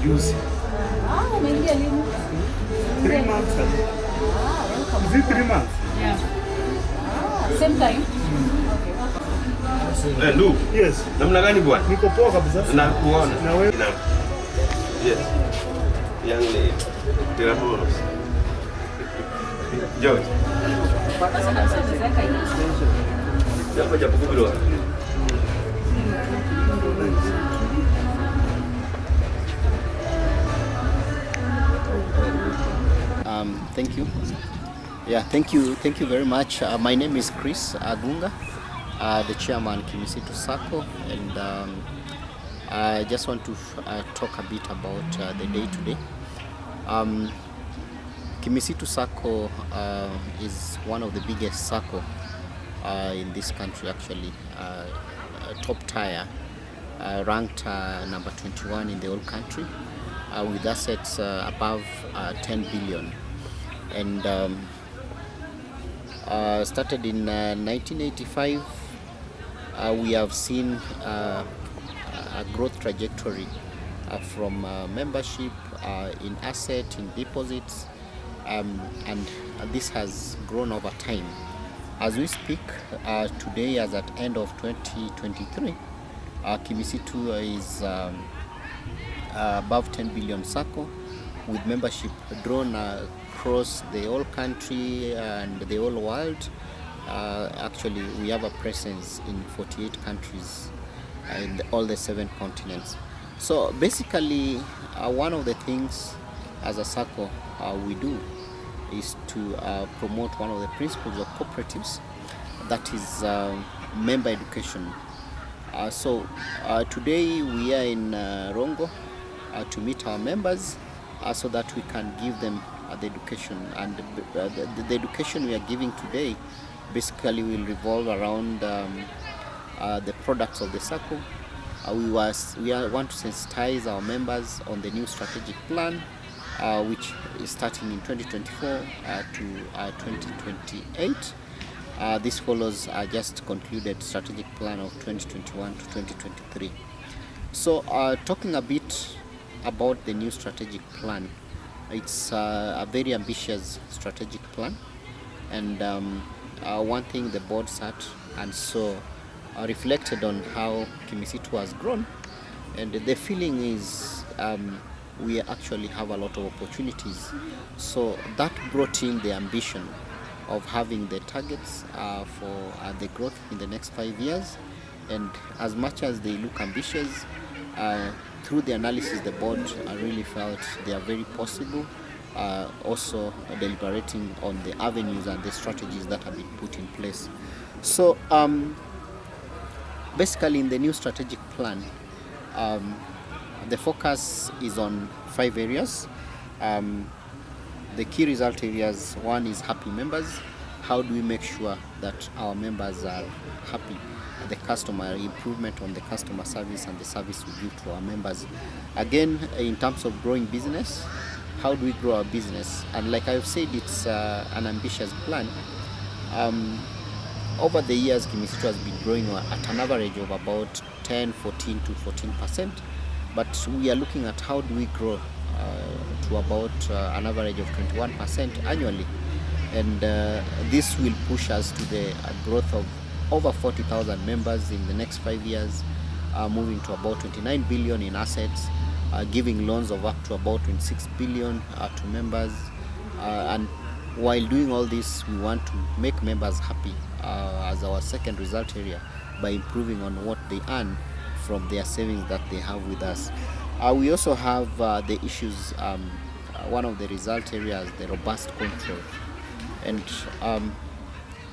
Juzi. Umeingia lini? 3 months. Welcome. Is it 3 months? Yeah. Same time. Lu. Yes. Namna gani bwana? Niko poa kabisa. Na kuona. Na wewe? Yes. Young lady. Tiramos. George. Siapa japo kubilo? Thank you. Yeah, thank you very much. My name is Chris Agunga, the chairman Kimsitu Sacco, and I just want to talk a bit about the day today. Kimsitu Sacco is one of the biggest Sacco in this country, actually, top tier, ranked number 21 in the whole country, with assets above 10 billion. And started in 1985, we have seen a growth trajectory from membership in asset, in deposits, and this has grown over time. As we speak today, as at end of 2023, Kimsitu is above 10 billion Sacco, with membership drawn across the whole country and the whole world. Actually, we have a presence in 48 countries in all the 7 continents. So basically, one of the things as a Sacco we do is to promote one of the principles of cooperatives, that is member education. So today we are in Rongo to meet our members so that we can give them the education, and the education we are giving today basically will revolve around the products of the Sacco. We want to sensitize our members on the new strategic plan, which is starting in 2024 to 2028. This follows just concluded strategic plan of 2021 to 2023. So talking a bit about the new strategic plan, it's a very ambitious strategic plan, and one thing the board sat and saw reflected on how Kimsitu has grown, and the feeling is we actually have a lot of opportunities. So that brought in the ambition of having the targets for the growth in the next 5 years, and as much as they look ambitious, through the analysis, the board really felt they are very possible, also deliberating on the avenues and the strategies that have been put in place. So basically in the new strategic plan, the focus is on 5 areas. The key result areas, one is happy members. How do we make sure that our members are happy? The customer, improvement on the customer service and the service we give to our members. Again, in terms of growing business, how do we grow our business? And like I've said, it's an ambitious plan. Um, Over the years, Kimsitu has been growing at an average of about 10, 14 to 14%. But we are looking at how do we grow to about an average of 21% annually. And this will push us to the growth of over 40,000 members in the next 5 years, moving to about 29 billion in assets, giving loans of up to about 26 billion to members. And while doing all this, we want to make members happy as our second result area by improving on what they earn from their savings that they have with us. We also have the issues, one of the result areas, the robust control. And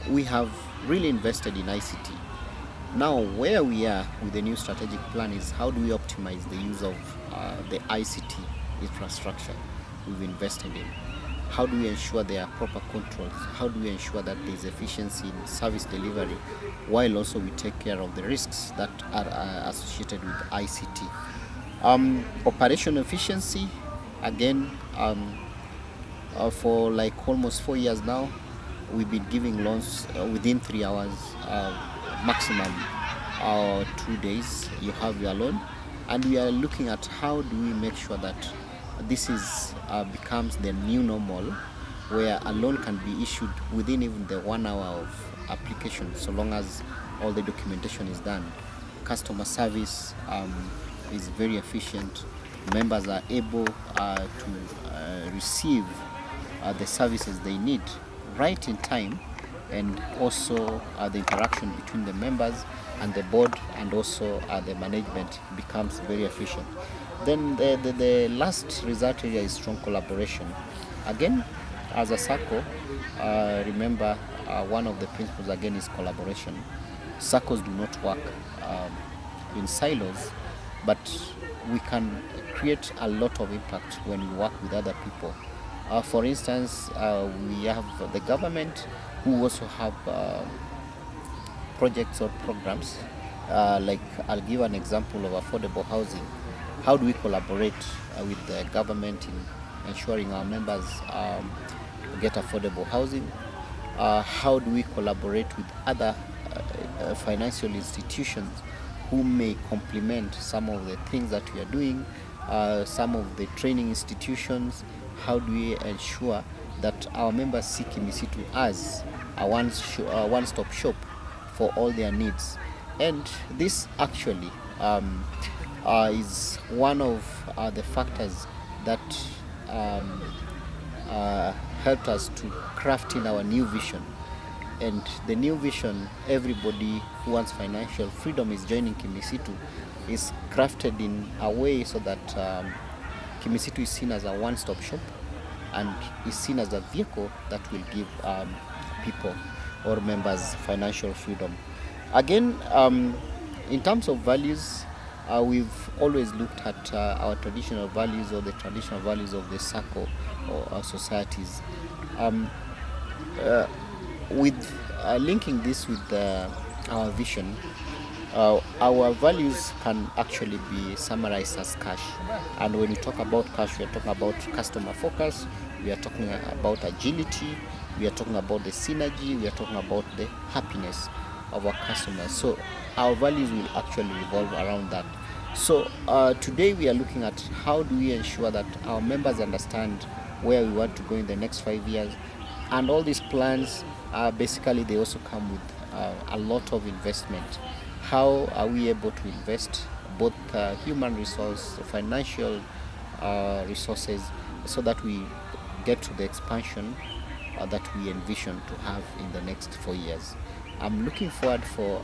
we have really invested in ICT. Now, where we are with the new strategic plan is how do we optimize the use of the ICT infrastructure we've invested in? How do we ensure there are proper controls? How do we ensure that there is efficiency in service delivery, while also we take care of the risks that are associated with ICT? Operation efficiency, again, for like almost 4 years now, we've been giving loans within 3 hours, maximum 2 days you have your loan. And we are looking at how do we make sure that this becomes the new normal, where a loan can be issued within even the 1 hour of application, so long as all the documentation is done. Customer service is very efficient. Members are able to receive the services they need right in time, and also the interaction between the members and the board and also the management becomes very efficient. Then the last result area is strong collaboration. Again, as a Sacco, remember one of the principles again is collaboration. Saccos do not work in silos, but we can create a lot of impact when we work with other people. For instance, we have the government who also have projects or programs. Like I'll give an example of affordable housing. How do we collaborate with the government in ensuring our members get affordable housing? How do we collaborate with other financial institutions who may complement some of the things that we are doing, some of the training institutions? How do we ensure that our members see Kimsitu as a one-stop shop for all their needs? And this actually is one of the factors that helped us to craft in our new vision. And the new vision, everybody who wants financial freedom is joining Kimsitu, is crafted in a way so that Kimsitu is seen as a one-stop shop and is seen as a vehicle that will give people or members financial freedom. Again, in terms of values, we've always looked at our traditional values or the traditional values of the Sacco or our societies. With linking this with our vision, our values can actually be summarized as cash. And when we talk about cash, we are talking about customer focus, we are talking about agility, we are talking about the synergy, we are talking about the happiness of our customers. So our values will actually revolve around that. So today we are looking at how do we ensure that our members understand where we want to go in the next 5 years. And all these plans, basically they also come with a lot of investment. How are we able to invest both human resource, financial resources, so that we get to the expansion that we envision to have in the next 4 years. I'm looking forward for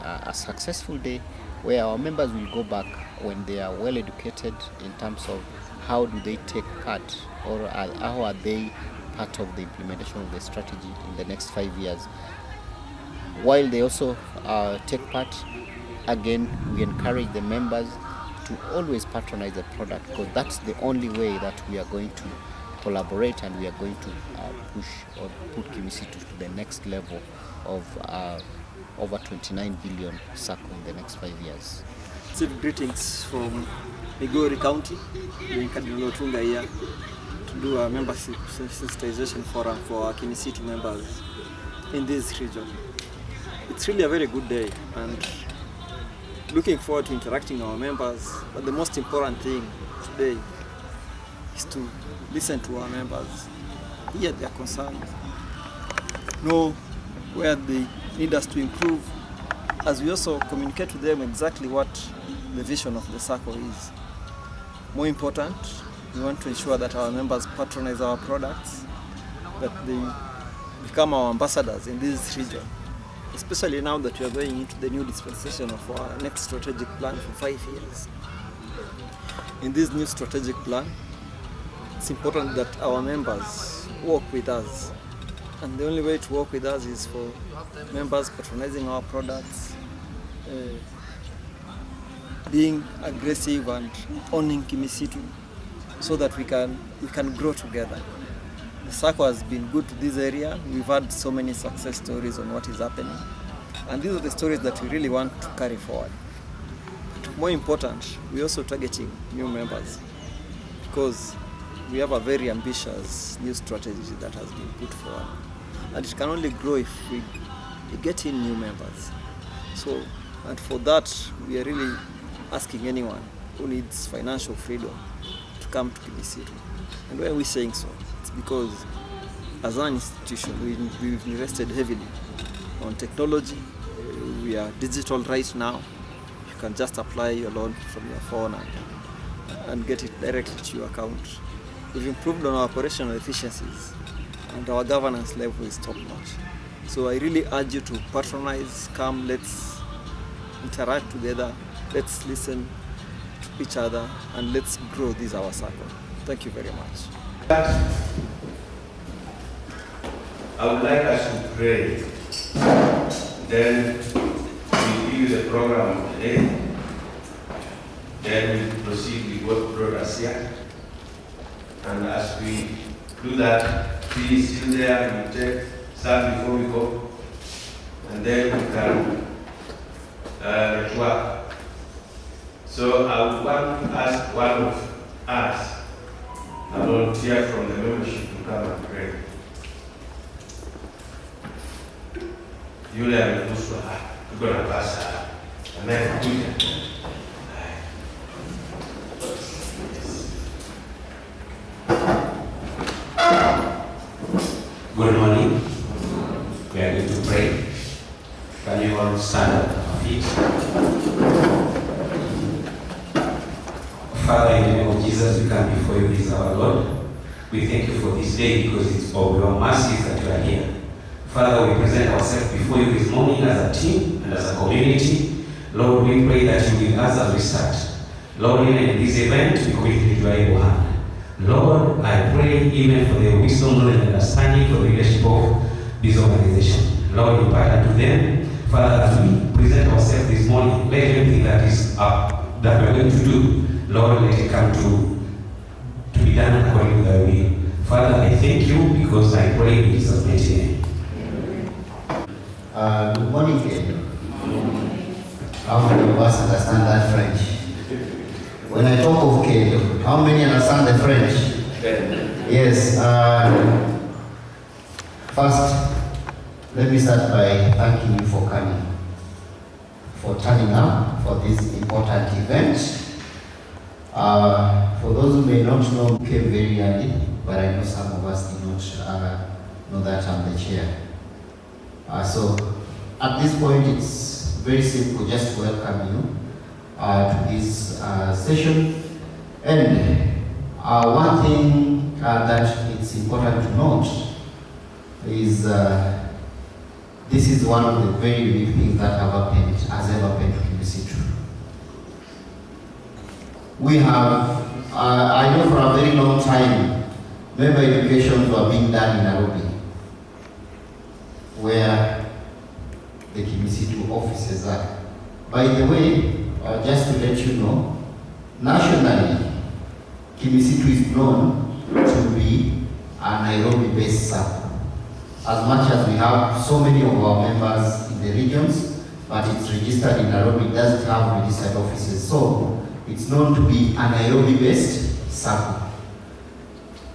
a successful day where our members will go back when they are well educated in terms of how do they take part, or how are they part of the implementation of the strategy in the next 5 years. While they also take part, again, we encourage the members to always patronize the product, because that's the only way that we are going to collaborate and we are going to push or put Kimsitu to the next level of over 29 billion Sacco in the next 5 years. received greetings from Migori County, in Cardinal Tunga here, to do a membership sensitization forum for our Kimsitu members in this region. It's really a very good day, and looking forward to interacting with our members. But the most important thing today is to listen to our members, hear their concerns, know where they need us to improve, as we also communicate to them exactly what the vision of the Sacco is. More important, we want to ensure that our members patronize our products, that they become our ambassadors in this region, especially now that we are going into the new dispensation of our next strategic plan for 5 years. In this new strategic plan, it's important that our members work with us. And the only way to work with us is for members patronizing our products, being aggressive and owning Kimsitu, so that we can grow together. The Sacco has been good to this area. We've had so many success stories on what is happening. And these are the stories that we really want to carry forward. But more important, we're also targeting new members, because we have a very ambitious new strategy that has been put forward. And it can only grow if we get in new members. So, and for that, we are really asking anyone who needs financial freedom to come to Kimsitu. And why are we saying so? It's because as an institution, we've invested heavily on technology. We are digital right now. You can just apply your loan from your phone and get it directly to your account. We've improved on our operational efficiencies, and our governance level is top notch. So I really urge you to patronize, come, let's interact together, let's listen to each other, and let's grow this our Sacco. Thank you very much. I would like us to pray. Then we give you the program of the day. Then we proceed with what brought us here. And as we do that, please still there, we take some before we go. And then we can network. So I would want to ask one of us, a volunteer from the membership, to come and pray. Yule ameguswa, tuko na pasa, amekuja. Good morning. We are going to pray. Can you all stand up on our feet? Father, in the name of Jesus, we come before you, this our Lord. We thank you for this day, because it's of your mercies that you are here. Father, we present ourselves before you this morning as a team and as a community. Lord, we pray that you will us as we start. Lord, even in this event, we commit it into your able hand. Lord, I pray even for the wisdom, knowledge, and understanding for the leadership of this organization. Lord, impart unto them. Father, as we present ourselves this morning, let everything that is up, that we are going to do, Lord, let it come to be done according to thy will. Father, I thank you, because I pray in Jesus' mighty name. Good morning, Kate. How many of us understand that French? When I talk of Kate, how many understand the French? Yes. First, let me start by thanking you for coming, for turning up for this important event. For those who may not know, we came very early, but I know some of us did not know that I'm the chair. So at this point, it's very simple, just to welcome you to this session. And one thing that it's important to note is this is one of the very unique things that has ever happened to Kimsitu. We have, I know for a very long time, member educations were being done in Nairobi, where the Kimsitu offices are. By the way, just to let you know, nationally, Kimsitu is known to be a Nairobi-based Sacco. As much as we have so many of our members in the regions, but it's registered in Nairobi. It doesn't have registered offices. So it's known to be a Nairobi-based Sacco.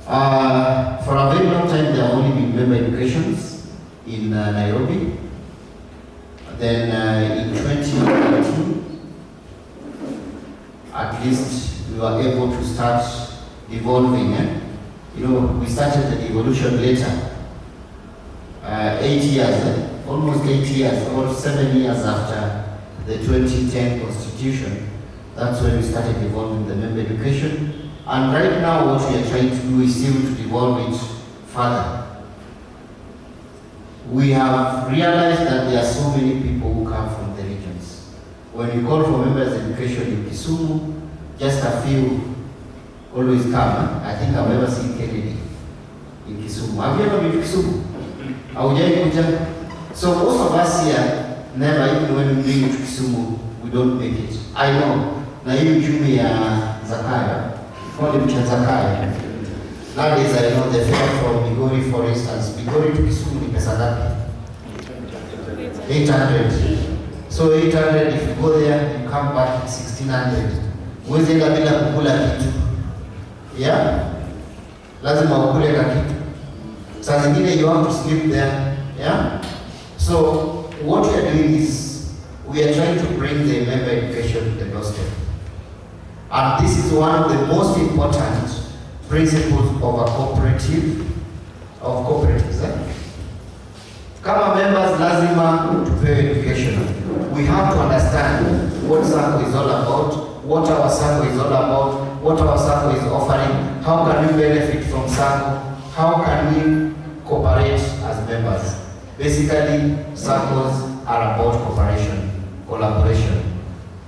For a very long time, there have only been member educations in Nairobi. Then in 2018, at least we were able to start evolving. You know, we started the evolution later. 8 years, almost 8 years, or 7 years after the 2010 Constitution. That's when we started evolving the member education. And right now, what we are trying to do is still to evolve it further. We have realized that there are so many people who come from the regions. When you call for members education in Kisumu, just a few always come. I think I've never seen Kennedy in Kisumu. Have you ever been to Kisumu? So most of us here, never, even when we bring to Kisumu, we don't make it. I know. Na hiyo uchumi ya Zakaya, call it Zakaya. Nowadays I know the fare from Migori, for instance. Migori to Kisumu ni pesa ngapi? 800. So 800, if you go there, you come back 1600. Huwezi enda bila kukula kitu. Yeah? Lazima ukule ka kitu. Saa zingine you have to sleep there. Yeah? So what we are doing is we are trying to bring the member education to the doorstep. And this is one of the most important principles of a cooperative, of cooperatives. Kama members lazima tupewe education. We have to understand what Sacco is all about, what our Sacco is all about, what our Sacco is offering, how can we benefit from Sacco, how can we cooperate as members. Basically, Saccos are about cooperation, collaboration.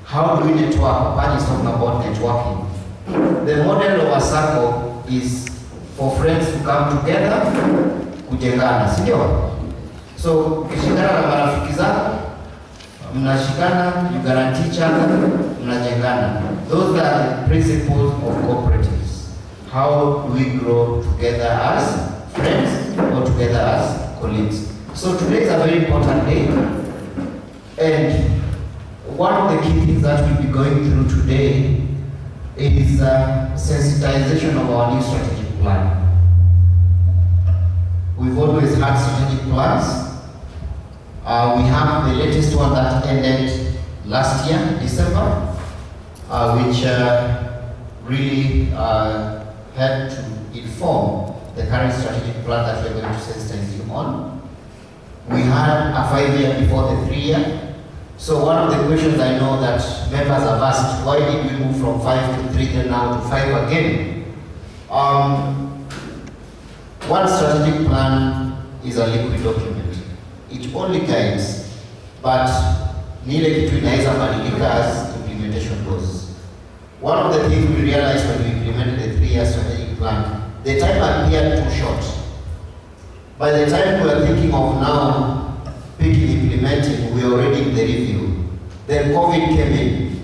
How do we network? Pan is talking about networking. The model of a Sacco is for friends to come together, kujengana, sindio? So, ukishikana na marafiki zako, mnashikana, you guarantee each other, mnajengana. Those are the principles of cooperatives. How do we grow together as friends or together as colleagues? So today is a very important day, and one of the key things that we'll be going through today is sensitization of our new strategic plan. We've always had strategic plans. We have the latest one that ended last year, December, which really helped to inform the current strategic plan that we're going to sensitize you on. We had a 5-year before the 3-year. So one of the questions I know that members have asked, why did we move from 5 to 3 then now to 5 again? One strategic plan is a liquid document. It only guides, but nile kitu inaweza badilika as implementation goes. One of the things we realized when we implemented the 3-year strategic plan, the time appeared too short. By the time we were thinking of now picking implementing, we were already in the review. Then COVID came in.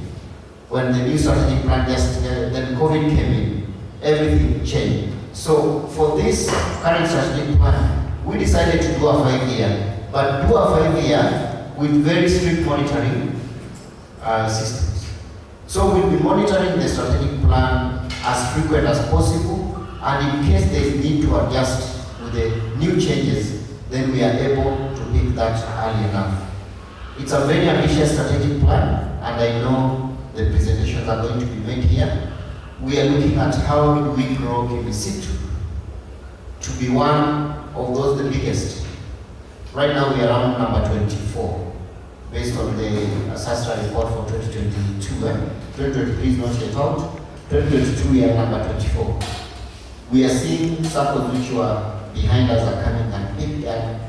When the new strategic plan then COVID came in. Everything changed. So for this current strategic plan, we decided to do a 5-year, but do a 5-year with very strict monitoring systems. So we'll be monitoring the strategic plan as frequent as possible, and in case there is need to adjust with the new changes, then we are able to pick that early enough. It's a very ambitious strategic plan, and I know the presentations are going to be made here. We are looking at how do we grow Kimsitu to be one of those the biggest. Right now we are around number 24, based on the SASTRA report for 2022. 2023 is not yet out. 2022 we are number 24. We are seeing Saccos which were behind us are coming and big and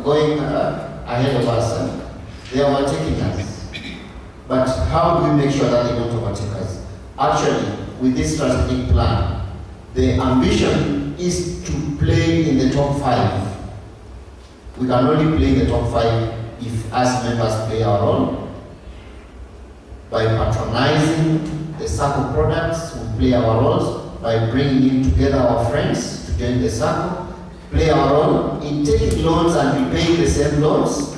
going ahead of us. They are overtaking us. But how do we make sure that they don't overtake us? Actually, with this strategic plan, the ambition is to play in the top 5. We can only play in the top 5 if us members play our role. By patronizing the Sacco products, we play our roles. By bringing in together our friends to join the Sacco, play our role in taking loans and repaying the same loans.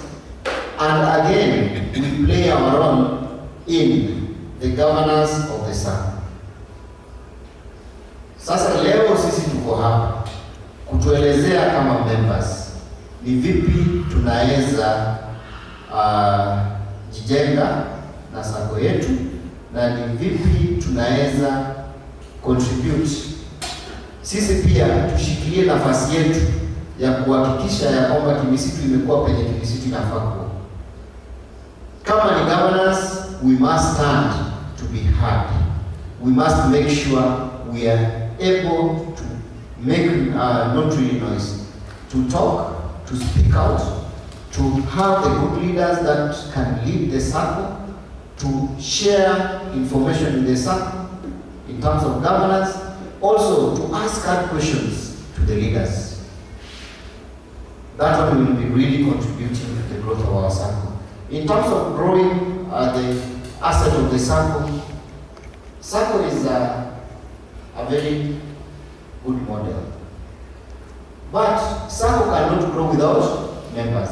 And again, we play our role in the governance of the Sacco. Sasa leo sisi tuko hapa kutuelezea kama members ni vipi tunaweza jijenga na Sacco yetu na ni vipi tunaweza contribute. Sisi pia tushikilie nafasi yetu ya kuhakikisha ya kwamba Kimisitu imekuwa penye Kimisitu inafaa kuwa. Kama ni governance, we must stand to be heard. We must make sure we are able to make not really noise, to talk, to speak out, to have the good leaders that can lead the Sacco, to share information in the Sacco in terms of governance, also to ask hard questions to the leaders. That one will be really contributing to the growth of our Sacco. In terms of growing the asset of the Sacco, Sacco is a very good model. But Sacco cannot grow without members.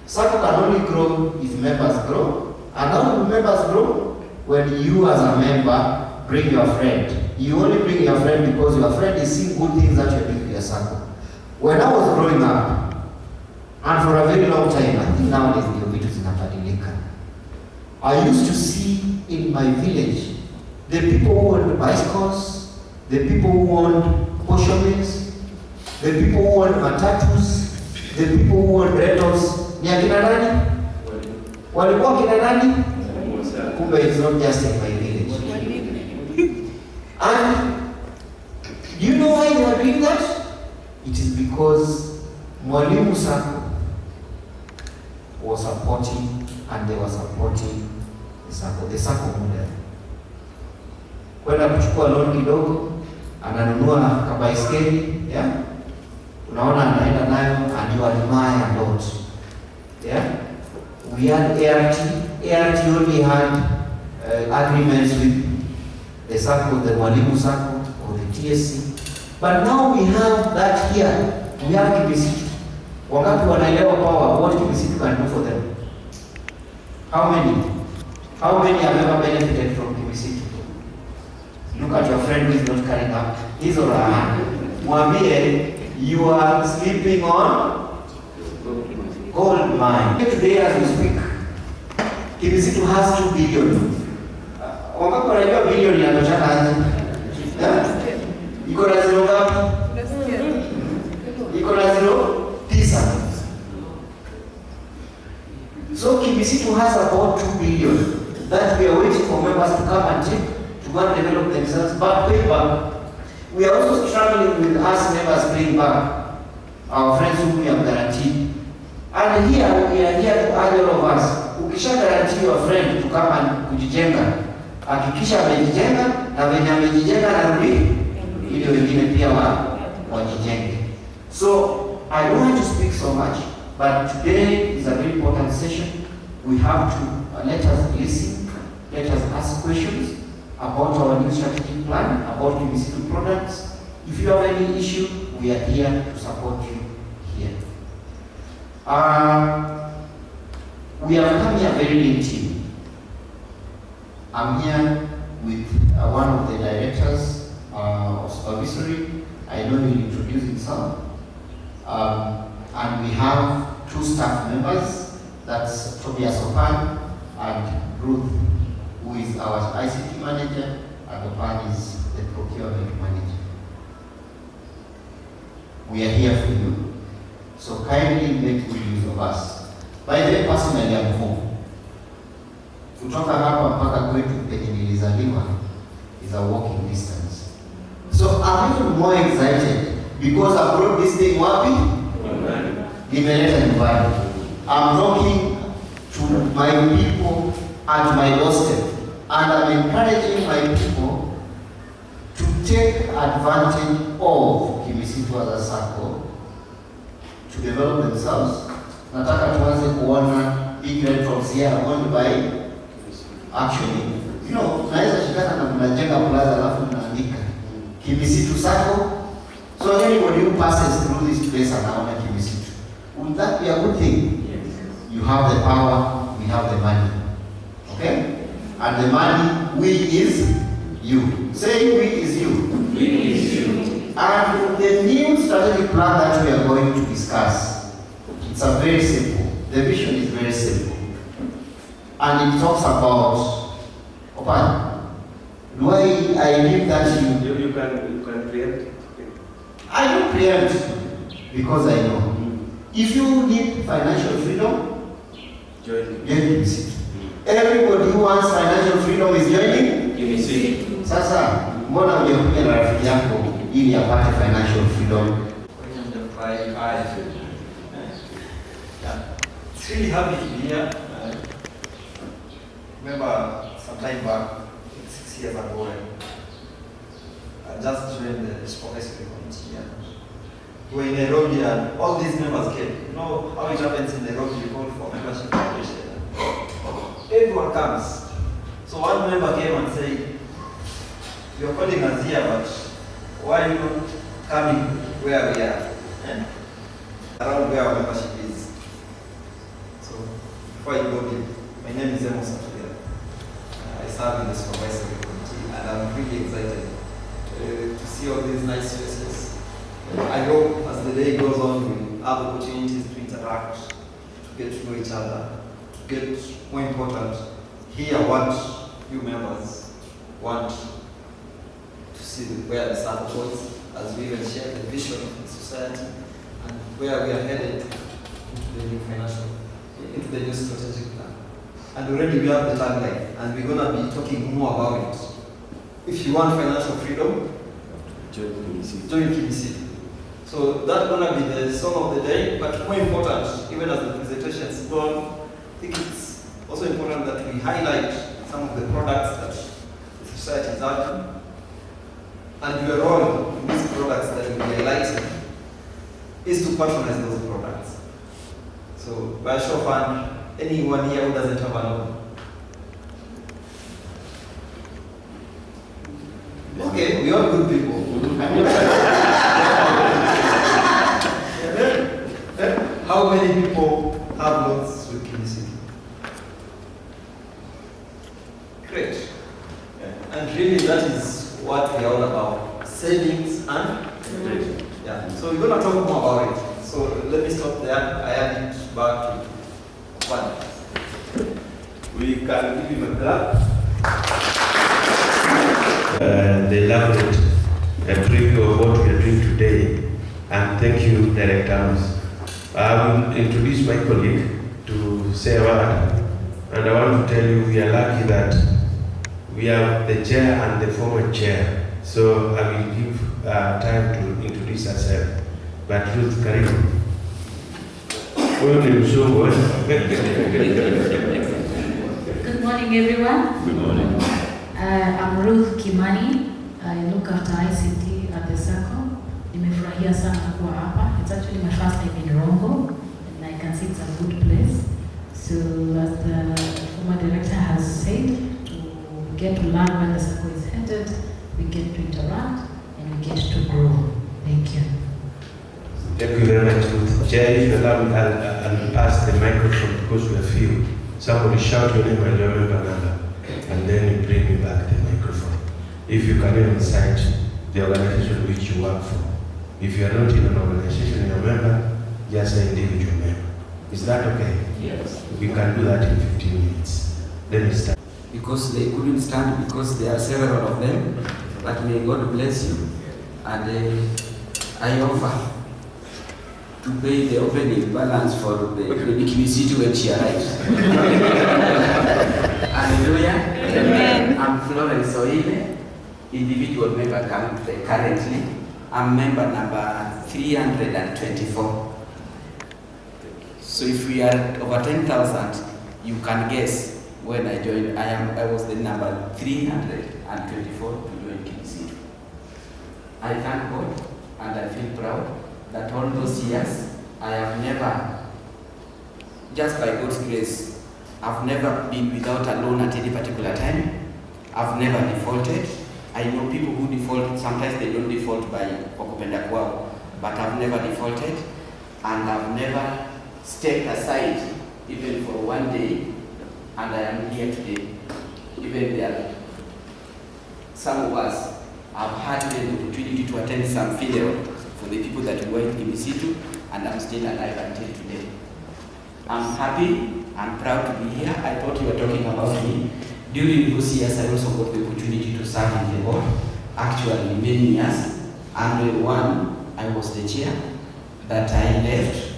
Sacco can only grow if members grow. And how do members grow? When you as a member bring your friend. You only bring your friend because your friend is seeing good things that you're doing with your Sacco. When I was growing up, and for a very long time, I think nowadays the vitu zinabadilika, I used to see in my village the people who owned bicycles, the people who owned Poshomins, the people who owned matatus, the people who owned rentals. Ni akina nani? Walikuwa akina nani? Kumbe it's not just in my village. And do you know why they were doing that? It is because Mwalimu Sacco was supporting, and they were supporting the Sacco model. Kwenda kuchukua loan kidogo, ananunua kabaiskeli, yeah? Unaona anaenda nayo, and you admire a lot. Yeah? We had ART. ART only had agreements with the Sacco, the Mwalimu Sacco, or the TSC. But now we have that here. We have Kimisitu. Wangapi wanaelewa power what Kimisitu can do for them? How many? How many have ever benefited from Kimisitu? Look at your friend who is not carrying up his or her hand. Mwambie, you are sleeping on gold mine. Today as we speak, Kimisitu has 2 billion. Wangapi wanajua billion inatoshana aje? Iko na zero ngapi? Iko na 9. So Kimisitu has about 2 billion that we are waiting for members to come and take to go and develop themselves, but pay back. We are also struggling with us members paying back our friends whom we have guaranteed. And here we are here to urge all of us. Ukisha guarantee your friend to come and kujijenga, hakikisha amejijenga na venye amejijenga narudi ili wengine pia wajijenge. So I don't want to speak so much, but today is a very important session. We have to let us listen, let us ask questions about our new strategic plan, about Kimisitu products. If you have any issue, we are here to support you here. We have come here very lean team. I'm here with one of the directors of supervisory. I know he'll introduce himself. And we have 2 staff members, that's Tobias Opan and Ruth, who is our ICT manager, and Opan is the procurement manager. We are here for you, so kindly make good use of us. By the way, personally, I'm home. Kutoka hapa mpaka kwetu penye nilizaliwa is a walking distance. So I'm even more excited because I brought this thing wapi? Nimeleta nyumbani. I'm talking to my people at my doorstep, and I'm encouraging my people to take advantage of Kimisitu as a Sacco to develop themselves. Nataka tuanze kuona big rentals here owned by, actually, you know, naweza shikana na mnajenga plaza alafu mnaandika Kimisitu Sacco. So anybody who passes through this place anaona Kimisitu. Would that be a good thing? Yes. You have have the power, we have the money. Okay? And the money, we is you. Say we is you. We is you. And the new strategic plan that we are going to discuss, it's a very simple. The vision is very simple. And it talks about, do I leave that you? You can preempt. I don't preempt because I know. If you need financial freedom, join Kimsitu. Everybody who wants financial freedom is joining Kimsitu. Sasa, mbona hujakuja na rafiki yako ili apate financial freedom? It's really happy to be here. Remember some time back, 6 years ago, I just joined the supervisory committee and we were in Nairobi and all these members came. You know how it happens in Nairobi, you call for membership application. Everyone comes. So one member came and said, "You're calling us here, but why are you not coming where we are? Around where our membership is." So before I go deep, my name is Rongo. I serve in the supervisory committee and I'm really excited to see all these nice faces. I hope as the day goes on we'll have opportunities to interact, to get to know each other, to get, more important, hear what you members want to see where the Sacco goes as we even share the vision of the society and where we are headed into the new into the new strategic plan. And already we have the tagline and we're going to be talking more about it. If you want financial freedom, join Kimsitu. So that's going to be the song of the day, but more important, even as the presentations go on, I think it's also important that we highlight some of the products that the society is having and your role in these products that will be highlighted is to patronize those products. So by show of hand, anyone here who doesn't have a loan? Okay, we are good people. How many people have loans with Kimsitu? Great. And really that is what we are all about. Savings and credit. Yeah. So we're going to talk more about it. So let me stop there. I hand it back to one. We can give him a clap. The elaborate preview of what we are doing today, and thank you, Directors. I will introduce my colleague to say a word, and I want to tell you we are lucky that we have the chair and the former chair, so I will give time to introduce herself. But Ruth, karibu. Huyo ni mzungu. Good morning, everyone. Good morning. I'm Ruth Kimani. I look after ICT at the Sacco. Nimefurahia sana kuwa hapa. It's actually my first time in Rongo, and I can see it's a good place. So as the former director has said, we get to learn where the Sacco is headed, we get to interact, and we get to grow. Thank you. Thank you very much, Ruth. Chair, if you allow me, I'll pass the microphone because we are few. Somebody shout your name and your member number, and then you bring me back the microphone. If you can even cite the organization which you work for. If you are not in an organization, you're a member, just an individual member. Is that okay? Yes. We can do that in 15 minutes. Let me start. Because they couldn't stand, because there are several of them, but may God bless you. And I offer to pay the opening balance for the Kimsitu when she arrives. Hallelujah. Amen. I'm Florence Oile, individual member currently. I'm member number 324. So if we are over 10,000, you can guess when I joined. I was the number 324 to join Kimsitu. I thank God and I feel proud that all those years I have never, just by God's grace, I've never been without a loan at any particular time. I've never defaulted. I know people who default, sometimes they don't default by Kokopenda Kwao, but I've never defaulted, and I've never stepped aside even for for one day, and I am here today. Even there, some of us have had the opportunity to attend some funeral for the people that were in Kimsitu, and I'm still alive until today. I'm happy, I'm proud to be here. I thought you were talking about me. During those years, I also got the opportunity to serve in the board, actually many years, and one, I was the chair, that I left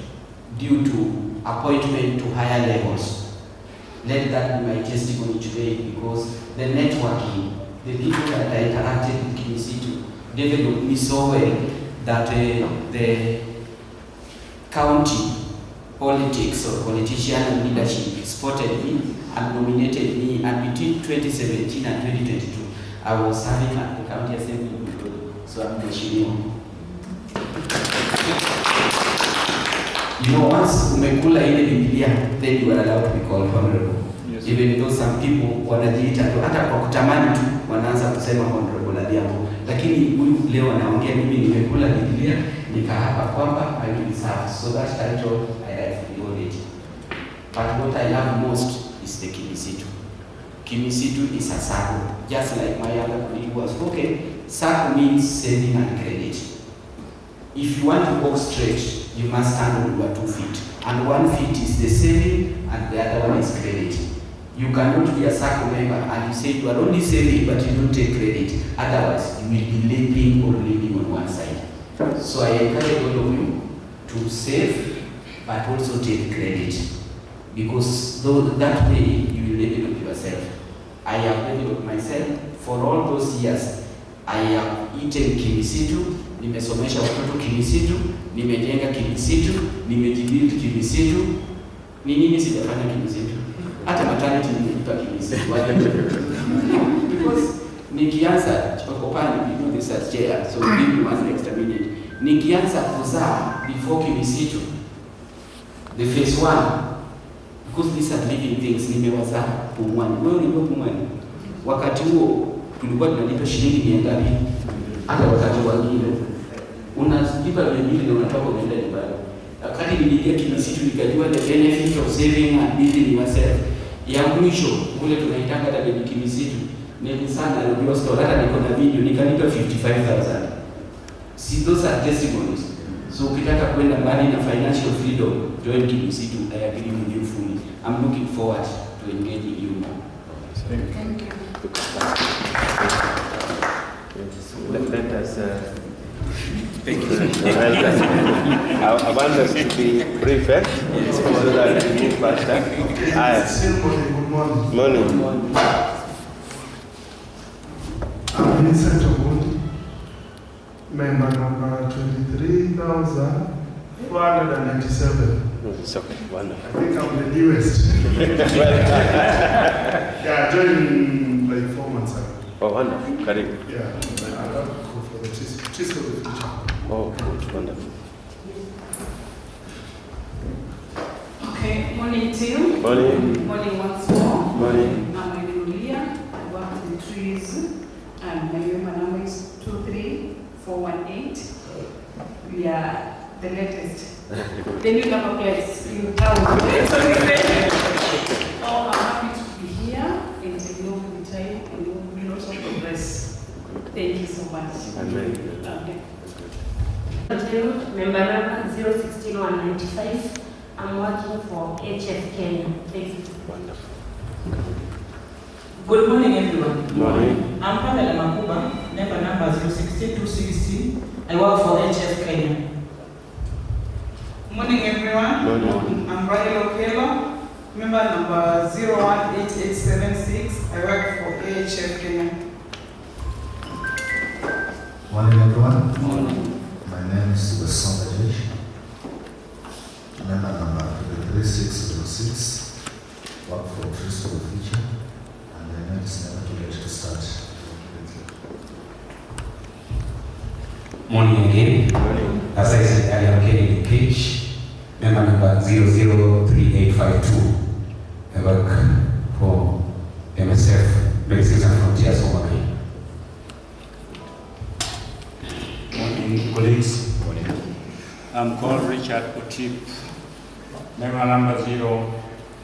due to appointment to higher levels. Let that be my testimony today, because the networking, the people that I interacted with Kimsitu developed me so well that the county politics or politician and leadership spotted me and nominated me, and between 2017 and 2022, I was serving at the county assembly. So I'm the Shirimo. You know, once umekula ile Biblia, then you are allowed to be called honorable. Yes. Even though some people wanajiita tu, hata kwa kutamani tu wanaanza kusema honorable Adiambo, lakini huyu leo anaongea mimi nimekula Biblia nikaapa kwamba I will serve. So that title I rightfully hold it. But what I love most is the Kimsitu. Kimsitu is a Sacco. Just like my other colleague was spoken, Sacco means saving and credit. If you want to walk straight, you must stand on your 2 feet. And 1 feet is the saving and the other one is credit. You cannot be a Sacco member and you say you are only saving but you don't take credit. Otherwise, you will be living or living on one side. So I encourage all of you to save but also take credit. Because that way you will develop yourself. I have developed myself for all those years. I have eaten Kimsitu, nimesomesha watoto Kimsitu, nimejenga Kimsitu, nimejibuild Kimsitu. Ni nini sijafanya Kimsitu? Hata maternity nimelipa Kimsitu. Because nikianza chokopani, you know this as chair, so give me one extra minute. Nikianza kuzaa before Kimsitu, the phase 1, because these are living things, nimewazaa Pumwani. Wewe ulikuwa Pumwani? Wakati huo tulikuwa tunalipa shilingi 200. Hata wakati wengine unajipa 200 na unatoka unaenda nyumbani. Wakati niliingia Kimsitu nikajua the benefit of saving and building yourself. Ya mwisho ule tunaitaka hata baby Kimsitu ni sana ndio store, hata niko na video nikalipa 55,000. See, those are testimonies. So ukitaka kwenda mbali na financial freedom, join Kimsitu. I agree with you fully. I'm looking forward to engaging you more. Thank you. Let us thank you. I want us to be brief, so that we move faster. Good morning. I'm Vincent Ogundi, member number 23,497. It's okay, wonderful. I think I'm the newest. Yeah, I joined like 4 months ago. Oh, wonderful. Karibu. Yeah, I love to go for the cheese for the future. Oh, good, wonderful. Okay, morning to you. Morning. Morning once more. Morning. I'm Leah. I work with the trees, and my member number is 23418. We are the latest. The new number plates in town. Oh, I'm happy to be here and to know the time and we also progress. Thank you so much. Amen. Member number 016195. I'm working for HF Kenya. Thank you. Wonderful. Good morning, everyone. Good morning. I'm Pamela Makuba, member number 06260. I work for HF Kenya. Morning, everyone. Morning. I'm Ryan Okelo, member number 018876. I work for AHF Kenya. Morning, everyone. Morning. My name is Basonga Jesh, member number 3606. Work for Trees for the Future, and I know it's never too late to start. Morning again. Morning. As I said, I am Kennedy Page, member number 003852. I work for MSF, Medicines and Frontiers Overnight. Morning, colleagues. Morning. I'm called Richard Otip, member number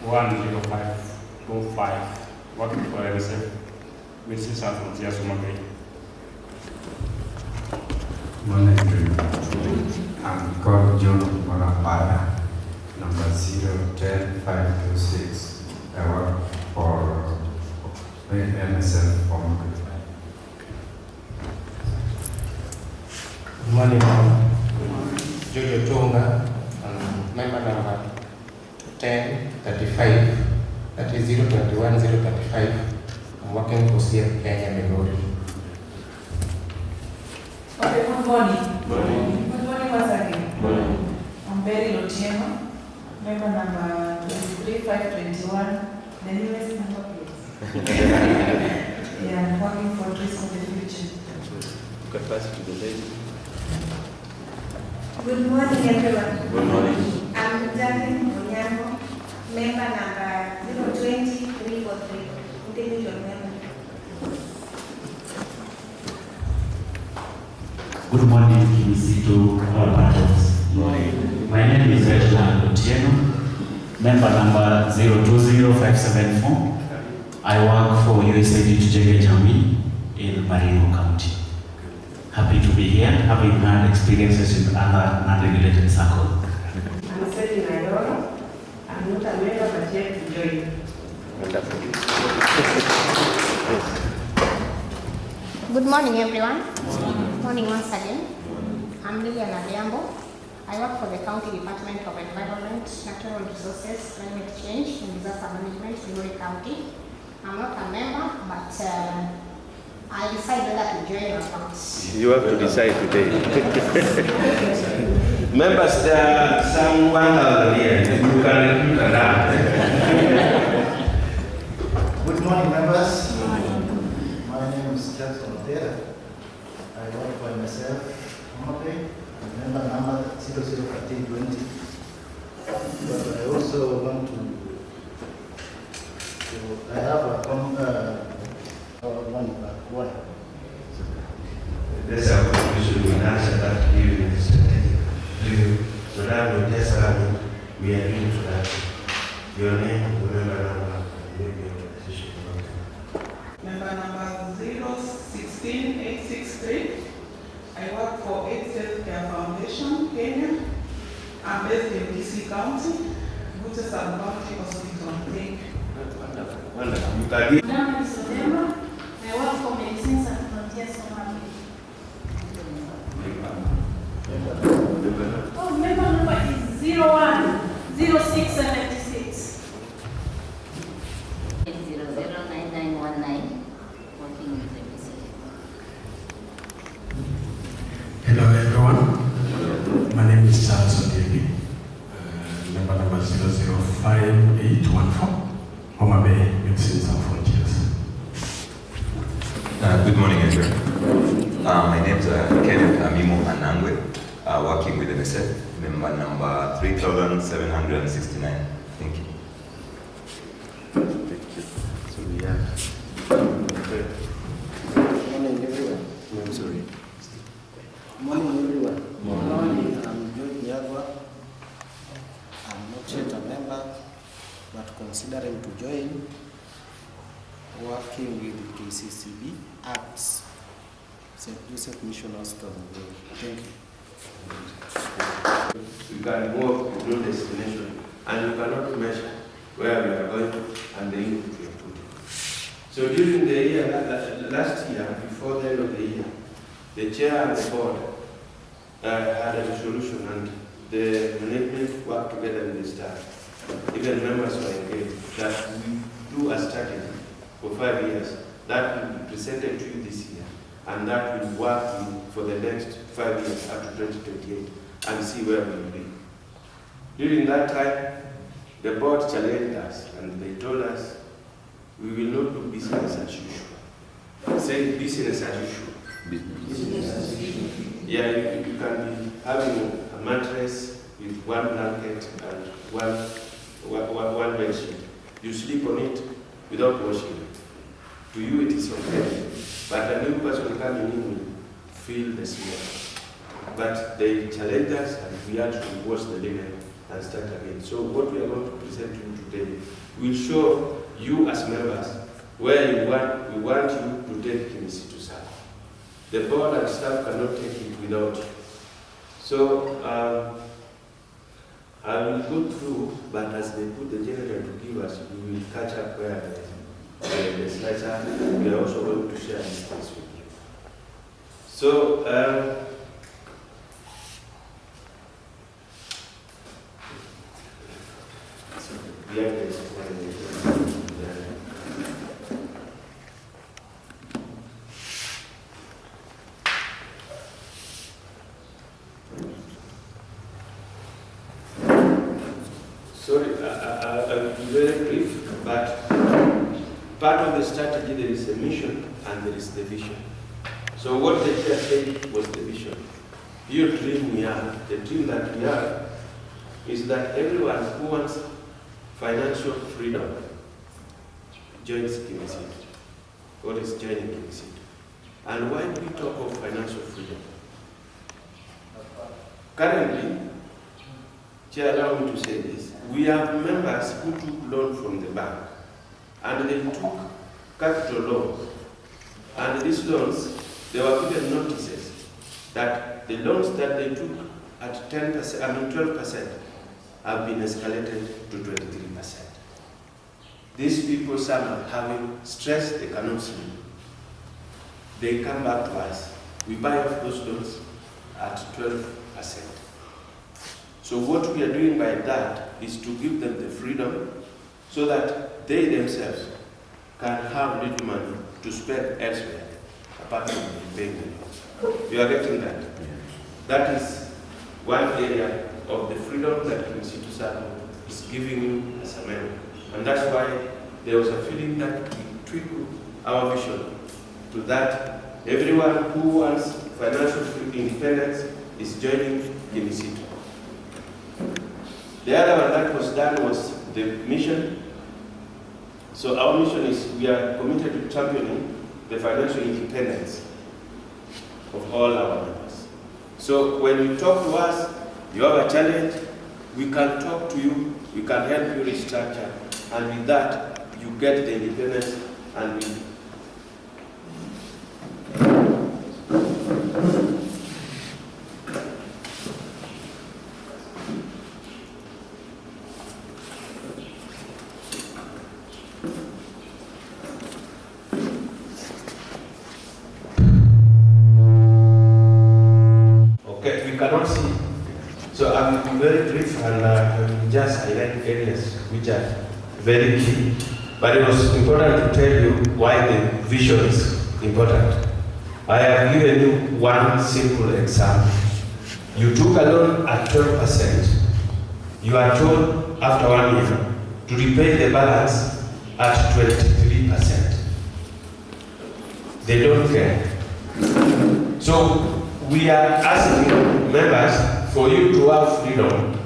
10525, working for MSF, with Sacco from Sacco. Morning, I'm called John Bonapara, number 010526. I work for MSF from. Good morning, Mom. Jojo Tonga, member number 1035, that is 021035. I'm working for CF Kenya Memorial. Okay, good morning. Good morning once again. I'm Berry Lotieno, member number 23521, the newest number please. Yeah, I'm working for Trees for the Future. Good pass to the lady. Good morning, everyone. Good morning. I'm Jacqueline Onyango, member number 020343, individual member. Good morning, Kimsitu, all parties. My name is Reginald Otieno, member number 020574. I work for USAID to Jege Jamii in Baringo County. Happy to be here, having had experiences in other non-regulated circles. I'm Sally Naidora. I'm not a member, but yet to join. Good morning, everyone. Morning once again. I'm Lilian Adhiambo. I work for the County Department of Environment, Natural Resources, Climate Change and Disaster Management in Uri County. I'm not a member, but I decide whether to join or not. You have to decide today. Members, there are some 1,000 here. You can recruit around. Good morning, members. My name is Jackson Otera. I work for myself, member number 001320. But I also want to I have a one. There's a conclusion we answer that during the strategic review. So that will just we are doing for that. Your name, member number, and maybe your position. Member number 016863. I work for AIDS Healthcare Foundation, Kenya. I'm based in DC County, Bucha Sub-County Hospital. Thank you. Wonderful. You can give. My name is Odema. I work for Medicines and Frontiers Somali. Oh, member number is 010676. 009919, working with the PCA. Hello everyone. My name is Charles Odiebi, member number 005814, Homa Bay, Medicines and Frontiers. Good morning, everyone. My name is Kenneth Amimo Anangwe, working with MSF, member number 3769. Thank you. So we have. Morning, everyone. I'm sorry. Morning, everyone. Morning. I'm George Nyagwa. I'm not yet a member, but considering to join, working with KCCB Acts, St. Joseph Mission Hospital. Thank you. You can walk with no destination, and you cannot measure where we are going and the input we are putting. So during the year, last year, before the end of the year, the chair and the board had a resolution, and the management worked together in the staff. Even members were engaged that we do a strategy for 5 years that will be presented to you this year, and that will work for the next 5 years up to 2028 and see where we will be. During that time, the board challenged us and they told us we will not do business as usual. Say business as usual. Business as usual. Yeah, you can be having a mattress with one blanket and one bedsheet. You sleep on it without washing it. To you it is okay, but a new person coming in will feel the smell. But they challenged us and we had to wash the linen and start again. So what we are going to present to you today will show you as members where we want you to take Kimsitu Sacco. The board and staff cannot take it without you. So I will go through, but as they put the generator to give us, we will catch up where the slides are. We are also going to share these things with you. So, sorry, I will be very brief, but part of the strategy there is a mission and there is the vision. So what the chair said was the vision. Your dream we are, the dream that we are, is that everyone who wants financial freedom joins Kimsitu. What is joining Kimsitu? And why do we talk of financial freedom? Currently, Chair, allow me to say this. We have members who took loan from the bank, and they took capital loans. And these loans, they were given notices that the loans that they took at 12% have been escalated to 23%. These people, some are having stress, they cannot sleep. They come back to us. We buy off those loans at 12%. So what we are doing by that is to give them the freedom so that they themselves can have little money to spend elsewhere, apart from paying the loans. You are getting that? That is one area of the freedom that Kimsitu Sacco is giving you as a member. And that's why there was a feeling that we tweak our vision to that everyone who wants financial independence is joining Kimsitu. The other one that was done was the mission. So our mission is we are committed to championing the financial independence of all our members. So when you talk to us, you have a challenge, we can talk to you, we can help you restructure, and with that, you get the independence and we cannot see. So I will be very brief and I will just highlight areas which are very key. But it was important to tell you why the vision is important. I have given you one simple example. You took a loan at 12%. You are told after 1 year to repay the balance at 23%. They don't care. So we are asking members for you to have freedom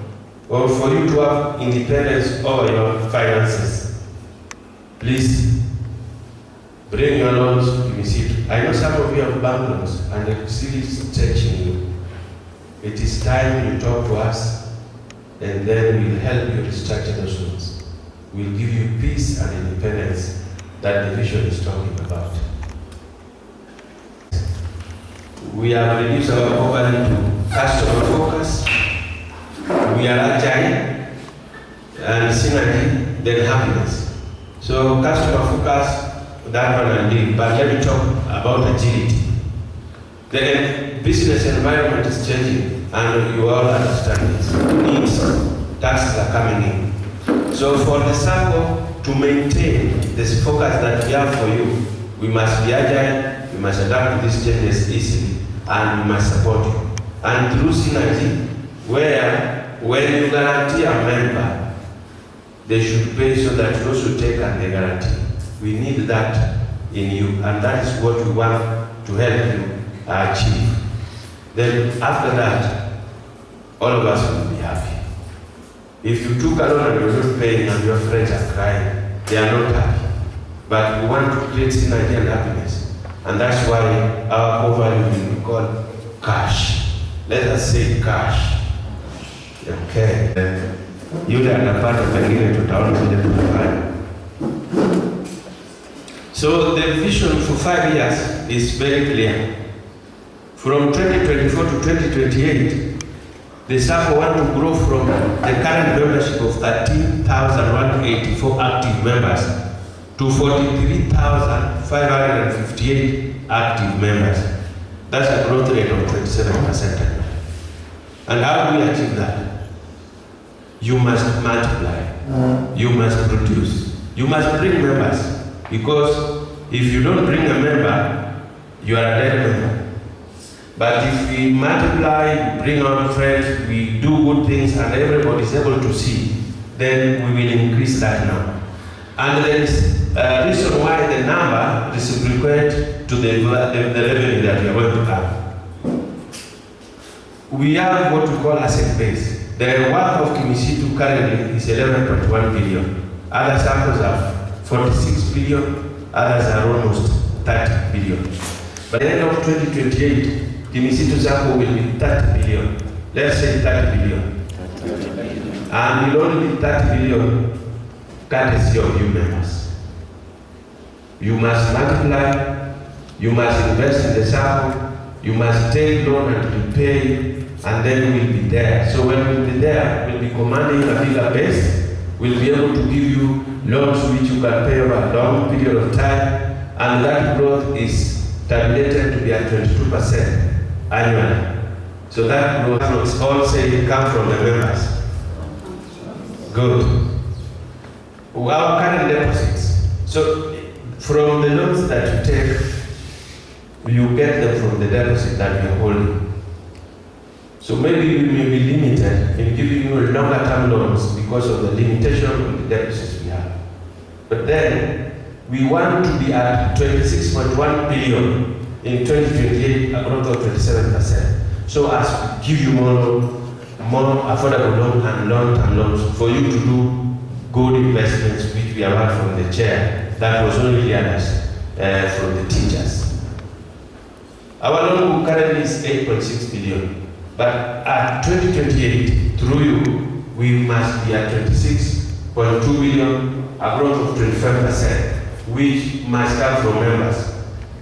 or for you to have independence over your finances. Please bring your loans to Kimsitu. I know some of you have bank loans and it still is stretching you. It is time you talk to us and then we'll help you restructure those loans. We'll give you peace and independence that the vision is talking about. We have reduced our poverty to customer focus. We are agile and synergy, then happiness. So customer focus, that one I did, but let me talk about agility. The business environment is changing and you all understand this. Needs, tasks are coming in. So for the Sacco to maintain this focus that we have for you, we must be agile, we must adapt to these changes easily, and we must support you. And through synergy, where when you guarantee a member, they should pay so that you also take and they guarantee. We need that in you, and that is what we want to help you achieve. Then after that, all of us will be happy. If you took a loan and you're not paying and your friends are crying, they are not happy. But we want to create synergy and happiness. And that's why our core value will be called cash. Let us say cash. Okay. Yule anapata pengine tutaona vile tutafanya. So the vision for 5 years is very clear. From 2024 to 2028, the Sacco want to grow from the current membership of 13,184 active members to 43,558 active members. That's a growth rate of 27%. And how do we achieve that? You must multiply. You must produce. You must bring members. Because if you don't bring a member, you are a dead member. But if we multiply, bring our friends, we do good things, and everybody is able to see, then we will increase that number. And there is a reason why the number reciprocates to the revenue that we are going to have. We have what we call asset base. The worth of Kimsitu currently is 11.1 billion. Other samples have 46 billion, others are almost 30 billion. By the end of 2028, Kimsitu Sacco will be 30 billion. Let's say 30 billion. And will only be 30 billion courtesy of you members. You must multiply, you must invest in the Sacco, you must take loan and repay, and then we'll be there. So when we'll be there, we'll be commanding a bigger base. We'll be able to give you loans which you can pay over a long period of time, and that growth is tabulated to be at 22% annually. So that growth is all say come from the members. Good. Our current deposits. So from the loans that you take, you get them from the deposit that we are holding. So maybe we may be limited in giving you longer term loans because of the limitation of the deposits we have. But then we want to be at 26.1 billion in 2028, a growth of 27%. So as we give you more affordable loans and long-term loans for you to do good investments, which we have heard from the chair, that was only realized from the teachers. Our loan book currently is 8.6 billion. But at 2028, through you, we must be at 26.2 billion, a growth of 25%, which must come from members.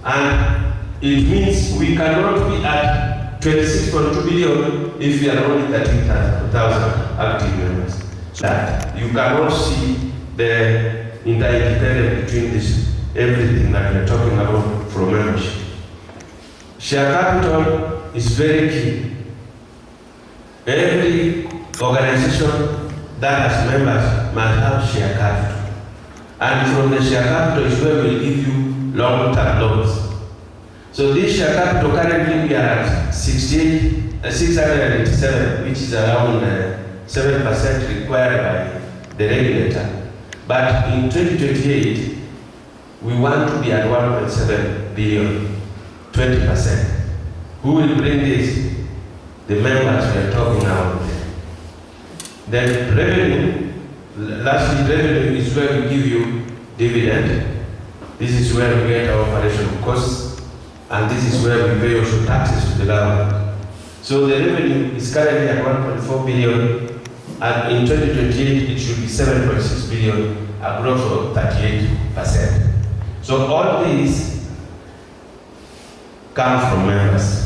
And it means we cannot be at 26.2 billion if we are only 13,000 active members. So that you cannot see the interdependence between this, everything that we are talking about from membership. Share capital is very key. Every organization that has members must have share capital. And from the share capital is where we'll give you long-term loans. So this share capital currently we are at 687, which is around 7% required by the regulator. But in 2028, we want to be at 1.7 billion, 20%. Who will bring this? The members we are talking about. Then revenue, lastly revenue is where we give you dividend. This is where we get our operational costs, and this is where we pay also taxes to the government. So the revenue is currently at 1.4 billion, and in 2028 it should be 7.6 billion, a growth of 38%. So all these come from members.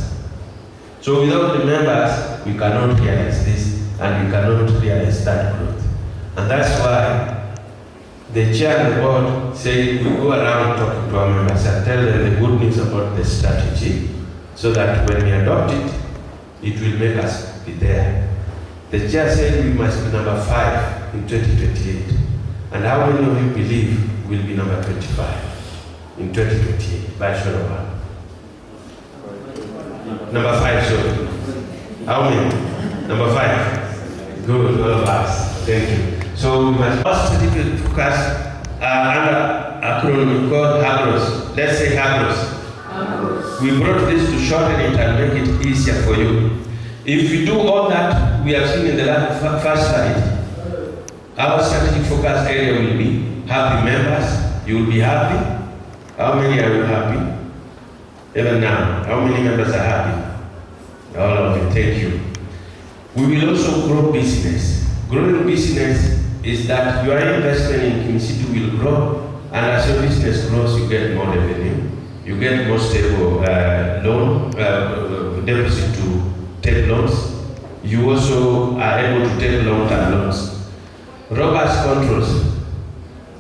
So without the members, we cannot realize this, and we cannot realize that growth. And that's why the chair and the board say we go around talking to our members and tell them the good news about the strategy, so that when we adopt it, it will make us be there. The chair said we must be number 5 in 2028. And how many of you believe we'll be number 25 in 2028 by show of hands? Number 5, sorry. How many? Number 5. Good, all of us. Thank you. So we must also focus under acronym called HAGROS. Let's say HAGROS. We brought this to shorten it and make it easier for you. If we do all that we have seen in the first slide, our strategic focus area will be happy members. You will be happy. How many are you happy? Even now, how many members are happy? All of you, thank you. We will also grow business. Growing business is that your investment in Kimsitu will grow, and as your business grows, you get more revenue. You get more stable loan, deposit to take loans. You also are able to take long-term loans. Robust controls.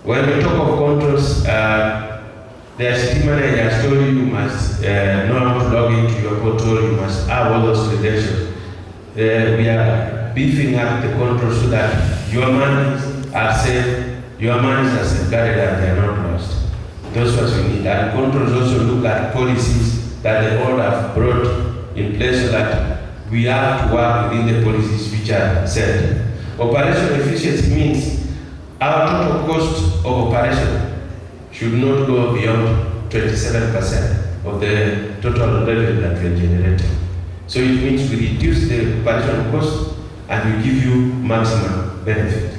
When we talk of controls, the city manager has told you must know how to log into your portal, you must have all those credentials. We are beefing up the controls so that your monies are safe, your monies are safeguarded and they are not lost. Those ones we need. And controls also look at policies that the board have brought in place so that we have to work within the policies which are set. Operational efficiency means our total cost of operation should not go beyond 27% of the total revenue that we are generating. So it means we reduce the operational cost and we give you maximum benefit.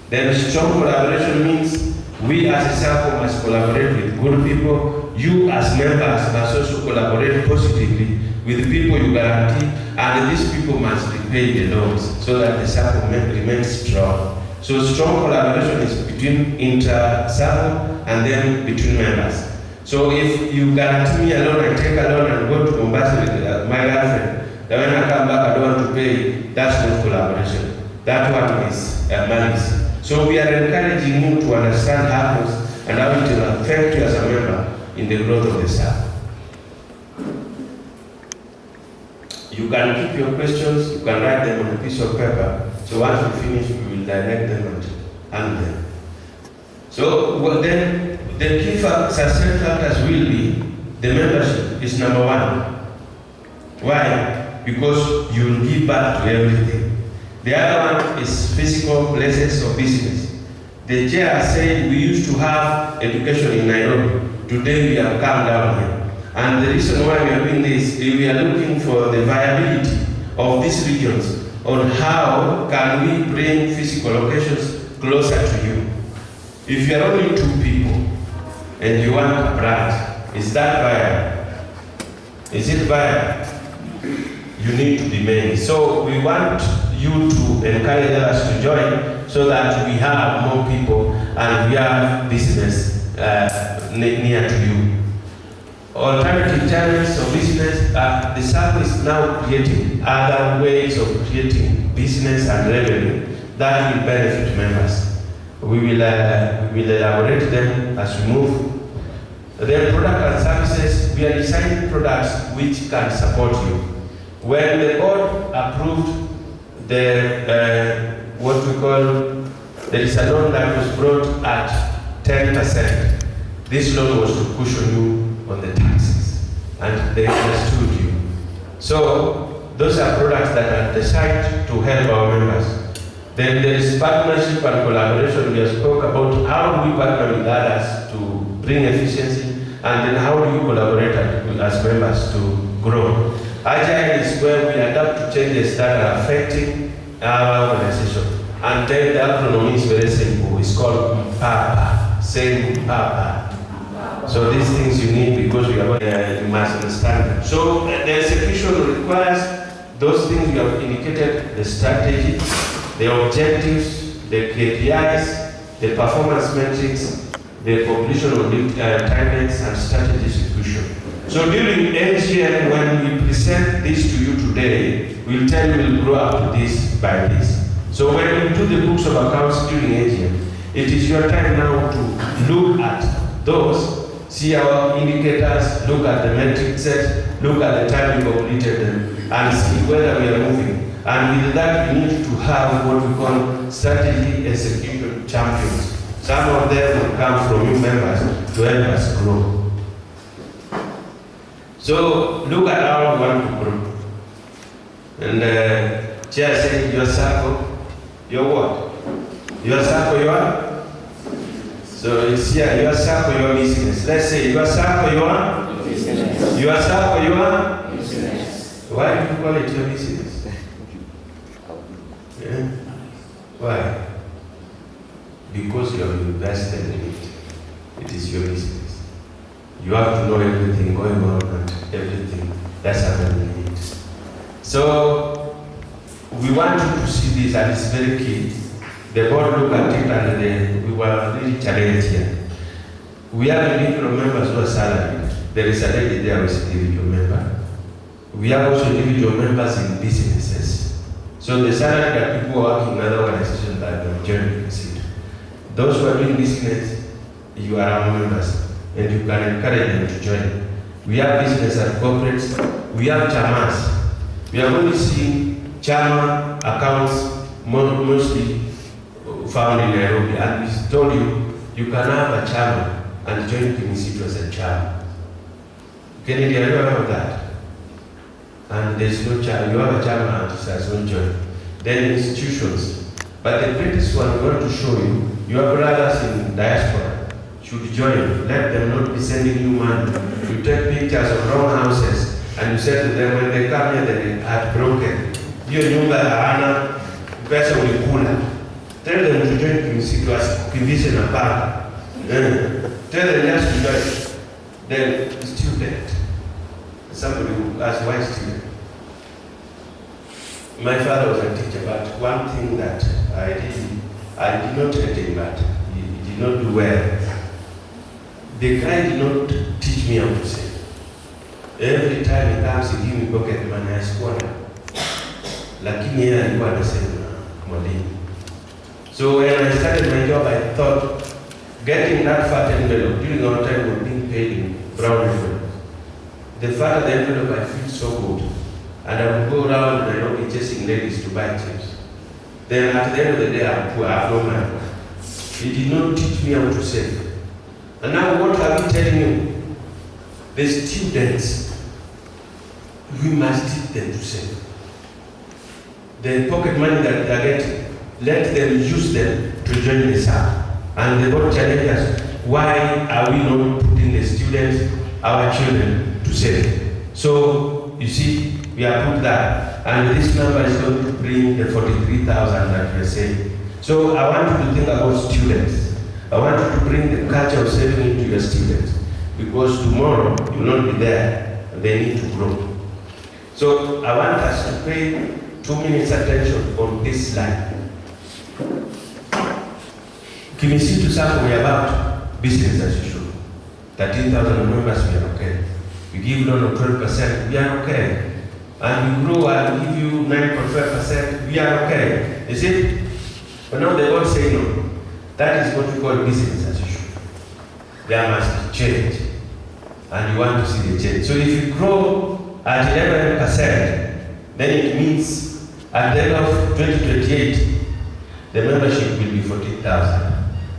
Then strong collaboration means we as a Sacco must collaborate with good people. You as members must also collaborate positively with the people you guarantee, and these people must repay the loans so that the Sacco remains strong. So strong collaboration is between inter-Sacco and then between members. So if you guarantee me a loan, I take a loan and go to Mombasa with my girlfriend, then when I come back I don't want to pay, that's not collaboration. That one is malice. So we are encouraging you to understand happens and how it will affect you as a member in the growth of the Sacco. You can keep your questions, you can write them on a piece of paper. So once we finish, we will direct them and hand them. So then the key success factors will be the membership is number one. Why? Because you will give back to everything. The other one is physical places of business. The chair said we used to have education in Nairobi. Today we have come down here. And the reason why we are doing this is we are looking for the viability of these regions on how can we bring physical locations closer to you. If you are only 2 people and you want a branch, is that viable? Is it viable? You need to be many. So we want you to encourage us to join so that we have more people and we have business near to you. Alternative channels of business, the Sacco is now creating other ways of creating business and revenue that will benefit members. We will elaborate them as we move. Then product and services, we are designing products which can support you. When the board approved the, what we call, there is a loan that was brought at 10%. This loan was to cushion you on the taxes, and they understood you. So those are products that are designed to help our members. Then there is partnership and collaboration. We have spoke about how do we partner with others to bring efficiency, and then how do you collaborate as members to grow. Agile is where we adapt to changes that are affecting our organization. And then the acronym is very simple. It's called PAPA. Say PAPA. So these things you need because you must understand. So the execution requires those things you have indicated: the strategy, the objectives, the KPIs, the performance metrics, the completion of timelines, and strategy execution. So during AGM, when we present this to you today, we'll tell you we'll grow up to this by this. So when you do the books of accounts during AGM, it is your time now to look at those. See our indicators, look at the metric set, look at the time we completed them, and see whether we are moving. And with that, we need to have what we call strategy execution champions. Some of them will come from you members to help us grow. So look at how we want to grow. And Chair said, your Sacco, your what? Your Sacco, your? So it's here, your Sacco, your business. Let's say, your Sacco, your business. Your Sacco, your business. Why do you call it your business? Yeah? Why? Because you have invested in it. It is your business. You have to know everything going on and everything that's happening in it. So we want you to see this, and it's very key. The board looked at it and we were really challenged here. We have individual members who are salaried. There is a lady there who is an individual member. We have also individual members in businesses. So the salary that people working in other organizations that are joining Kimsitu. Those who are doing business, you are our members, and you can encourage them to join. We have business and corporates. We have chamas. We are only seeing chama accounts mostly found in Nairobi, and we told you, you can have a chama and join Kimsitu as a chama. Can you hear about that? And there's no chama, you have a chama and there's no join. Then institutions. But the greatest one we want to show you, your brothers in diaspora should join. Let them not be sending you money. You take pictures of wrong houses and you say to them, when they come here, they are broken. Hiyo nyumba hana pesa ulikula. Tell them to join Kimsitu as kivishe na baba. Tell them just to join. Then student. Somebody who asked why student. My father was a teacher, but one thing that I did not hate him, but he did not do well. The guy did not teach me how to save. Every time he comes, he give me pocket money, I squander. Lakini yeye alikuwa anasema mwalimu. So when I started my job, I thought getting that fat envelope during our time was being paid in brown envelope. The fatter the envelope, I feel so good. And I would go around Nairobi chasing ladies to buy chips. Then at the end of the day, I'm poor, I have no money. He did not teach me how to save. And now what are we telling you? The students, we must teach them to save. The pocket money that they are getting, let them use them to join the Sacco. And the board challenge us, why are we not putting the students, our children, to save? So, you see, we have put that. And this number is going to bring the 43,000 that we are saying. So, I want you to think about students. I want you to bring the culture of saving into your students. Because tomorrow, you will not be there, and they need to grow. So, I want us to pay 2 minutes attention on this slide. Kimsitu Sacco, we are about business as usual. 13,000 members, we are okay. We give loan of 12%, we are okay. And we grow and give you 9.5%, we are okay. Is it? But now they all say no. That is what we call business as usual. There must be change. And you want to see the change. So if you grow at 11%, then it means at the end of 2028, the membership will be 14,000,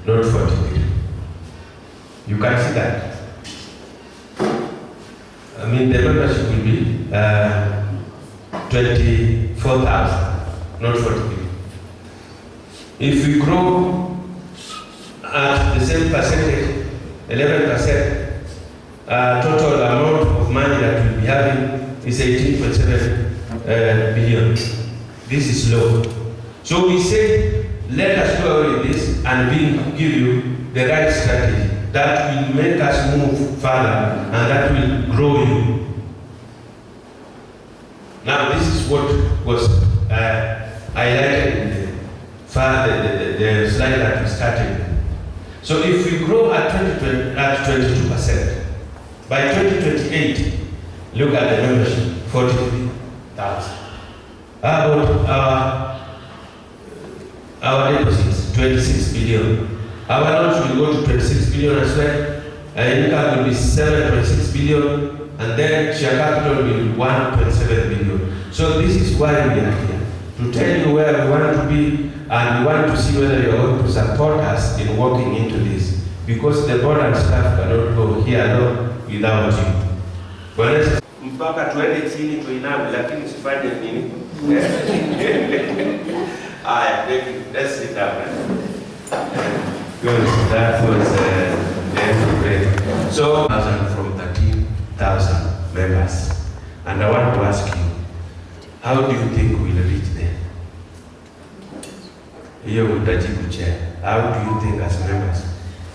not 43. You can see that. I mean, the membership will be 24,000, not 43. If we grow at the same percentage, 11%, total amount of money that we'll be having is 18.7 billion. This is low. So we say, let us do away with this and give you the right strategy that will make us move further and that will grow you. Now this is what was highlighted in the slide that we started with. So if we grow at 22%, by 2028, look at the membership, 43,000. How about our deposits, 26 billion. Our loans will go to 26 billion as well. Our income will be 7.6 billion, and then share capital will be 1.7 billion. So this is why we are here, to tell you where we want to be, and we want to see whether you are going to support us in walking into this. Because the board and staff cannot go here alone without you. Mpaka tuende chini tuiname, lakini sifanye nini? Let's sit down. Good, that was the end of it. So, from 13,000 members. And I want to ask you, how do you think we'll reach there? Here with the chair. How do you think as members?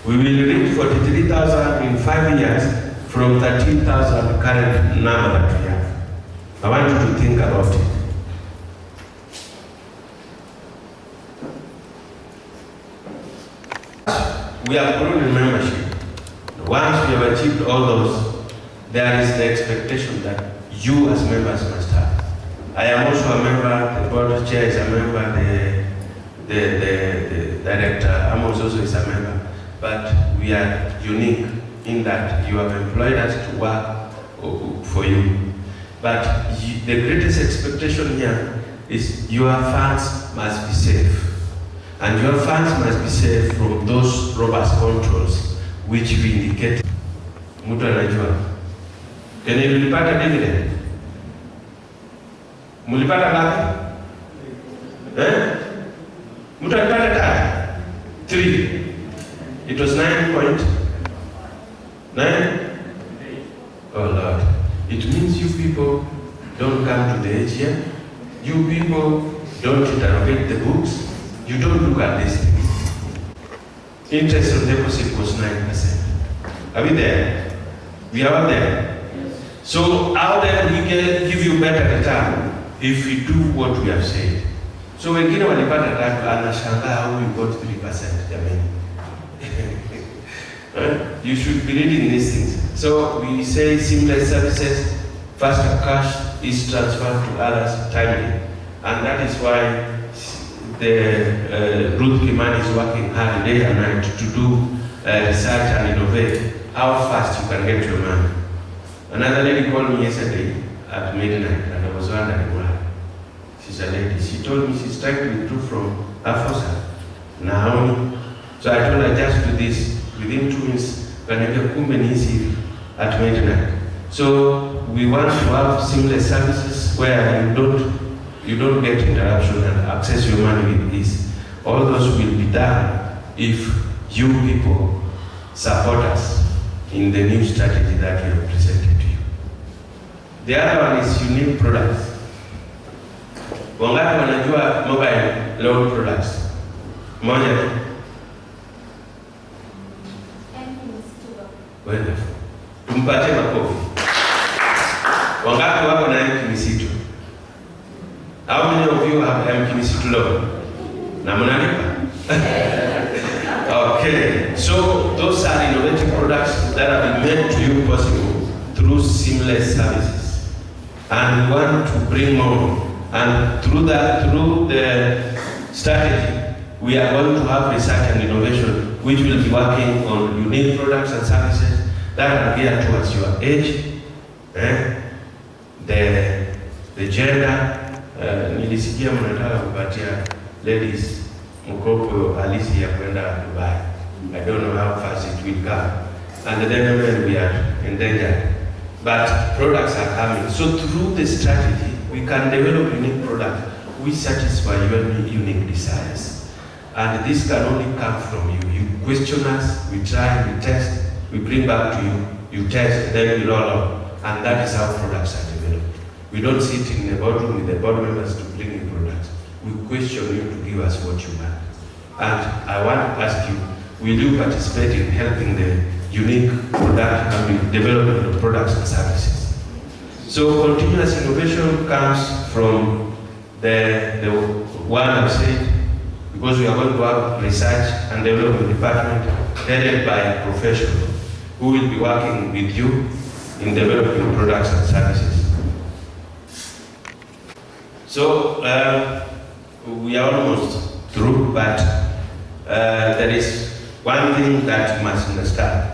We will reach 43,000 in 5 years from 13,000 current number that we have. I want you to think about it. we have grown in membership. Once we have achieved all those, there is the expectation that you as members must have. I am also a member, the board chair is a member, the director, Amos also is a member, but we are unique in that you have employed us to work for you. But the greatest expectation here is your funds must be safe. And your funds must be safe from those robust controls which we indicate. Mtu anajua. Kwenye mlipata dividend? Mlipata ngapi? Mtu alipata tatu? 3. It was 9.9? Oh Lord. It means you people don't come to the AGM. You people don't interrogate the books. You don't look at this thing. Interest on deposit was 9%. Are we there? We are all there. So how then we can give you better return if we do what we have said? So wengine walipata tatu, anashangaa how you got 3%, jamani. You should be reading these things. So we say seamless services, faster cash is transferred to others timely. And that is why the Ruth Kimani is working hard day and night to do research and innovate how fast you can get your money. Another lady called me yesterday at midnight and I was wondering why. She's a lady. She told me she's trying to withdraw from her FOSA now. So I told her just do this. Within 2 minutes, at midnight. So we want to have seamless services where you don't get interruption and access your money with ease. All those will be done if you people support us in the new strategy that we have presented to you. The other one is unique products. Wangapi wanajua mobile loan products? Moja tu. Wonderful. Tumpatie makofi. Wangapi wako na Kimsitu? How many of you have Kimsitu loan? Na mnalipa? Okay. So those are innovative products that have been made to you possible through seamless services. And we want to bring more. And through the strategy, we are going to have research and innovation which will be working on unique products and services that are geared towards your age, the gender. Nilisikia mnataka kupatia ladies mkopo halisi ya kwenda Dubai. I don't know how fast it will come. And then when we are endangered. But products are coming. So through the strategy, we can develop unique products which satisfy your unique desires. And this can only come from you. You question us, we try, we test, we bring back to you, you test, then we roll out. And that is how products are developed. We don't sit in the boardroom with the board members to bring you products. We question you to give us what you want. And I want to ask you, will you participate in helping the unique product and development of products and services? So continuous innovation comes from the one I've said, because we are going to have research and development department headed by a professional who will be working with you in developing products and services. So we are almost through, but there is one thing that you must understand.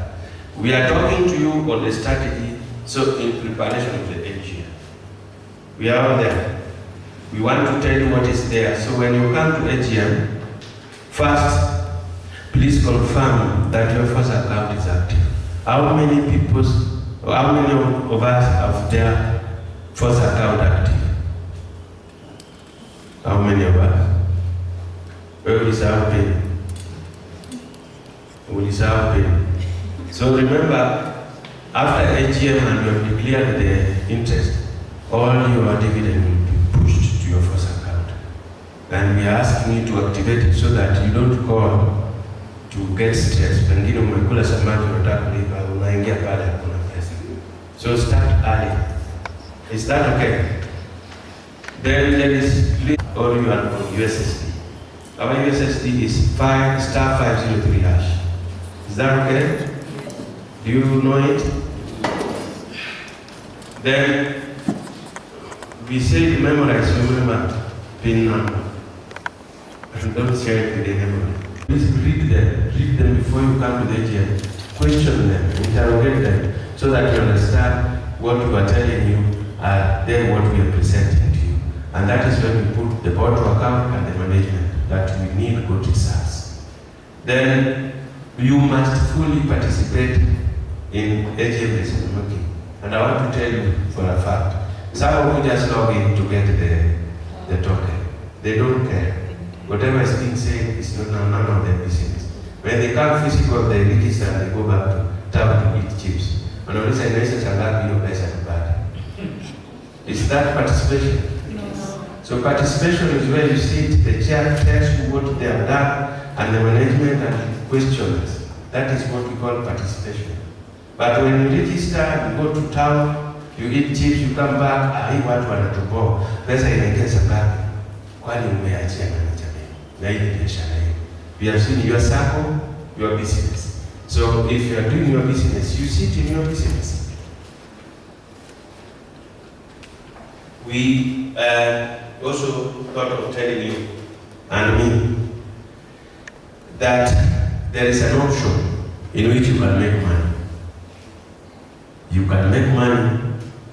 We are talking to you on the strategy, so in preparation of the AGM. We are all there. We want to tell you what is there. So when you come to AGM, first, please confirm that your first account is active. How many of us have their first account active? How many of us? Where is our pay? Where is our pay? So remember, after AGM and you have declared the interest, all your dividend will be pushed to your first account. And we are asking you to activate it so that you don't call to get stressed. Pengine umekula samaki unataka kulipa, unaingia pale hakuna pesa. So start early. Is that okay? Then there is all you are on USSD. Our USSD is *503#. Is that okay? Do you know it? Then we say memorize, remember PIN number. And don't share it with anyone. Please read them before you come to the AGM. Question them, interrogate them, so that you understand what we are telling you, then what we are presenting to you. And that is when we put the board to account and the management that we need good results. Then you must fully participate in AGM decision making. And I want to tell you for a fact, some of you just log in to get the token. They don't care. Whatever is being said is none of their business. When they come physical, they register and they go back to town to eat chips. And all this is Is that participation? No. So participation is where you sit, the chair tells you what they have done, and the management and questions. That is what we call participation. But when you register, you go to town, you eat chips, you come back, hii watu wanatuboa, pesa inaingia ngapi? Kwani umeachia nani jamii? Na hii biashara hiyo. We have seen your Sacco, your business. So if you are doing your business, you sit in your business. We also thought of telling you and me that there is an option in which you can make money. You can make money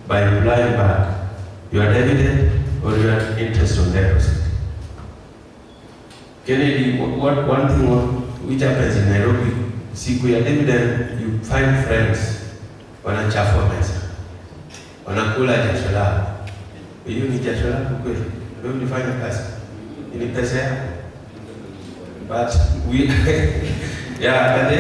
by applying back your dividend or your interest on deposit. Kennedy, one thing which happens in Nairobi, siku ya dividend, you find friends wanachafua meza, wanakula jasho lao. Hiyo ni jasho lako kweli? Ndio unifanya kazi. Ni pesa yako. But we yeah, but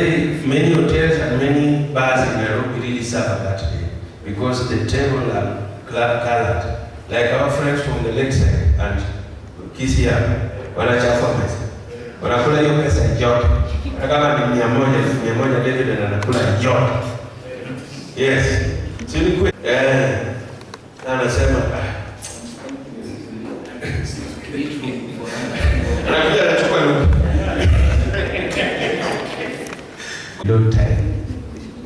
many hotels and many bars in Nairobi really suffer that day because the table are colored. Like our friends from the lakeside and Kisia, wanachafua meza. Wanakula hiyo pesa yote. Kama ni 100 David anakula yote. Yes. Si ni kweli? Anasema don't tell.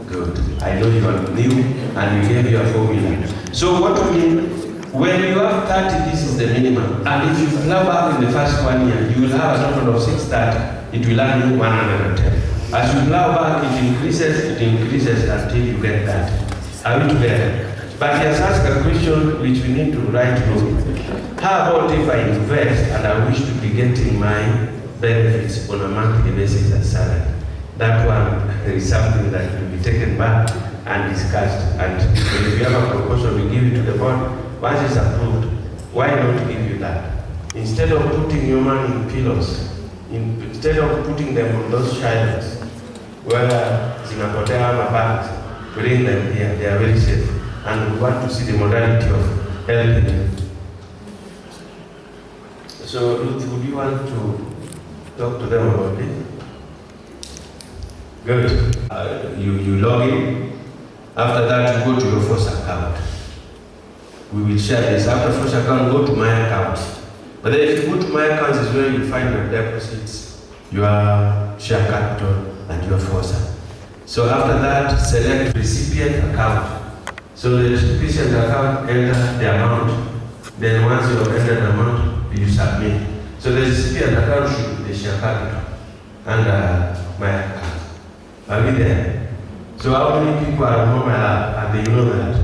Good. I know you are new and you gave your formula. So what do we mean? When you have 30, this is the minimum. And if you plow back in the first 1 year, you will have a total of 630. It will earn you 110. As you plow back, it increases until you get that. Are we together? But he has asked a question which we need to write down. How about if I invest and I wish to be getting my benefits on a monthly basis as salary? That one is something that will be taken back and discussed. And if you have a proposal, we give it to the board. Once it's approved, why not give you that? Instead of putting your money in pillows, instead of putting them on those shelves, where zinapotea ama banks, bring them here, they are very safe. And we want to see the modality of helping them. So, Ruth, would you want to talk to them about it? Good. You log in. After that, you go to your first account. We will share this. After first account, go to my account. But then if you go to my account, is where you find your deposits, your share capital, and your FOSA. So after that, select recipient account. So the recipient account, enter the amount. Then once you have entered the amount, you submit. So the recipient account should be the share capital and my account. Are we there? So how many people are on my app and they know that?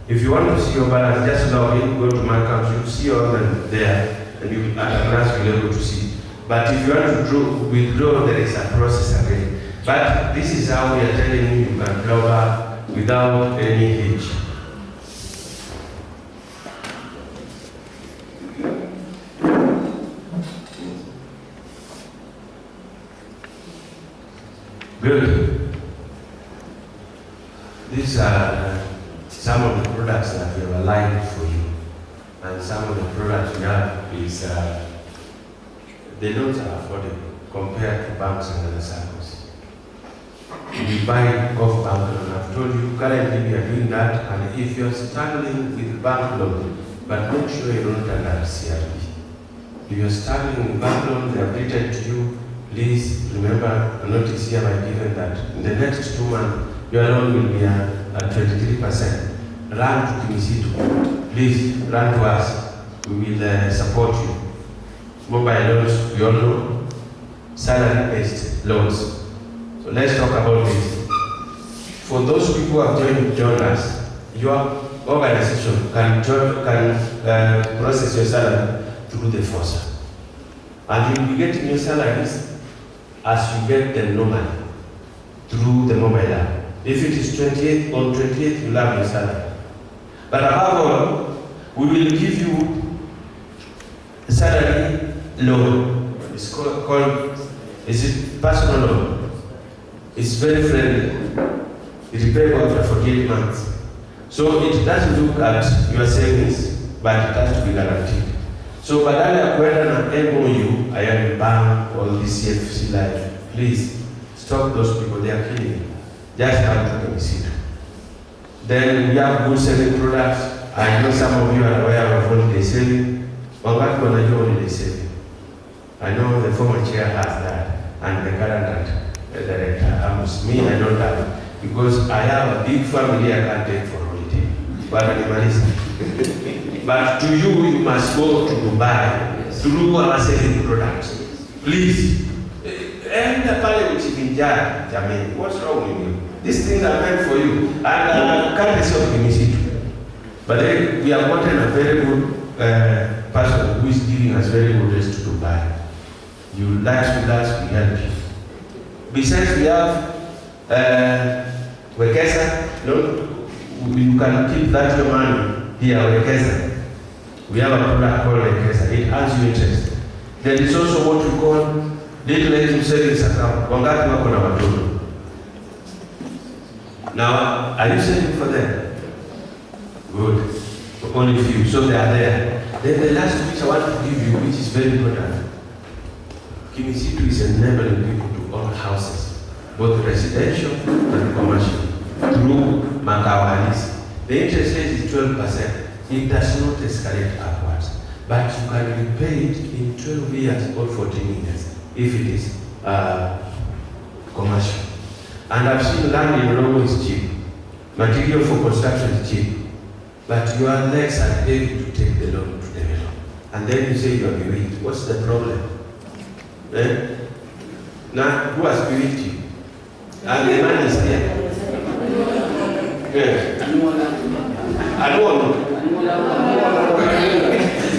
If you want to see your balance, just log in, go to my account, you see all them there, and you at a glance you'll be able to see. But if you want to withdraw, there is a process again. But this is how we are telling you you can draw back without any hitch. Good. These are some of the products that we have aligned for you. And some of the products we have is, the loans are affordable compared to banks and other circles. We buy off bank loan. I've told you currently we are doing that, and if you're struggling with bank loan, but make sure you don't under CRB. If you're struggling with bank loan, they have written to you, please remember a notice here by given that in the next 2 months, your loan will be at 23%. Run to Kimsitu. Please run to us. We will support you. Mobile loans, we all know, salary-based loans. So let's talk about this. For those people who have joined us, your organization can process your salary through the FOSA. And you'll be getting your salaries as you get them normally through the mobile app. If it is 28, on 28th you'll have your salary. But above all, we will give you a salary loan. It's called personal loan. It's very friendly. It is payable after 48 months. So it doesn't look at your savings, but it has to be guaranteed. So badala ya kwenda na MOU, I am bank or the CFC life, please stop those people, they are killing you. Just come to Kimsitu. Then we have good selling products. I know some of you are aware of holiday saving. Wangapi wanajua holiday saving? I know the former chair has that, and the current director. Me, I don't have it, because I have a big family I can't take for holiday. But to you, you must go to Dubai through our selling products. Please. Enda pale uchivinjari, jamani, what's wrong with you? These things are meant for you. And courtesy of Kimsitu. But then we have gotten a very good person who is giving us very good rates to Dubai. You like with us, we help you. Besides, we have Wekesa. You can keep that your money here, Wekesa. We have a product called Wekesa. It earns you interest. There is also what we call little savings account. Wangapi wako na watoto? Now, are you saving for them? Good. Only few. So they are there. Then the last which I want to give you, which is very important. Kimsitu is enabling people to own houses, both residential and commercial, through makao halisi. The interest rate is 12%. It does not escalate upwards, but you can repay it in 12 years or 14 years. If it is commercial. And I've seen land in Rongo is cheap. Material for construction is cheap. But your legs are heavy to take the loan to develop. And then you say you are bewitched. What's the problem? Now, who has bewitched you? And the man is there. I don't know.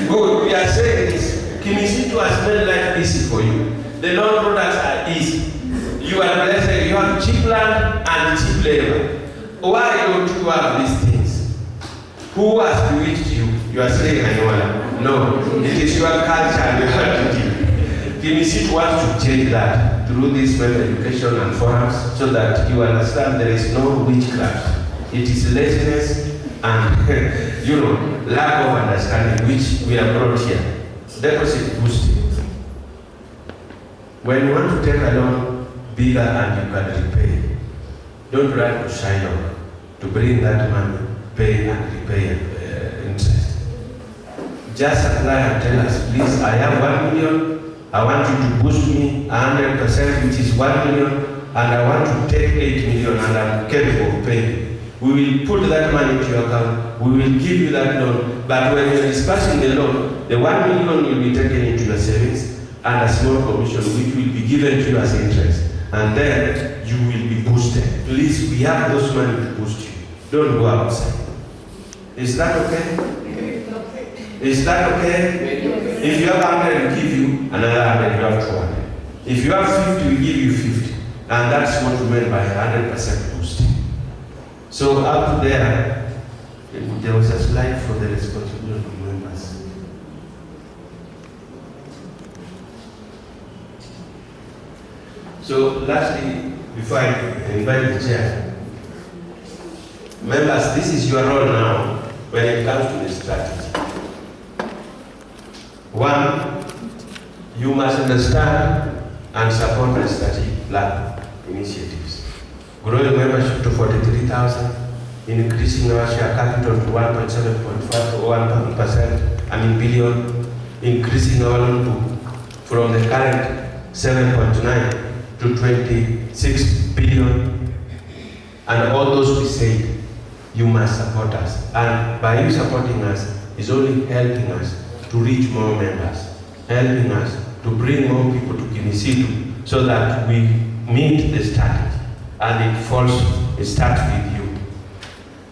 Good, we are saying this. Kimsitu has made life easy for you. The loan products are easy. You are blessed, you have cheap land and cheap labor. Why don't you have these things? Who has bewitched you? You are saying, no, it is your culture and your attitude. Kimsitu wants to change that through this web education and forums so that you understand there is no witchcraft. It is laziness and, lack of understanding which we are brought here. Deposit boosting. When you want to take a loan bigger and you can repay, don't run to Shiloh to bring that money, pay and repay interest. Just apply and tell us, please, I have 1 million, I want you to boost me 100%, which is 1 million, and I want to take 8 million and I'm capable of paying. We will put that money into your account, we will give you that loan, but when you're dispersing the loan, the 1 million will be taken into your savings, and a small commission which will be given to you as interest. And then you will be boosted. Please, we have those money to boost you. Don't go outside. Is that okay? Is that okay? If you have 100, we give you another 100, you have 200. If you have 50, we give you 50. And that's what we meant by 100% boosting. So up to there was a slide for the responsibility of members. So lastly, before I invite the chair, members, this is your role now when it comes to the strategy. One, you must understand and support the strategic plan initiatives. Growing membership to 43,000, increasing our share capital to 1.7.5 or 1%, billion, increasing our loan book from the current 7.9 to 26 billion. And all those we said, you must support us. And by you supporting us is only helping us to reach more members, helping us to bring more people to Kimsitu so that we meet the standard. And it starts with you.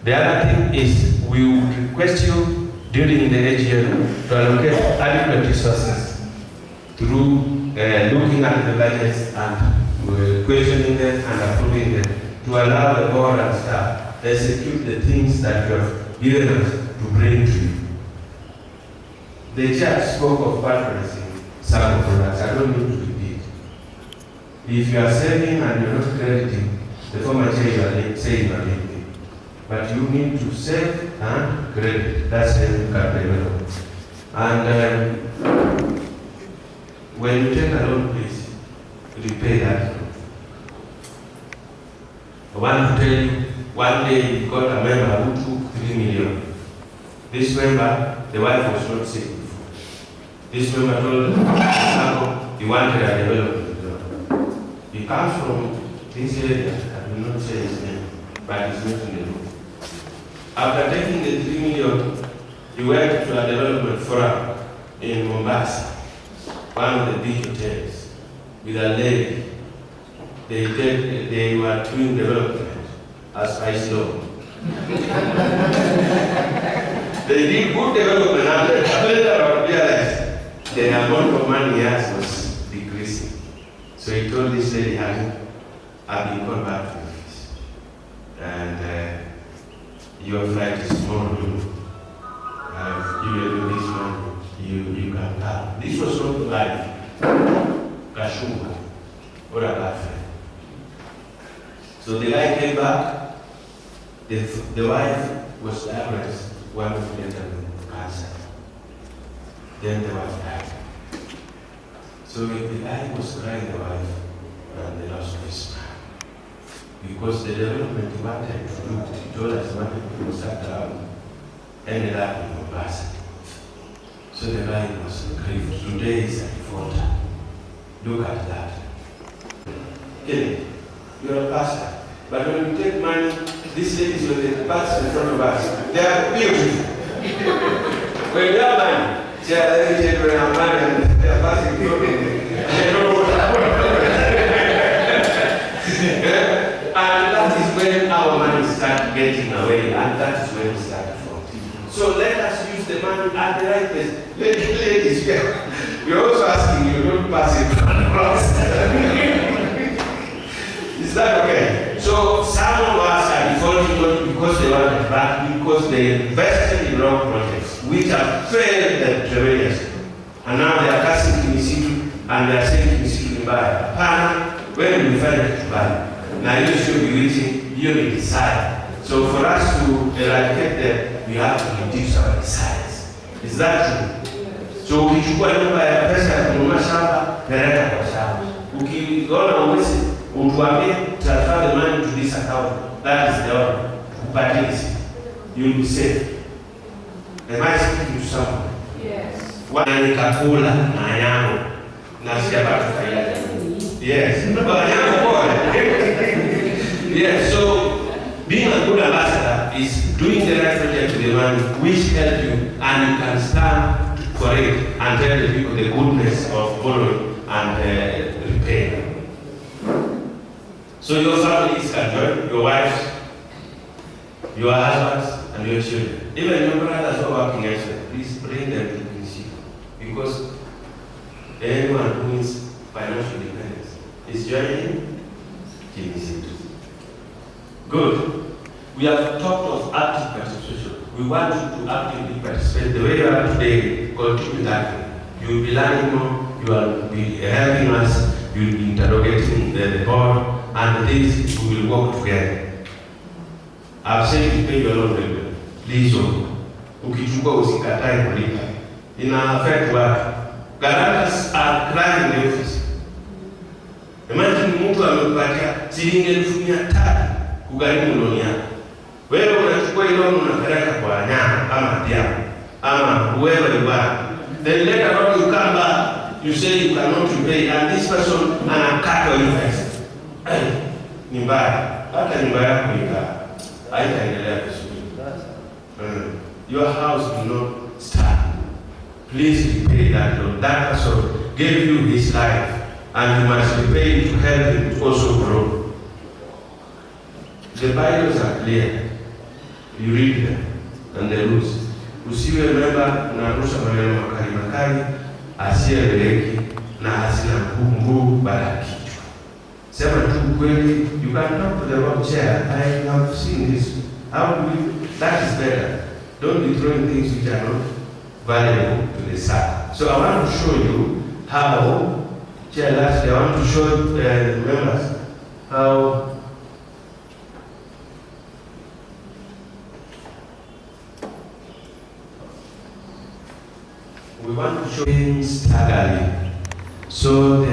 The other thing is we would request you during the AGM to allocate adequate resources through looking at the budgets and questioning them and approving them to allow the board and staff to execute the things that you have given us to bring to you. The church spoke of patronizing Sacco products. I don't need to repeat. If you are saving and you're not crediting, the former chair you are saying you are leaving. But you need to save and credit. That's how you can develop. And when you take a loan, please repay that loan. I want to tell you, one day you got a member who took 3 million. This member, the wife was not sick before. This member told Sacco he wanted a development loan. He comes from this area, I will not say his name, but he's not in the room. After taking the 3 million, he went to a development forum in Mombasa, one of the big hotels, with a lady. They were doing development as Spice Law. They did good development, and later on realized the amount of money he has was decreasing. So he told this lady, I've been called back to the office. And your flight is tomorrow. I've given you this money. You can come. This was not live. Kashunga or a cafe. So the guy came back. The wife was diagnosed 1 month later with cancer. Then the wife died. So the guy was crying, the wife, and they lost his smile. Because the development he wanted to do, he told us he wanted to start around, ended up in Mombasa. So the guy was in grief. Today is a defaulter. Look at that. Kelly, you're a pastor. But when you take money, these ladies with the bags in front of us, they are beautiful. When you have money, they are very genuine and money and they are passing through. They don't know what and that is when our money starts getting away, and that is when we start from. So let us use the money at the right place. Ladies, we're also asking you, don't pass it across. Is that okay? So some of us are defaulting not because they want it back, because they invested in wrong projects, which have failed them tremendously. And now they are casting Kimsitu, and they are saying Kimsitu to buy. Hapana, when we find it to buy. Now you should be reaching your desire. So for us to eradicate them, we have to reduce our desires. Is that true? So ukichukua nyumba ya pesa ya kununua shamba, peleka kwa shamba. Ukiona uwezi, utuambie transfer the money to this account. That is the order. Upatilisi. You will be safe. Am I speaking to someone? Yes. Nikakula na yangu na sijapata faida. Yes. Yes, so being a good ambassador is doing the right project to the money which help you, and you can stand for it and tell the people the goodness of borrowing and repaying. So your families can join, your wives, your husbands, and your children. Even your brothers who are working elsewhere, please bring them to Kimsitu, because anyone who is financial independence is joining Kimsitu. Good. We have talked of active participation. We want you to actively participate. The way you are today, continue that way. You will be learning more, you will be helping us, you will be interrogating the board, and the things we will work together. I've said you pay your loan regularly. Please don't. Ukichukua usikatae kulipa. Ina affect work. Guarantors are crying in the office. Imagine mtu amekupatia shilingi 1,300 kugharimu loan yako. Wewe unachukua ile loan unapeleka kwa nyama ama diamu ama whoever you are. Then later on you come back, you say you cannot repay, and this person anakatwa interest. Ni mbaya. Hata nyumba yako haitaendelea vizuri. Your house will not stand. Please repay that loan. That person gave you his life, and you must repay to help him to also grow. The Bibles are clear. You read them, and the rules. Usiwe member unarusha maneno makali asieleweki na hasina nguvu baada kichwa. Sema tu kweli. You can talk to the wrong chair. I have seen this. How do we? That is better. Don't be throwing things which are not valuable to the Sacco. So I want to show you how, Chair, lastly, I want to show members how we want to show things staggerly. So the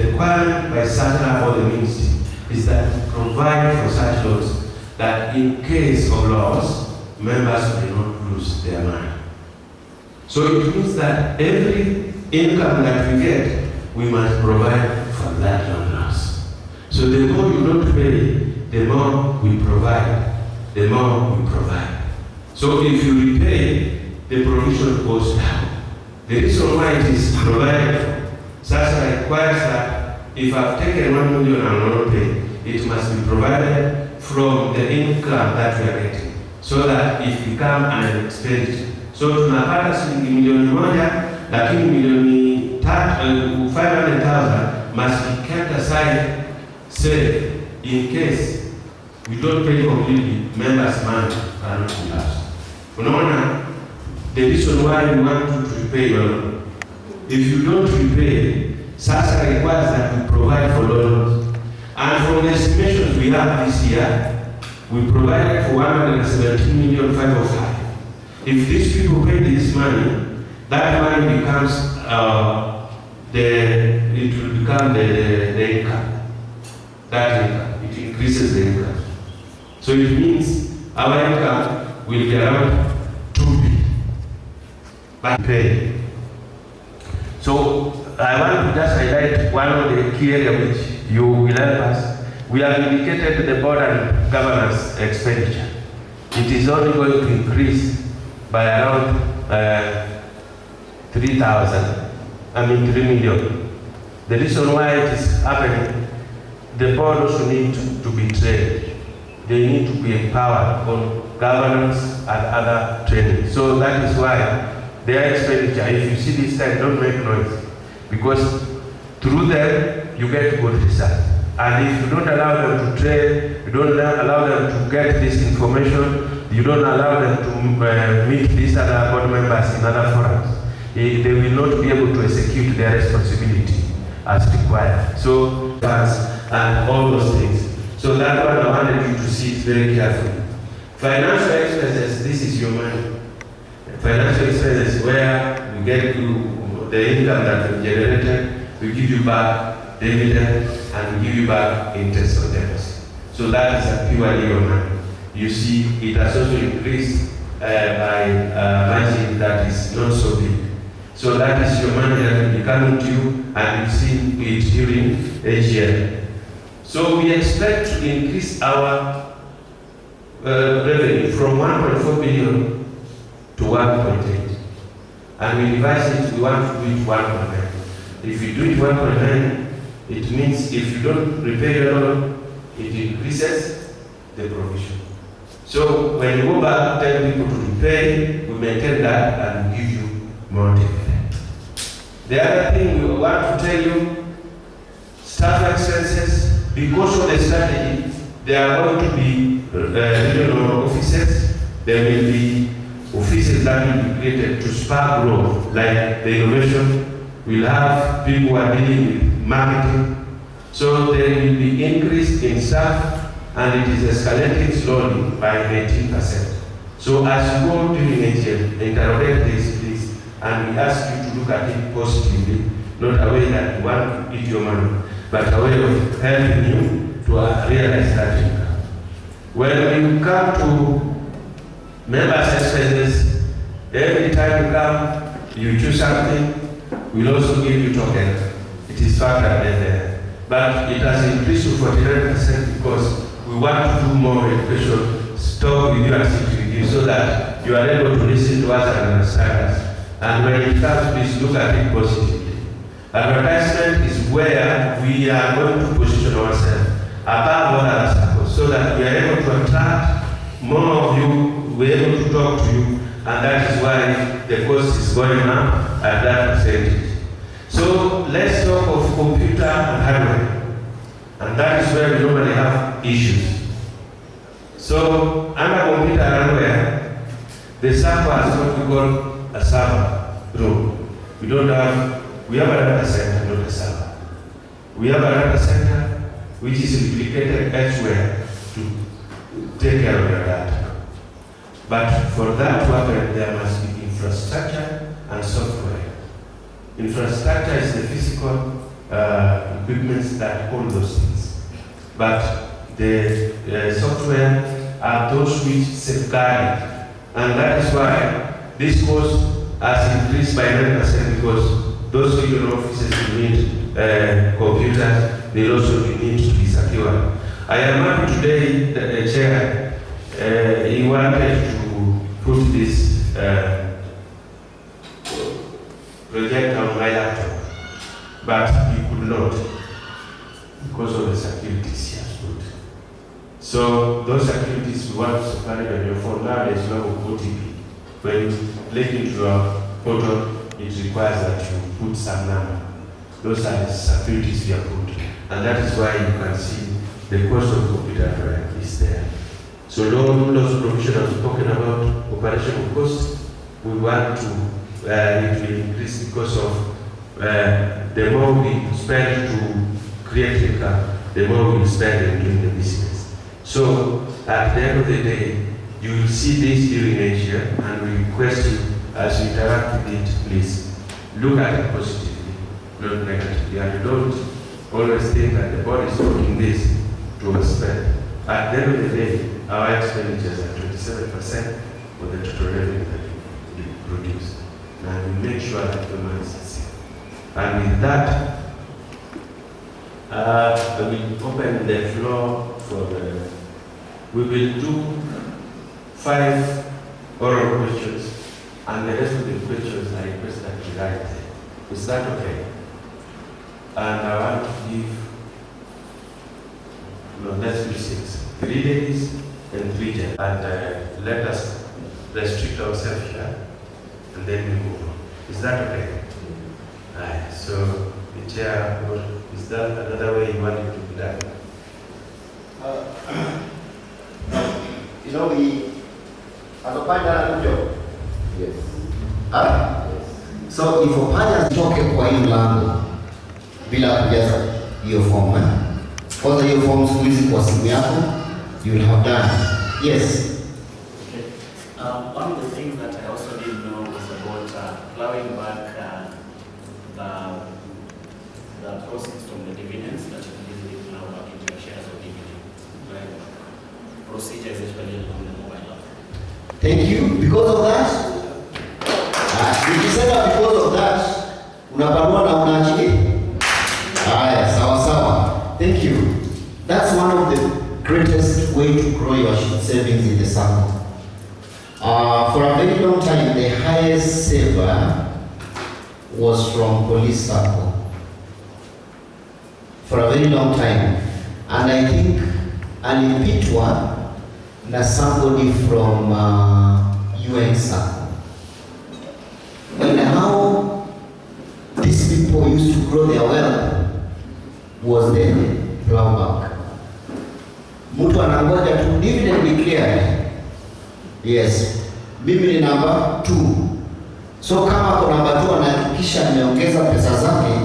requirement by Sacco or the ministry is that to provide for such loans that in case of loss, members may not lose their money. So it means that every income that we get, we must provide for that loan loss. So the more you don't pay, the more we provide. The more we provide. So if you repay, the provision goes down. The reason why it is provided for, SASSA requires that if I've taken 1 million and I'm not paying, it must be provided from the income that we are getting, so that it become an expenditure. So tunapata shilingi milioni moja, lakini milioni 500,000 must be kept aside, saved, in case we don't pay completely, members' money are not lost. Unaona, the reason why we want to repay your loan. If you don't repay, SASSA requires that we provide for loans. And from the estimations we have this year, we provided for 117,505,000. If these people pay this money, that money becomes it will become the income. That income, it increases the income. So it means our income will be around 2 billion. But pay. So I want to just highlight one of the key areas which you will help us. We have indicated the board and governance expenditure. It is only going to increase by around 3 million. The reason why it is happening, the board also needs to be trained. They need to be empowered on governance and other training. So that is why their expenditure, if you see this time, don't make noise. Because through them, you get good results. And if you don't allow them to train, you don't allow them to get this information, you don't allow them to meet these other board members in other forums, they will not be able to execute their responsibility as required. So, and all those things. So that one I wanted you to see it very carefully. Financial expenses, this is your money. Financial expenses where you get the income that we generated, we give you back dividend, and we give you back interest on deposit. So that is a purely your money. You see, it has also increased by margin that is not so big. So that is your money that will be coming to you, and you've seen it during AGM. So we expect to increase our revenue from 1.4 billion to 1.8. And we revise it, we want to do it 1.9. If you do it 1.9, it means if you don't repay your loan, it increases the provision. So when you go back, tell people to repay, we maintain that and give you more dividend. The other thing we want to tell you, staff expenses, because of the strategy, there are going to be regional offices, there will be offices that will be created to spark growth, like the innovation. We'll have people who are dealing with marketing. So there will be increase in staff, and it is escalating slowly by 18%. So as you go during AGM, interrogate this, please, and we ask you to look at it positively, not a way that you want to eat your money, but a way of helping you to realize that income. When you come to members' expenses, every time you come, you choose something, we'll also give you token. It is factored in there. But it has increased to 49% because we want to do more education, talk with you and sit with you so that you are able to listen to us and understand us. And when it comes, please look at it positively. Advertisement is where we are going to position ourselves above all other circles so that we are able to attract more of you, we're able to talk to you, and that is why the cost is going up at that percentage. So let's talk of computer and hardware, and that is where we normally have issues. So under computer and hardware, the Sacco has what we call a server room. We have a data center, not a server. We have a data center which is replicated elsewhere to take care of your data. But for that to happen, there must be infrastructure and software. Infrastructure is the physical equipment that hold those things. But the software are those which safeguard it. And that is why this cost has increased by 9% because those regional offices will need computers, they also need to be secure. I am happy today that the chair, he wanted to put this project on my laptop, but he could not because of the securities he has put. So those securities we want to supply on your phone. Now there is no OTP. When you link into your portal, it requires that you put some number. Those are the securities we have put. And that is why you can see the cost of computer hardware is there. So those provisions I've spoken about operational cost, we want to it will increase because of the more we spend to create income, the more we spend in doing the business. So at the end of the day, you will see this during next year, and we request you as you interact with it, please look at it positively, not negatively, and don't always think that the board is doing this to spend. At the end of the day, our expenditures are 27% of the total revenue that we produce. And we make sure that the money is safe. And with that, we open the floor for we will do 5 oral questions, and the rest of the questions I request that you write. Is that okay? And I want to give, let's do 6. 3 ladies and 3 gentlemen. And let us restrict ourselves here, and then we move on. Is that okay? Right. So the chair, is that another way you want it to be done? You know, we as a partner job. Yes. So if a partner toke kwa hii mlango bila kujaza hiyo form, kwanza hiyo form siku hizi kwa simu yako, you will have done. Yes. One of the things that I also didn't know was about plowing back the proceeds from the dividends that you can easily plow back into your shares of dividend. Like procedures, especially on the mobile app. Thank you. Because of that, nikisema because of that, unapanua na unaachilia. Haya, sawa sawa. Thank you. That's one of the greatest way to grow your savings in the Sacco. For a very long time, the highest saver was from Police Sacco. For a very long time. And I think alipitwa na somebody from UN Sacco. And how these people used to grow their wealth was then plowback. Mtu anangoja tu dividend declared. Yes. Mimi ni number 2. So kama kwa number 2 anahakikisha ameongeza pesa zake,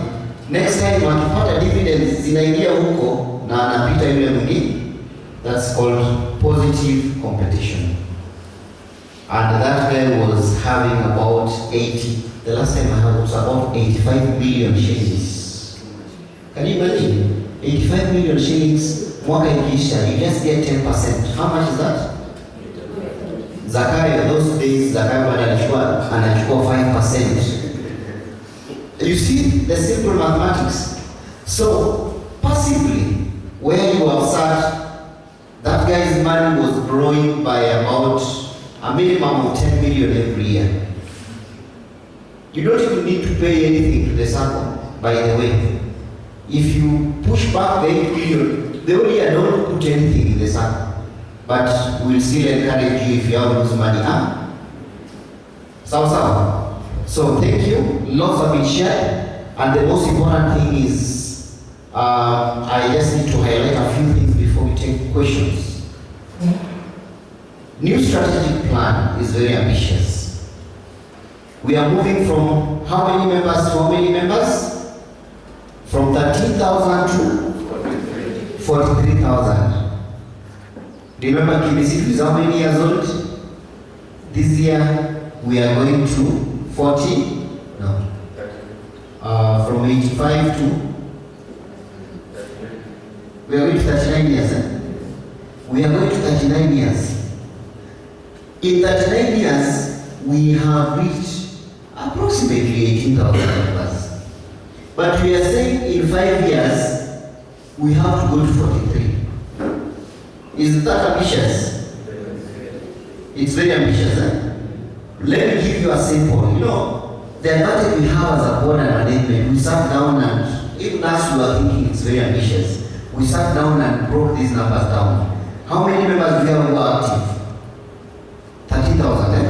next time akipata dividends zinaingia huko na anapita yule mwingine. That's called positive competition. And that guy was having about 80, the last time I heard was about 85 million shillings. Can you imagine? 85 million shillings, mwaka ikiisha, you just get 10%. How much is that? Zakayo, those days, Zakayo anachukua 5%. You see the simple mathematics. So passively, where you have sat, that guy's money was growing by about a minimum of 10 million every year. You don't even need to pay anything to the Sacco, by the way. If you push back the 8 million, the whole year don't put anything in the Sacco. But we'll still encourage you if you have lose money, huh? So thank you. Lots have been shared. And the most important thing is, I just need to highlight a few things before we take questions. New strategic plan is very ambitious. We are moving from how many members to how many members? From 13,000 to 43,000. Remember Kimsitu is how many years old? This year we are going to 40? No. From 85 to? We are going to 39 years. We are going to 39 years. In 39 years, we have reached approximately 18,000 members. But we are saying in 5 years, we have to go to 43. Is that ambitious? It's very ambitious, Let me give you a simple. You know, the advantage we have as a board and management, we sat down and, even as we were thinking it's very ambitious, we sat down and broke these numbers down. How many members do we have who are active? 13,000,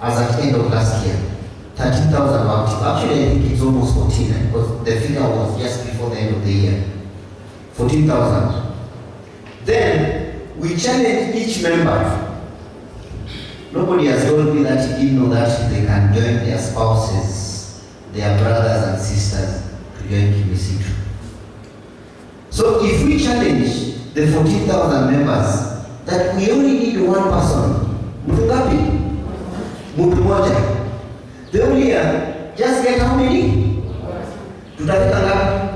as at the end of last year. 13,000 were active. Actually, I think it's almost 14, because the figure was just before the end of the year. 14,000. Then, we challenge each member. Nobody has told me that he didn't know that they can join their spouses, their brothers and sisters to join Kimsitu. So if we challenge the 14,000 members that we only need one person, mtu ngapi? Mtu moja. The whole year, just get how many? Tutafika ngapi?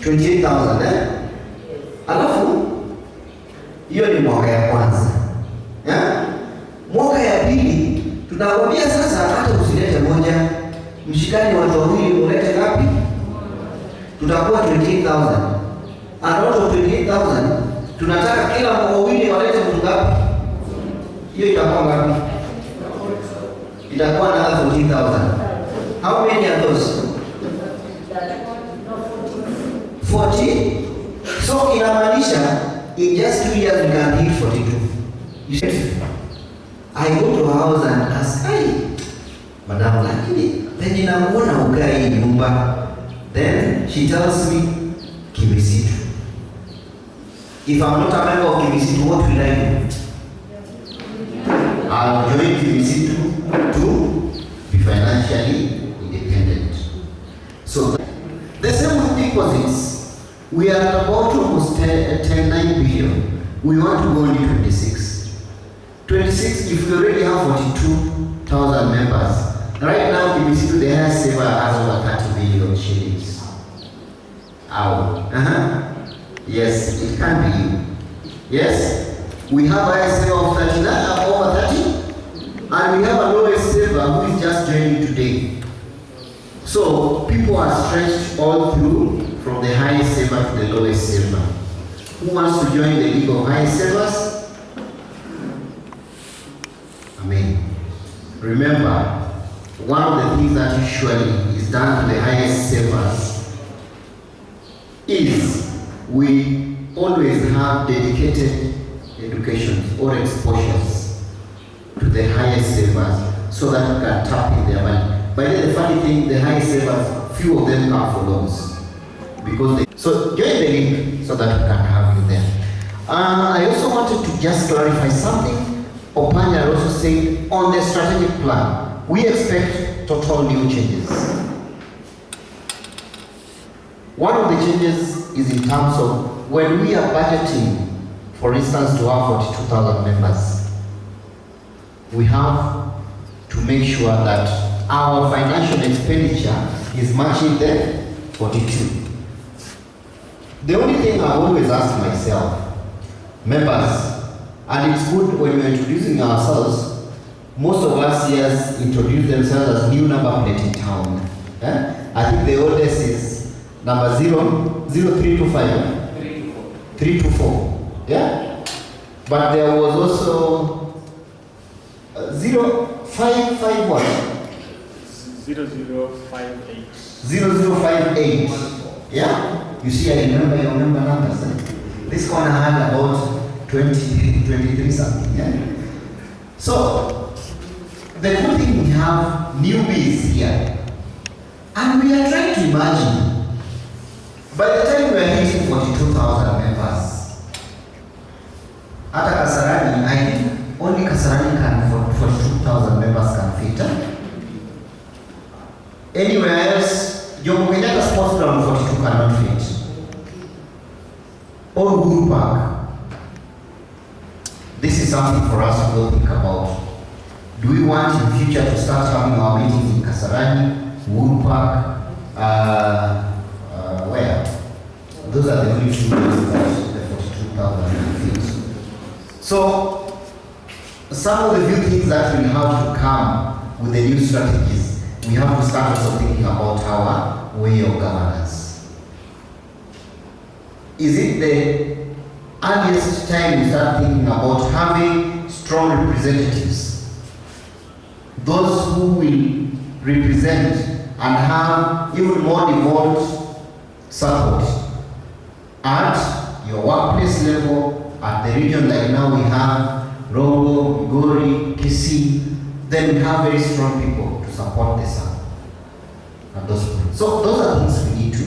28,000, Alafu, hiyo ni mwaka ya kwanza. Mwaka ya pili, tunakwambia sasa hata usilete moja, mshikani watu wawili mulete ngapi? Tutakuwa 28,000. And out of 28,000, tunataka kila wawili walete mtu ngapi? Hiyo itakuwa ngapi? Itakuwa another 14,000. How many are those? 40? So inamaanisha in just 2 years we can hit 42. You see? I go to her house and ask, "Hey, madam, lakini penye namuona ukai nyumba." Then she tells me, Kimsitu. If I'm not a member of Kimsitu, what will I do? I'll join Kimsitu to be financially independent. So the same with deposits. We are at about almost 9 billion. We want to go into 26. 26, if we already have 42,000 members, right now Kimsitu, the highest saver has over 30 billion shillings. Yes, it can be you. Yes, we have a highest saver of 39, over 30, and we have a lowest saver who is just joining today. So people are stretched all through, from the highest saver to the lowest saver. Who wants to join the league of highest savers? Amen. Remember, one of the things that usually is done to the highest savers is we always have dedicated education or exposures to the highest savers so that we can tap in their money. But then the funny thing, the highest savers, few of them come for loans. So join the link so that we can have you there. I also wanted to just clarify something Opanya also said on the strategic plan. We expect total new changes. One of the changes is in terms of when we are budgeting, for instance, to have 42,000 members, we have to make sure that our financial expenditure is matching the 42. The only thing I always ask myself, members, and it's good when we're introducing ourselves, most of us here introduce themselves as new number plate in town. I think the oldest is number 0325. 324. Yeah? But there was also 055 what? 0058. 0058. Yeah? You see, I remember your member numbers. This corner had about 23 something. Yeah? So, the good thing, we have newbies here. And we are trying to imagine, by the time we are hitting 42,000 members, at Kasarani, I think only Kasarani can, 42,000 members can fit. Anywhere else, Jomo Kenyatta Sports Ground 42 cannot fit. Or Uhuru Park. This is something for us to go think about. Do we want in future to start having our meetings in Kasarani, Uhuru Park, where? Those are the only two places that the 42,000 feet. So, some of the few things that will have to come with the new strategies, we have to start also thinking about our way of governance. Is it the earliest time we start thinking about having strong representatives? Those who will represent and have even more devout support at your workplace level, at the region. Like now we have Rongo, Gori, Kisii, then we have very strong people to support the Sacco at those points. So those are things we need to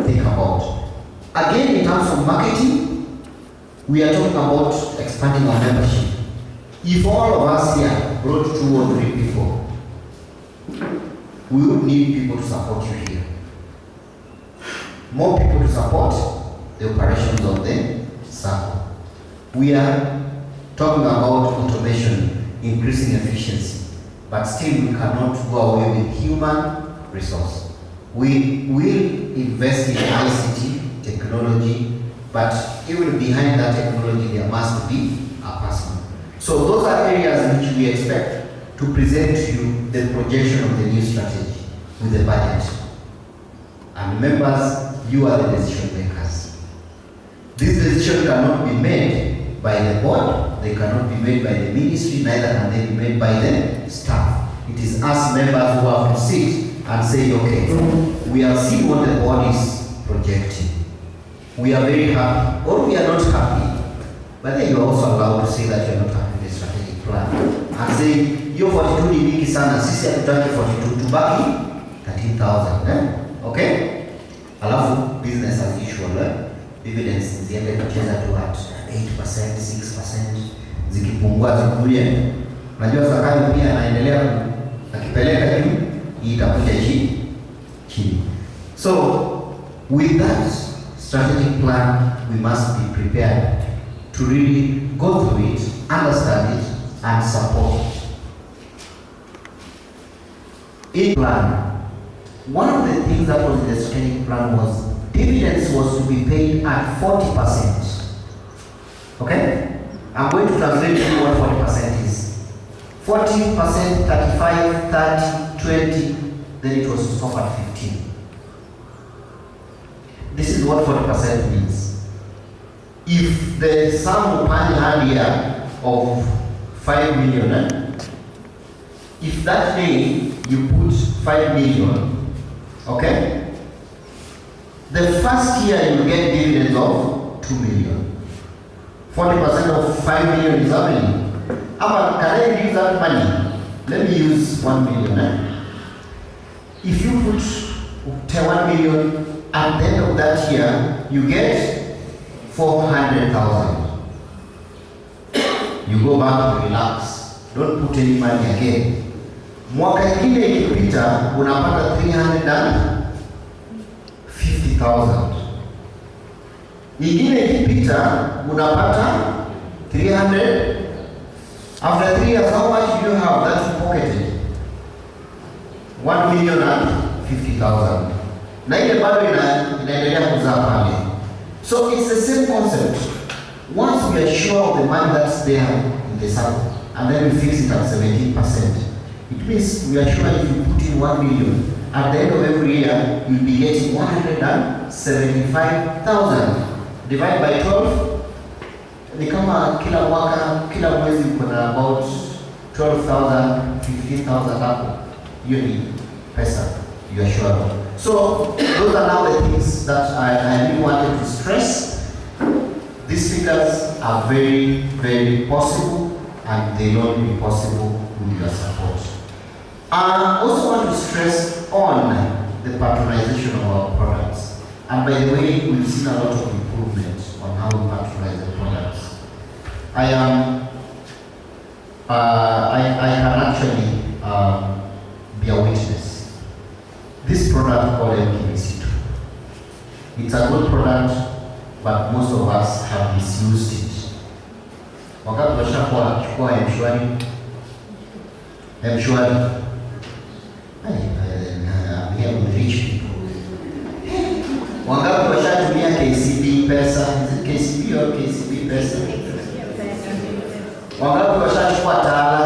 think about. Again, in terms of marketing, we are talking about expanding our membership. If all of us here brought 2 or 3 people, we would need people to support you here. More people to support the operations of the Sacco. We are talking about automation, increasing efficiency, but still we cannot go away with human resource. We will invest in ICT technology, but even behind that technology there must be a person. So those are areas in which we expect to present to you the projection of the new strategy with the budget. And members, you are the decision makers. This decision cannot be made by the board, they cannot be made by the ministry, neither can they be made by the staff. It is us members who have to sit and say, okay, we have seen what the board is projecting. We are very happy, or we are not happy, but then you are also allowed to say that you are not happy with the strategic plan. And say, you 42 ni mingi sana, sisi hatutaki 42, tubaki 13,000. Okay? Alafu business as usual, dividends ziende kucheza tu at 8%, 6%, zikipungua zikuja. Najua Sacco pia anaendelea akipeleka juu, hii itakuja chini. So, with that strategic plan, we must be prepared to really go through it, understand it, and support it. In plan, one of the things that was in the strategic plan was dividends was to be paid at 40%. Okay? I'm going to translate to you what 40% is. 40%, 35, 30, 20, then it was to stop at 15. This is what 40% means. If the sum earlier of 5 million, if that day you put 5 million, okay, the first year you get dividends of 2 million. 40% of 5 million is how many? Can I use that money? Let me use 1 million. If you put 1 million, at the end of that year, you get 400,000. You go back to relax. Don't put any money again. Mwaka ingine ikipita, unapata 350,000. Ingine ikipita, unapata 300. After 3 years, how much do you have that you pocketed? 1,050,000. Na ile bado inaendelea kuzaa pale. So it's the same concept. Once we are sure of the money that's there in the Sacco, and then we fix it at 17%. It means we are sure if you put in 1 million, at the end of every year, you'll be getting 175,000. Divide by 12, ni kama kila mwaka, kila mwezi kuna about 12,000, 15,000 hapo. You need pesa, you are sure of. So, those are now the things that I really wanted to stress. These figures are very, very possible, and they will only be possible with your support. I also want to stress on the patronization of our products. And by the way, we've seen a lot of improvement on how we patronize the products. I can actually be a witness. This product called Kimsitu. It's a good product, but most of us have misused it. Wakati washakuwa chukua M-Shwari. I'm here with rich people. Wangapi washatumia KCB pesa? Is it KCB or KCB pesa? Wangapi washachukua Tala?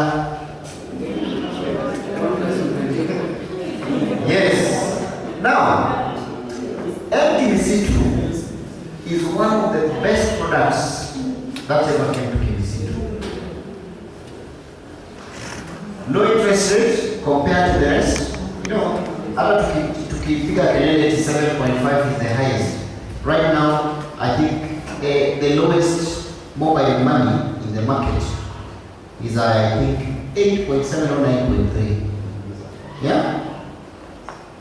Yes. Now, Kimsitu is one of the best products that ever came to Kimsitu. No interest rate compared to the rest. You know, after to keep 7.5 is the highest. Right now, I think the lowest mobile money in the market is I think 8.7 or 9.3. Yeah?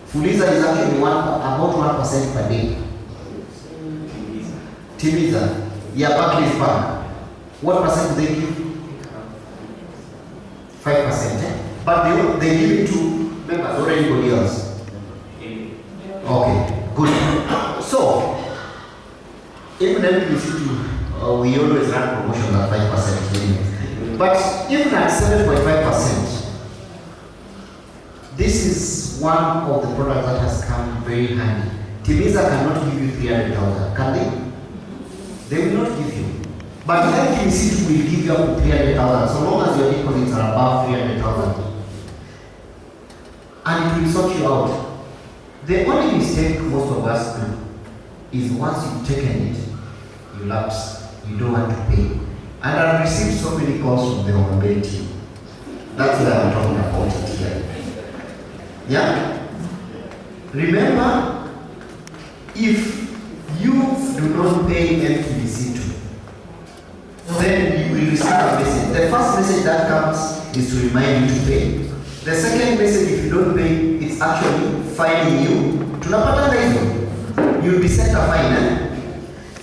Fuliza is actually about 1% per day. Timiza, yeah, Barclays Bank. What percent do they give? 5%. But they give it to members or anybody else. Okay, good. So, even Kimsitu, we always run promotions at 5% anyway. But even at 7.5%, this is one of the products that has come very handy. Timiza cannot give you 300,000, can they? They will not give you. But Kimsitu will give you up to 300,000, so long as your deposits are above 300,000. And it will sort you out. The only mistake most of us do is once you've taken it, you lapse, you don't want to pay. And I've received so many calls from the Rongo team. That's why I'm talking about it here. Yeah? Remember, if you do not pay Kimsitu, then you will receive a message. The first message that comes is to remind you to pay. The second message, if you don't pay, it's actually fining you. You'll be sent a fine.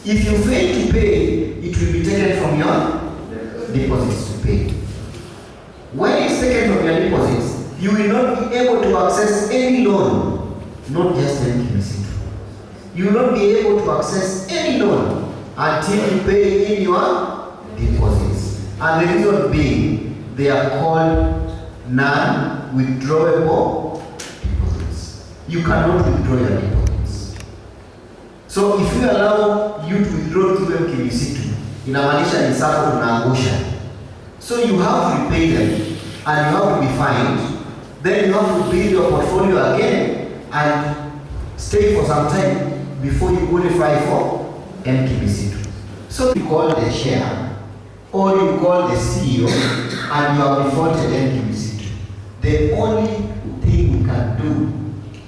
If you fail to pay, it will be taken from your deposits to pay. When it's taken from your deposits, you will not be able to access any loan, not just Kimsitu. You will not be able to access any loan until you pay in your deposits. And the reason being, they are called non-withdrawable deposits. You cannot withdraw your deposits. So if you allow you to withdraw through Kimsitu, inamaanisha ni Sacco tunaangusha. So you have to repay them, and you have to be fined. Then you have to build your portfolio again and stay for some time before you qualify for Kimsitu. So you call the chair or you call the CEO and you have defaulted Kimsitu. The only thing we can do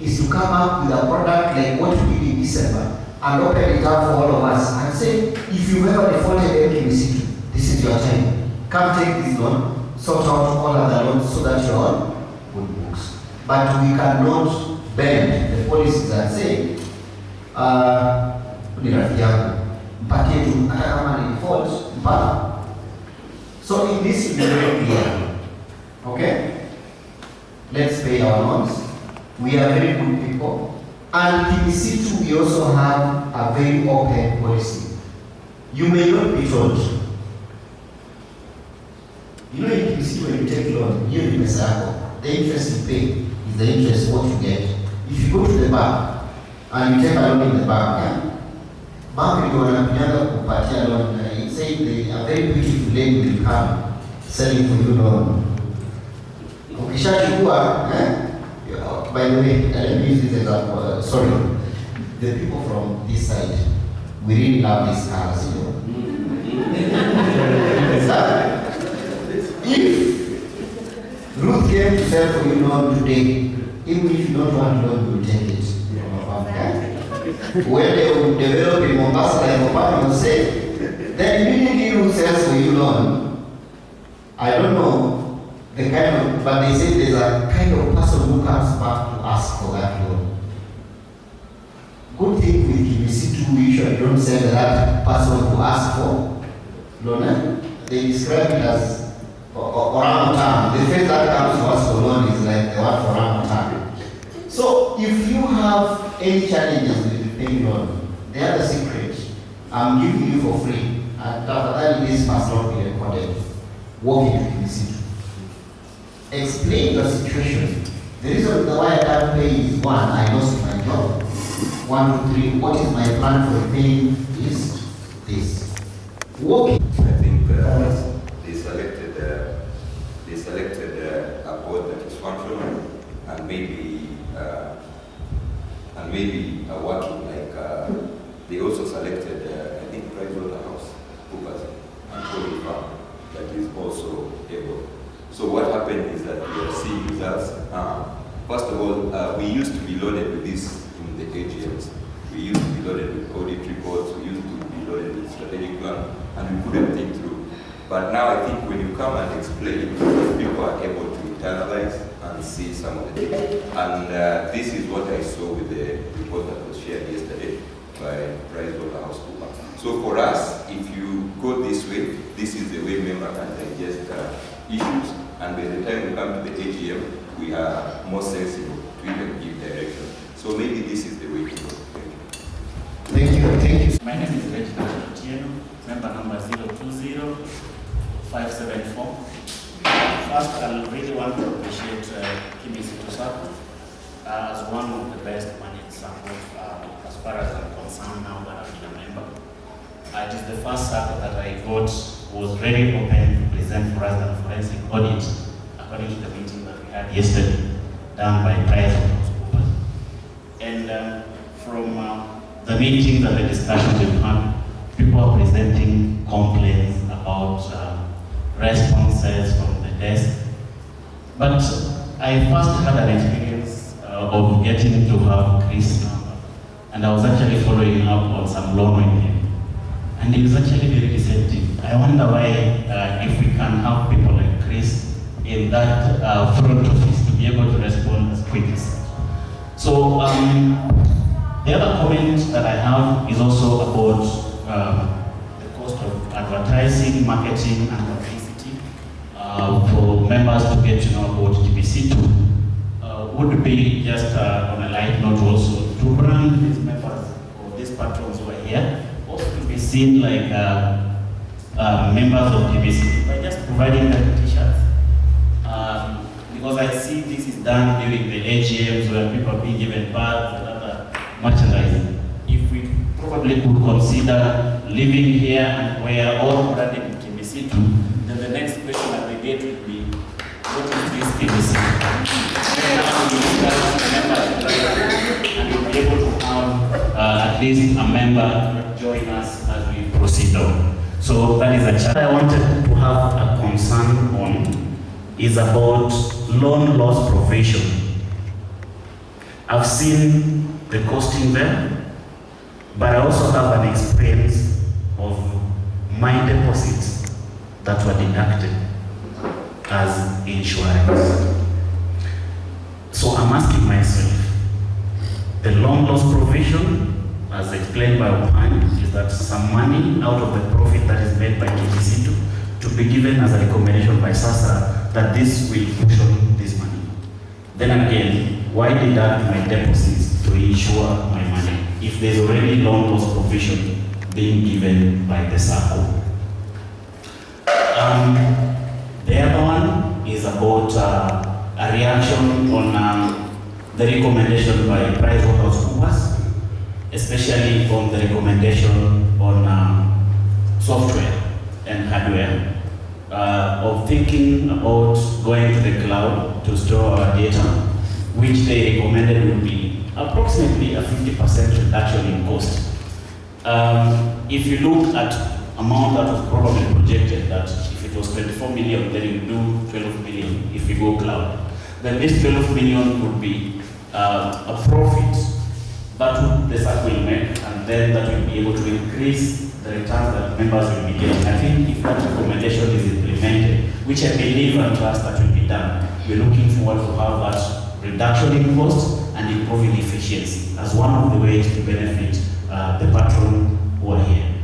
is to come up with a product like what we did in December and open it up for all of us and say, if you ever defaulted Kimsitu, this is your time. Come take this loan, sort out all other loans so that you're on good books. But we cannot bend the policies and say, mpatie tu hata kama ni default mpaka. So in this will be very clear. Okay? Let's pay our loans. We are very good people. And Kimsitu, we also have a very open policy. You may not be told. You know, in Kimsitu, when you take loan, you need Sacco. The interest you pay is the interest what you get. If you go to the bank and you take a loan in the bank, bank will kupatia loan. It's saying a very beautiful lady will come selling for you loan. Ukishachukua, by the way, let me use this example. Sorry, the people from this side, we really love these cars, you know. If Ruth came to sell for you loan today, even if you don't want loan, you take it. When they will develop in Mombasa like Mombasa will say, then immediately Ruth sells for you loan. I don't know the kind of, but they say there's a kind of person who comes back to ask for that loan. Good thing with Kimsitu, we usually don't send that person to ask for loan. They describe it as orangutan. The phrase that comes to us for loan is like the one for orangutan. So if you have any challenges with paying loan, the other secret, I'm giving you for free. And after this must not be recorded. Walk into Kimsitu. Explain your situation. The reason why I can't pay is one, I lost my job. 1, 2, 3. What is my plan for paying is this. Walk. I think they selected a board that is functional and maybe working like they also selected I think Pricewaterhouse and Holy Farm that is also able. So what happened is that we are seeing results. First of all, we used to be loaded with this in the AGMs. We used to be loaded with audit reports. We used to be loaded with strategic plan, and we couldn't think through. But now I think when you come and explain, people are able to internalize and see some of the things. And this is what I saw with the report that was shared yesterday by PricewaterhouseCoopers. So for us, if you go this way, this is the way member can digest issues, and by the time we come to the AGM, we are more sensible to even give direction. So maybe this is the way to go. Thank you. Thank you. My name is Reginald Otieno, member number 020574. First, I really want to appreciate Kimsitu Sacco as one of the best managed Sacco as far as I'm concerned now that I've been a member. It is the first Sacco that I got was very open to present for us the forensic audit according to the meeting that we had yesterday done by PricewaterhouseCoopers. And from the meetings and the discussions we've had, people are presenting complaints about responses from the desk. But I first had an experience of getting to have Chris number, and I was actually following up on some loan with him. And it was actually very receptive. I wonder why, if we can have people like Chris in that front office to be able to respond as quick as that. So the other comment that I have is also about the cost of advertising, marketing, and publicity for members to get to know about Kimsitu. Would be just on a light note also to brand these members or these patrons who are here, also to be seen like members of Kimsitu by just providing them t-shirts. Because I see this is done during the AGMs where people are being given bags and other merchandising. If we probably could consider living here and we're all branded in Kimsitu, then the next question that we get would be, what is this Kimsitu? And we'll be able to have at least a member join us as we proceed on. So that is a challenge. I wanted to have a concern on is about loan loss provision. I've seen the costing there, but I also have an experience of my deposits that were deducted as insurance. So I'm asking myself, the loan loss provision, as explained by Opan, is that some money out of the profit that is made by Kimsitu to be given as a recommendation by SASSA that this will cushion this money. Then again, why deduct my deposits to insure my money if there's already loan loss provision being given by the Sacco? The other one is about a reaction on the recommendation by PricewaterhouseCoopers, especially on the recommendation on software and hardware. of thinking about going to the cloud to store our data, which they recommended would be approximately a 50% reduction in cost. If you look at amount that was probably projected, that if it was 24 million, then you do 12 million if you go cloud. Then this 12 million would be a profit that the Sacco will make, and then that will be able to increase the returns that members will be getting. I think if that recommendation is implemented, which I believe and trust that will be done, we're looking forward to have that reduction in cost and improving efficiency as one of the ways to benefit the patron who are here.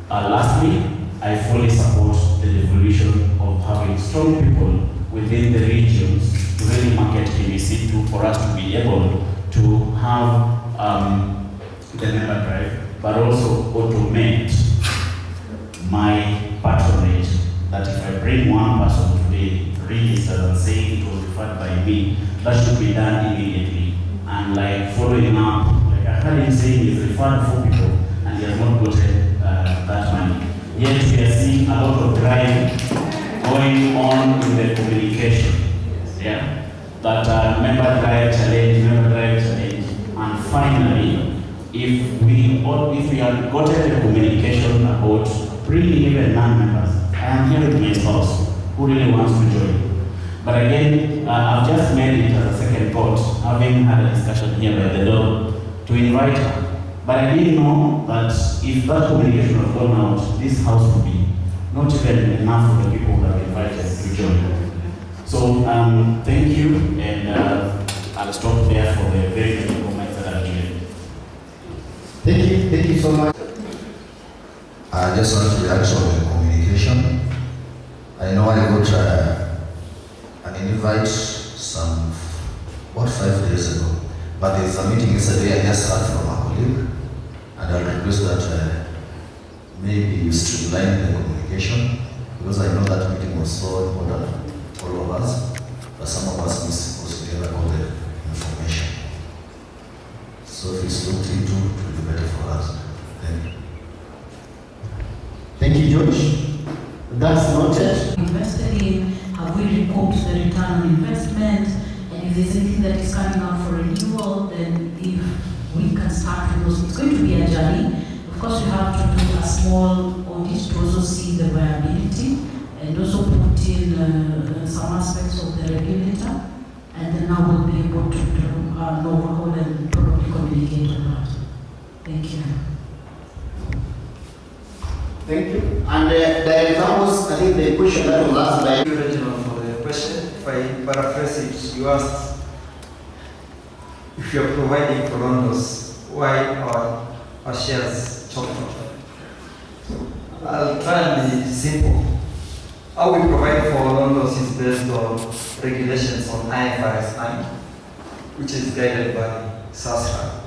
Lastly, I fully support the devolution of having strong people within the regions to really market Kimsitu for us to be able to have the member drive, but also automate my patronage. That if I bring one person today, registered and saying it was referred by me, that should be done immediately. And like following up, like I heard him saying he's referred 4 people and he has not gotten that money. Yet we are seeing a lot of driving going on in the communication. Yeah. That member drive challenge, and finally, if we had gotten the communication about bringing even non-members, I am here with my spouse who really wants to join. But again, I've just made it as a second thought, having had a discussion here by the door, to invite her. But I didn't know that if that communication had gone out, this house would be not even enough for the people that are invited to join. So thank you, and I'll stop there for the very many comments that I've given. Thank you so much. I just want to react on the communication. I know I got an invite some 5 days ago, but there's a meeting yesterday I just heard from a colleague, and I'll request that maybe you streamline the communication, because I know that meeting was so important for all of us, but some of us missed together all the information. So if it's looked into, it will be better for us. Thank you. Thank you, George. That's noted. Invested in, have we recouped the return on investment? And if there's anything that is coming out for renewal, then if we can start with those, it's going to be a journey. Of course, we have to do a small audit to also see the viability and also put in some aspects of the regulator. And then now we'll be able to overhaul and probably communicate on that. Thank you. Thank you. And the examples, I think the question that was asked by you, Reginald, for the question. If I paraphrase it, you asked if you're providing for Rongo's, why our shares chopped off? I'll try and be simple. How we provide for Rongo's is based on regulations on IFRS 9, which is guided by SASRA.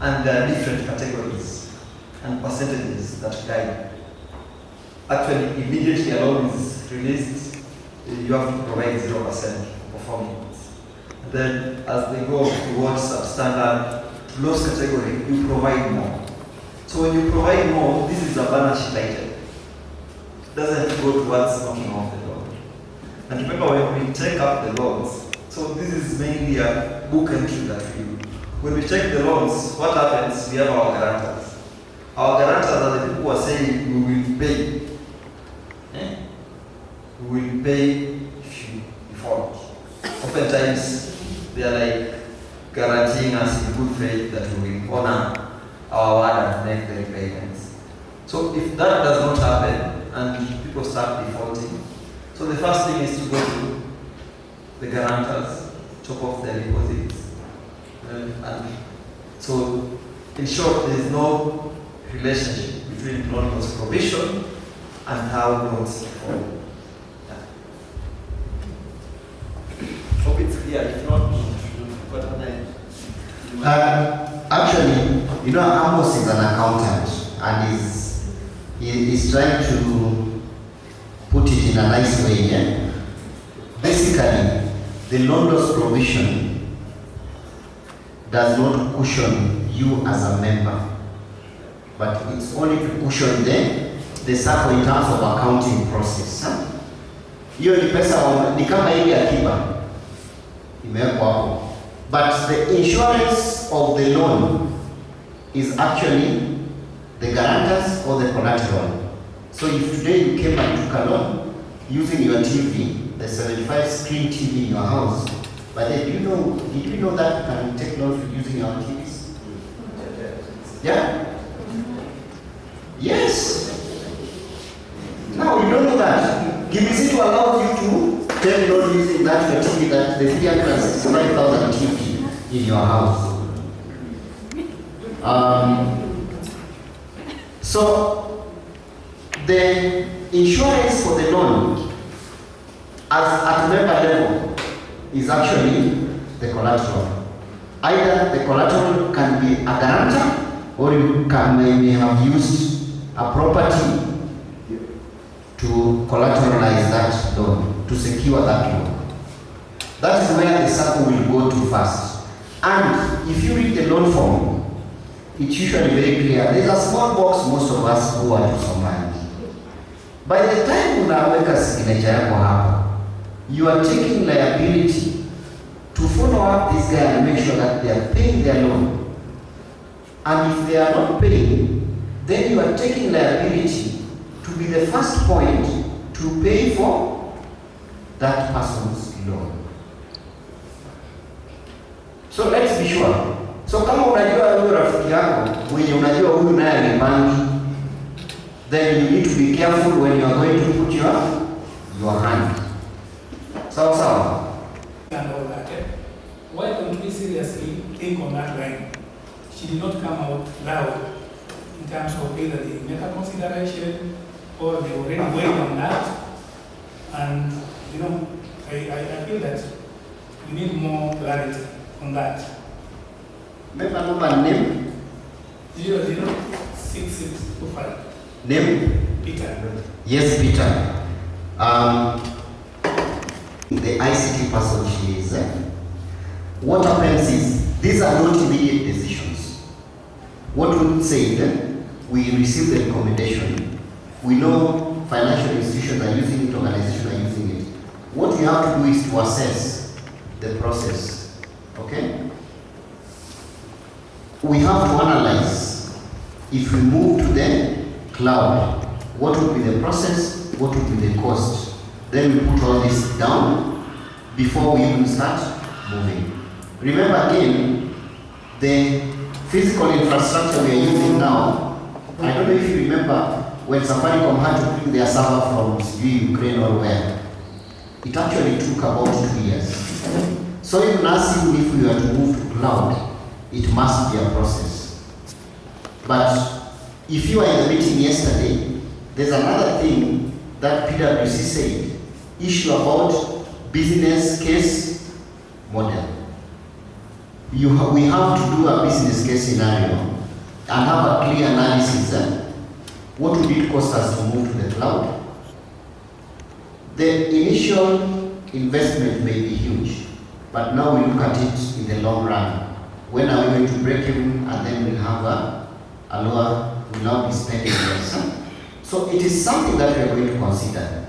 And there are different categories and percentages that guide. Actually, immediately a loan is released, you have to provide 0% performing. Then, as they go towards substandard loss category, you provide more. So when you provide more, this is a balance sheet item. It doesn't go towards knocking off the loan. And remember, when we take up the loans, so this is mainly a book entry that we do. When we take the loans, what happens? We have our guarantors. Our guarantors are the people who are saying we will pay. We will pay if you default. Oftentimes, they are like guaranteeing us in good faith that we will honor our word and make the repayments. So if that does not happen and people start defaulting, so the first thing is to go to the guarantors, chop off their deposits. And so, in short, there is no relationship between loan loss provision and how loans fall. Hope it's clear. If not, what are the... Actually, you know, Amos is an accountant and he's trying to put it in a nice way. Yeah? Basically, the loan loss provision does not cushion you as a member, but it's only to cushion the Sacco in terms of accounting process. hiyo ni pesa ni kama ile akiba imewekwa hapo, but the insurance of the loan is actually the guarantors or the collateral. So if today you came and took a loan using your TV, the 75 screen TV in your house, but then did you know that you can take loans using your TVs? Yeah? Yes. Now you don't know that. Kimsitu allows you to take loan using that your TV, that the 365,000 TV in your house. So the insurance for the loan at member level is actually the collateral. Either the collateral can be a guarantor, or you may have used a property to collateralize that loan, to secure that loan. That is where the Sacco will go to first. And if you read the loan form, it's usually very clear. There's a small box most of us who are to Somali. By the time unaweka signature yako hapa, you are taking liability to follow up this guy and make sure that they are paying their loan. And if they are not paying, then you are taking liability to be the first point to pay for that person's loan. So let's be sure. So kama unajua huyo rafiki yako mwenye unajua huyu naye alipangi, then you need to be careful when you are going to put your hand. Sawa. And all that. Why don't we seriously think on that line? She did not come out loud in terms of either they make a consideration or they already wait on that. And I feel that we need more clarity on that. Member number name? 006625. Name? Peter. Yes, Peter. The ICT person she is. What happens is, these are not immediate decisions. What we say, we receive the recommendation. We know financial institutions are using it, organizations are using it. What we have to do is to assess the process. Okay? We have to analyze, if we move to the cloud, what would be the process, what would be the cost. Then we put all this down before we even start moving. Remember again, the physical infrastructure we are using now, I don't know if you remember when Safaricom had to bring their server from Ukraine or where. It actually took about 2 years. So even us, even if we were to move to cloud, it must be a process. But if you were in the meeting yesterday, there's another thing that PwC said, issue about business case model. We have to do a business case scenario and have a clear analysis. What would it cost us to move to the cloud? The initial investment may be huge, but now we look at it in the long run. When are we going to break even, and then we'll have a lower, we'll now be spending less. So it is something that we are going to consider.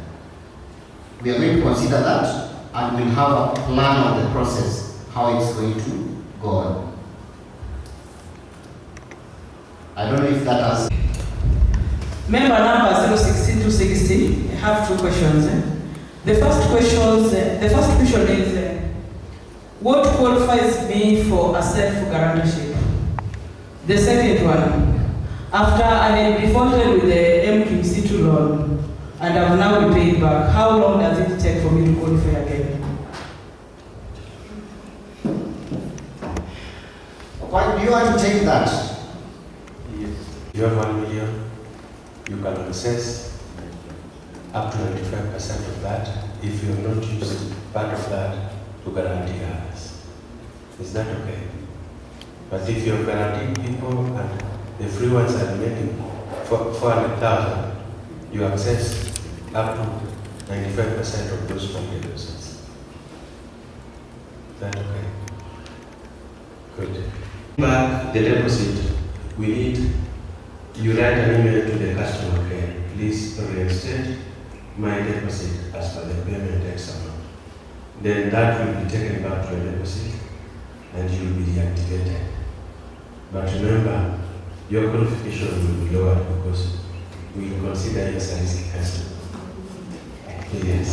We are going to consider that, and we'll have a plan of the process, how it's going to go on. I don't know if that has. Member number 016-260, I have two questions. The first question is, what qualifies me for a self-guarantorship? The second one, after I had defaulted with the Kimsitu loan and have now been paid back, how long does it take for me to qualify again? Why do you want to take that? Yes. You have 1 million, you can access up to 95% of that if you have not used part of that to guarantee others. Is that okay? But if you have guaranteed people and the free ones are remaining for 400,000, you access up to 95% of those materials. Is that okay? Good. Back the deposit, we need, you write an email to the customer care, please reinstate my deposit as per the payment then that will be taken back to a deposit and you will be reactivated. But remember, your qualification will be lower because we will consider you as a risky customer. Yes.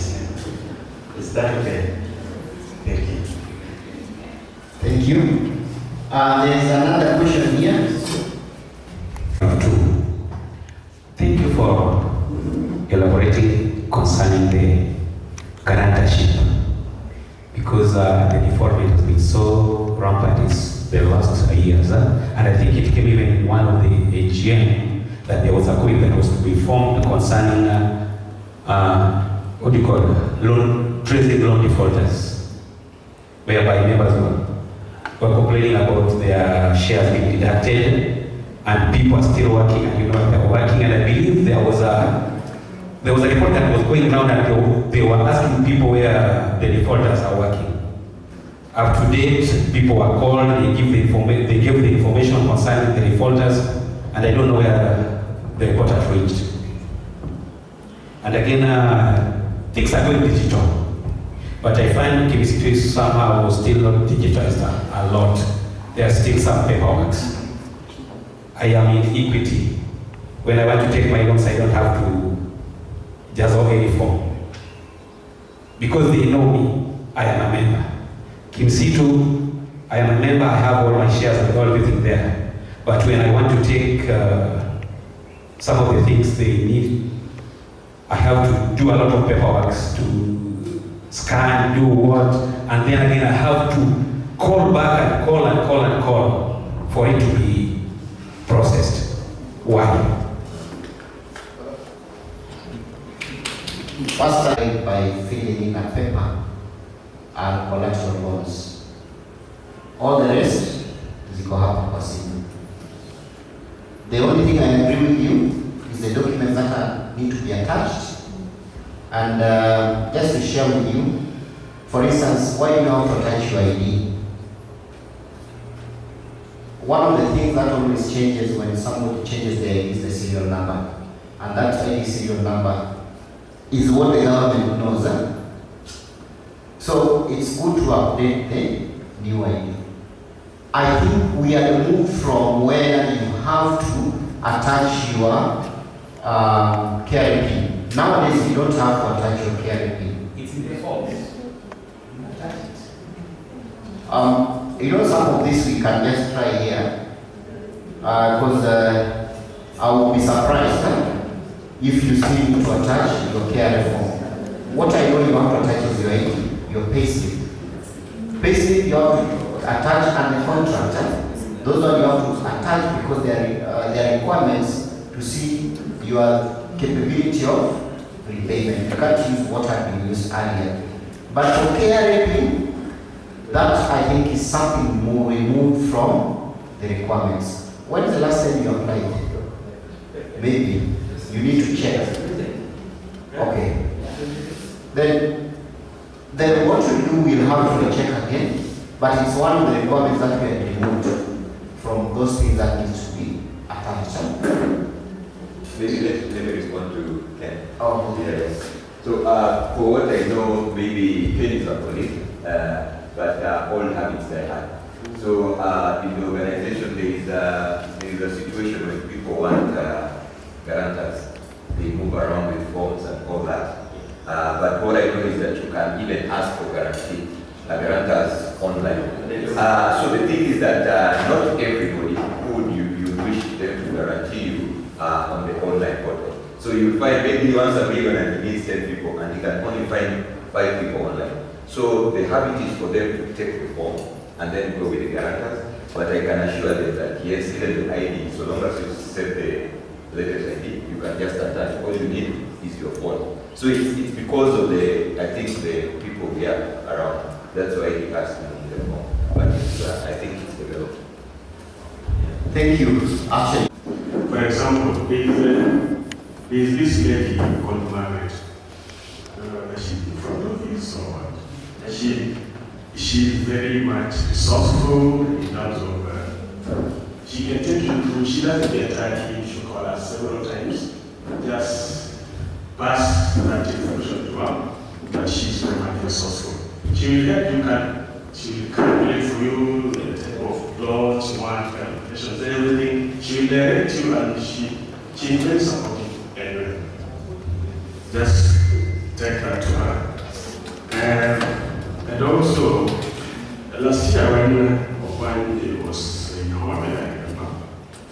Is that okay? Thank you. Thank you. There's another question here. Thank you for elaborating concerning the guarantorship, because the defaultment has been so rampant the last years, and I think it came even in one of the AGM that there was a committee that was to be formed concerning what do you call it? Tracing loan defaulters, whereby members were complaining about their shares being deducted, and people are still working, and you know they're working, and I believe there was a report that was going around, and they were asking people where the defaulters are working. Up to date, people were called, they gave the information concerning the defaulters, and I don't know where the report has reached. And again, things are going digital, but I find Kimsitu is somehow still not digitized a lot. There are still some paperwork. I am in Equity. When I want to take my loans, I don't have to just open any form. Because they know me, I am a member. Kimsitu, I am a member, I have all my shares and everything there. But when I want to take some of the things they need, I have to do a lot of paperwork to scan, do what, and then again I have to call back and call for it to be processed. Why? First, by filling in a paper and collateral loans. All the rest is go happen kwa simu. The only thing I agree with you is the documents that need to be attached. And just to share with you, for instance, why you have to attach your ID? One of the things that always changes when somebody changes their ID is the serial number. And that ID serial number is what the government knows. So it's good to update the new ID. I think we are moved from where you have to attach your KRP. Nowadays you don't have to attach your KRP. It's in the form. You know, some of this we can just try here, because I will be surprised if you still need to attach your KRP form. What I know you have to attach is your ID. Your payslip. Payslip you have to attach, and the contract. Those are you have to attach because there are requirements to see your capability of repayment. You can't use what had been used earlier. But for KRP, that I think is something more removed from the requirements. When is the last time you applied? Maybe you need to check. Okay. Then what you do, we'll have to check again, but it's one of the requirements that we have removed from those things that need to be attached. Maybe let me respond to Ken. Oh, yes. So for what I know, maybe Ken is a colleague, but all habits they have. So in the organization, there is a situation when people want guarantors. They move around with forms and all that. But what I know is that you can even ask for guarantee, guarantors online. So the thing is that not everybody would you wish them to guarantee you on the online portal. So you find maybe you want a million and you need 10 people and you can only find 5 people online. So the habit is for them to take the form and then go with the guarantors. But I can assure them that yes, even the ID, so long as you set the latest ID, you can just attach. All you need is your phone. So it's because of I think the people we have around. That's why he asked me in the form. But I think it's developed. Thank you. Actually, for example, there is this lady called Margaret. She's in front of you, so she's very much resourceful in terms of she can take you through. She doesn't get tired. She call us several times. Just pass that information to her, but she's very much resourceful. She will help you, she will calculate for you the type of plots you want, calculations, everything. She will direct you and she will support you anyway. Just take that to her. And also, last year when it was in Home, I remember,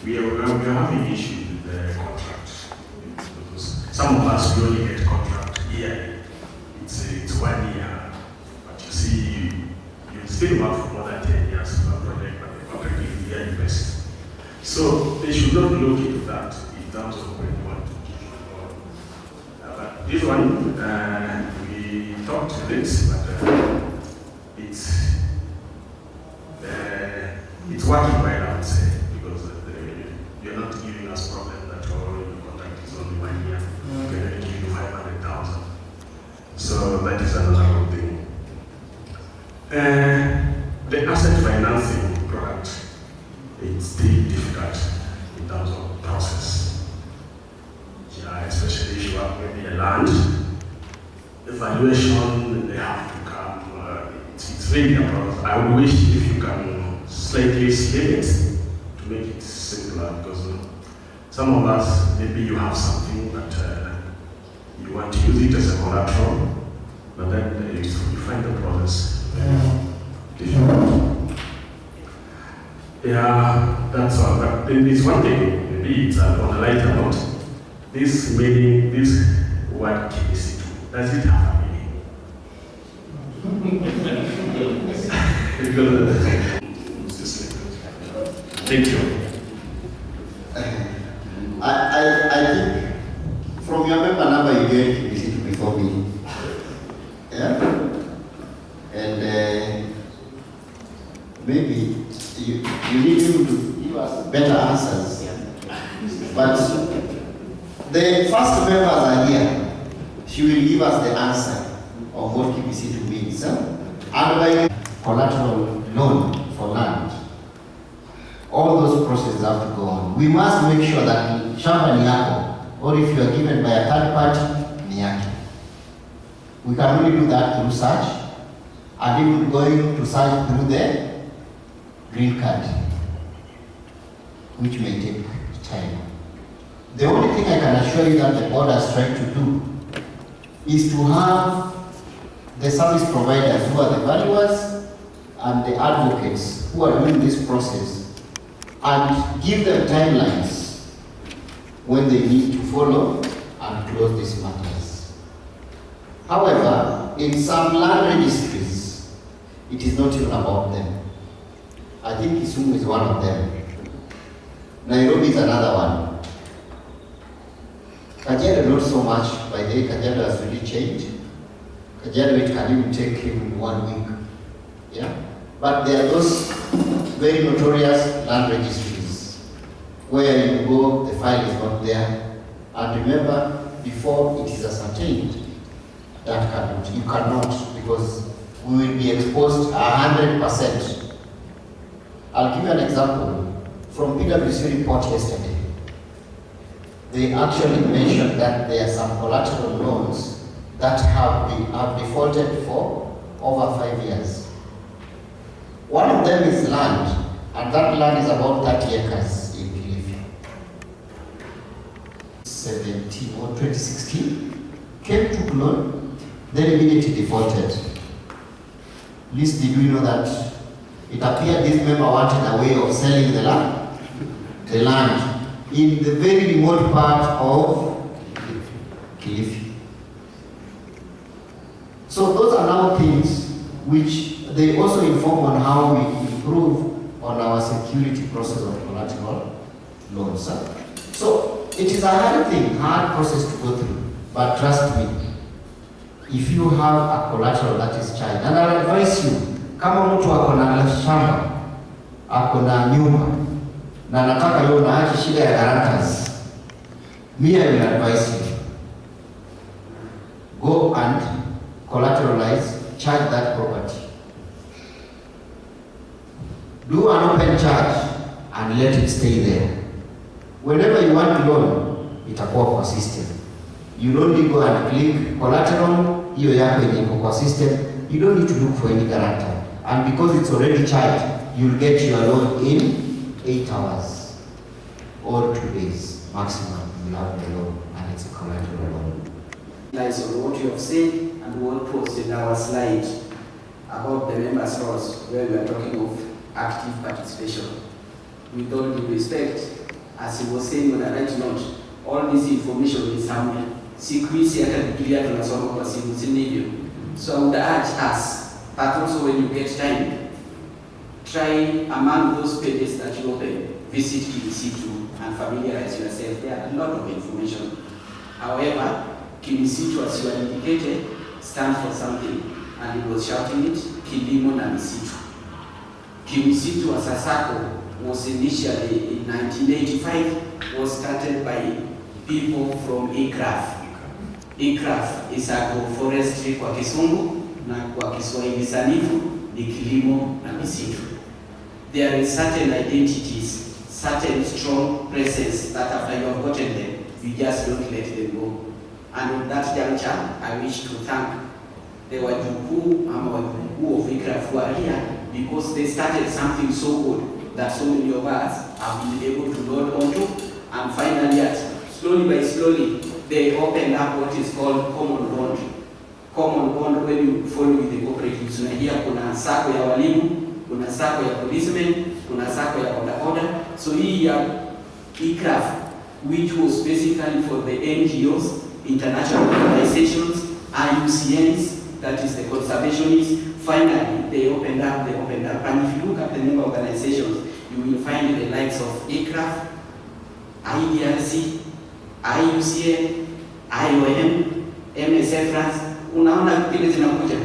we were having issues with the contract. Because some of us we only get contract yearly. It's 1 year, but you see, you still work for more than 10 years for a project, but the contract is yearly based. So they should not look into that in terms of when you want to give you. But this one, we talked to this, but it's working well, I would say, because you're not giving us problem that your contract is only 1 year. We're going to give you 500,000. So that is another good thing. The asset financing product, it's still difficult in terms of process. Yeah, especially if you have maybe a land, evaluation, they have to come. It's really a process. I would wish if you can slightly slim it to make it simpler, because some of us, maybe you have something that you want to use it as a collateral, but then you find the process difficult. Yeah, that's all. But then there's one thing, maybe it's on a lighter note. This meaning, this word Kimsitu, does it have a meaning? Thank you. I think from your member number you gave Kimsitu before me. Yeah? And maybe you need him to give us better answers. But the first members are here. She will give us the answer of what Kimsitu means. And by collateral loan for land, all those processes have to go on. We must make sure that shamba ni yako, or if you are given by a third party, ni yake. We can only do that through search, and even going to search through the green card, which may take time. The only thing I can assure you that the board is trying to do is to have the service providers who are the valuers and the advocates who are doing this process, and give them timelines when they need to follow and close these matters. However, in some land registries, it is not even about them. I think Kisumu is one of them. Nairobi is another one. Kajiado not so much, by the way, Kajiado has really changed. Kajiado, it can even take him 1 week. Yeah? But there are those very notorious land registries where you go, the file is not there. And remember, before it is ascertained, you cannot, because we will be exposed 100%. I'll give you an example from PwC report yesterday. They actually mentioned that there are some collateral loans that have defaulted for over 5 years. One of them is land, and that land is about 30 acres in Kilifi. 2016, came to loan, then immediately defaulted. Least did we know that it appeared this member wanted a way of selling the land in the very remote part of Kilifi. So those are now things which they also inform on how we improve on our security process of collateral loans. So it is a hard process to go through, but trust me, if you have a collateral that is charged, and I'll advise you, kama mtu ako na shamba, ako na nyumba, na nataka leo naachi shida ya guarantors, me I will advise you, go and collateralize, charge that property. Do an open charge and let it stay there. Whenever you want loan, itakuwa kwa system. You only go and click collateral, hiyo yako yenye iko kwa system, you don't need to look for any guarantor. And because it's already charged, you'll get your loan in 8 hours or 2 days maximum. You have the loan, and it's a collateral loan. Lies on what you have said and what was in our slide about the members' roles, where we are talking of active participation. With all due respect, as he was saying on the right note, all this information is somewhere. Siku hizi hata Biblia tunasoma kwa simu, si ndivyo? So I would urge us, but also when you get time, try among those pages that you open, visit Kimsitu and familiarize yourself. There are a lot of information. However, Kimsitu, as you indicated, stands for something, and he was shouting it, Kilimo na Misitu. Kimsitu as a Sacco was initially in 1985, was started by people from ICRAF. ICRAF is agroforestry kwa Kisungu, na kwa Kiswahili sanifu ni kilimo na misitu. There is certain identities, certain strong presence that after you have gotten them, you just don't let them go. And on that juncture, I wish to thank the wajukuu ama wajukuu of ICRAF who are here, because they started something so good that so many of us have been able to load onto, and finally, slowly by slowly, they opened up what is called common bond. Common bond, when you follow with the cooperatives, unajia kuna sako ya walimu, kuna sako ya policemen, kuna sako ya bodaboda. So hii ya ICRAF, which was basically for the NGOs, international organizations, IUCNs, that is the conservationists. Finally, they opened up. And if you look at the member organizations, you will find the likes of ICRAF, IDRC, IUCN, IOM, MSF France, unaona vile zinakuja.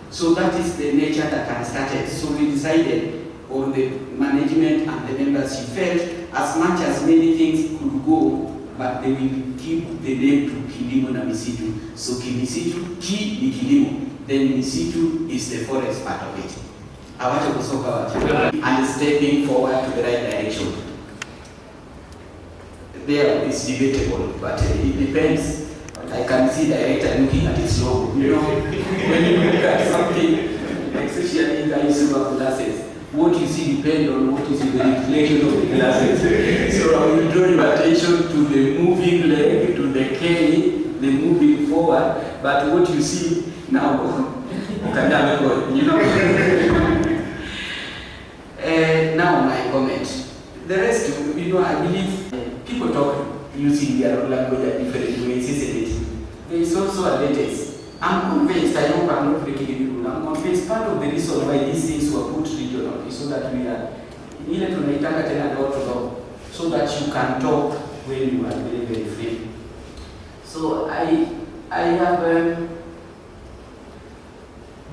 So that is the nature that had started. So we decided, or the management and the members, she felt as much as many things could go, but they will keep the name to Kilimo na Misitu. So Kimsitu, Ki ni kilimo, then Misitu is the forest part of it. Awacha kusoka wacha. And stepping forward to the right direction. There is debatable, but it depends. I can see director looking at his logo. You know, when you look at something, especially guys who have glasses, what you see depends on what is in the reflection of the glasses. So I will draw your attention to the moving leg, to the K, the moving forward, but what you see now, you know. Now my comment. The rest, you know, I believe people talk using their own language at different ways, isn't it? There is also a latest. I'm convinced, I hope I'm not breaking the rule, I'm convinced part of the reason why these things were put regional is so that we are so that you can talk when you are very, very free. So I have,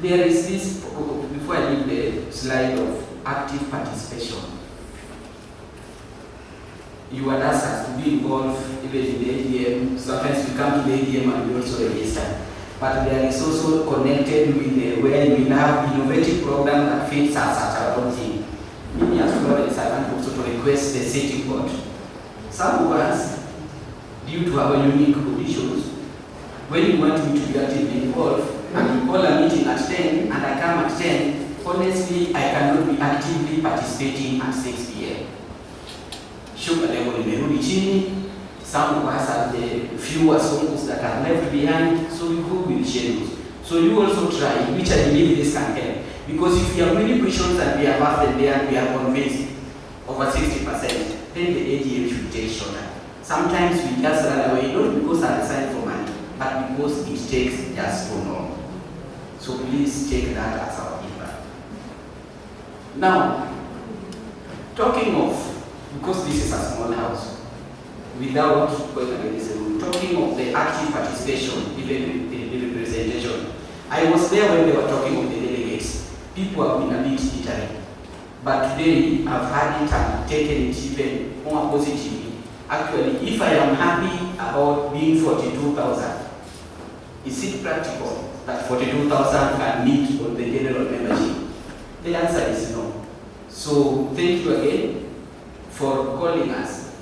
there is this, before I leave the slide of active participation. You are asked to be involved even in the ADM. Sometimes we come to the ADM and we also register. But there is also connected with the where we have innovative program that fits us at our own thing. Me as Florence, I want also to request the city board. Some of us, due to our unique conditions, when you want me to be actively involved, and you call a meeting at 10 and I come at 10, honestly, I cannot be actively participating at 6 p.m. Sugar level imerudi chini. Some of us have the fewer songs that are left behind, so we go with schedules. So you also try, which I believe this can help. Because if we have many questions and we have asked them there and we are convinced over 60%, then the AGM should take shorter. Sometimes we just run away, not because I signed for money, but because it takes just so long. So please take that as our feedback. Now, talking of, because this is a small house, without going against the rule, talking of the active participation, even the representation, I was there when they were talking of the delegates. People have been a bit jittery. But today, I've had it and taken it even more positively. Actually, if I am happy about being 42,000, is it practical that 42,000 can meet on the general membership? The answer is no. So, thank you again for calling us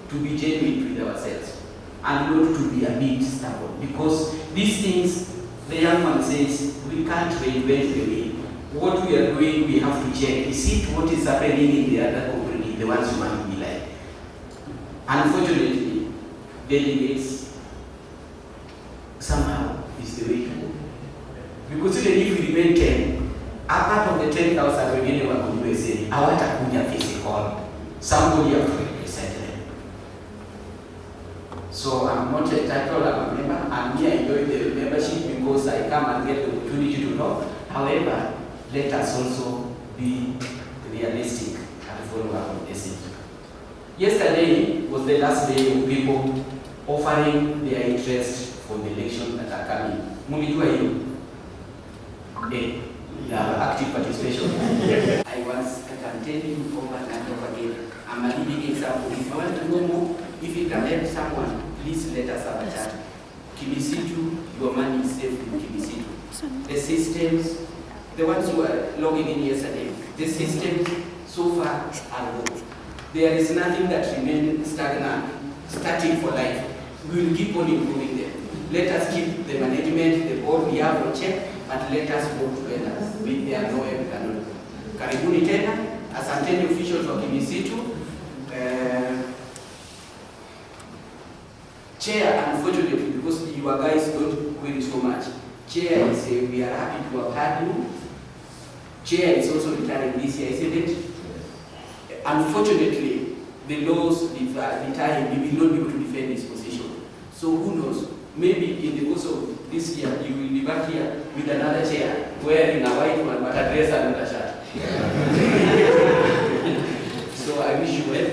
to be genuine with ourselves and not to be a bit stubborn. Because these things, the young man says, we We can't reinvent the wheel. What we are doing, we have to check. Is it what is happening in the other community, the ones you want to be like? Unfortunately, delegates somehow is the way to go. Because even if we remain 10, apart of the 10,000 wengine wa USA, hawatakuja physical. Somebody have to represent them. So I'm not entitled, I'm a member, and me I enjoy the membership because I come and get the opportunity to talk. However, let us also be realistic and follow up on this. Yesterday was the last day of people offering their interest for the elections that are coming. Mulijua hiyo? Active participation. I can tell you over and over again. I'm a living example. If you want to know more, if you can help someone, please let us have a chat. Kimsitu, your money is safe in Kimsitu. The systems, the ones who were logging in yesterday, the systems so far are good. There is nothing that remains stagnant, static for life. We will keep on improving them. Let us keep the management, the board we have on check, but let us work together with their no evidence. Karibuni tena, asanteni officials wa Kimsitu. Chair, unfortunately, because you guys don't query so much, Chair is we are happy to have had you. Chair is also retiring this year, isn't it? Unfortunately, the laws retire him, he will not be able to defend his position. So who knows? Maybe in the course of this year, you will be back here with another chair, wearing a white one, but a dress and not a shirt. So I wish you well.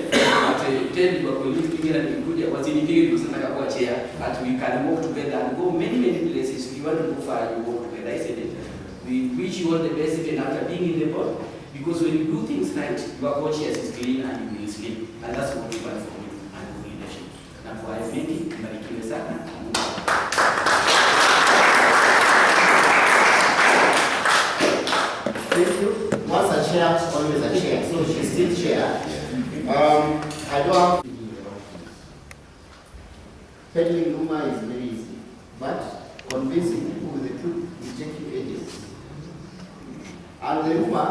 Tell your colleagues here and India what's in the chair, but we can work together and go many places. If you want to go far, you work together. I said it. We wish you all the best even after being in the board, because when you do things right, your conscience is clean and you will sleep. And that's what we want from you and for leadership. And for our meeting, mbarikiwe sana. Thank you. Once a chair, always a chair. So she's still chair. I don't have. Peddling rumor is very easy, but convincing people with the truth will take you ages. And the rumor,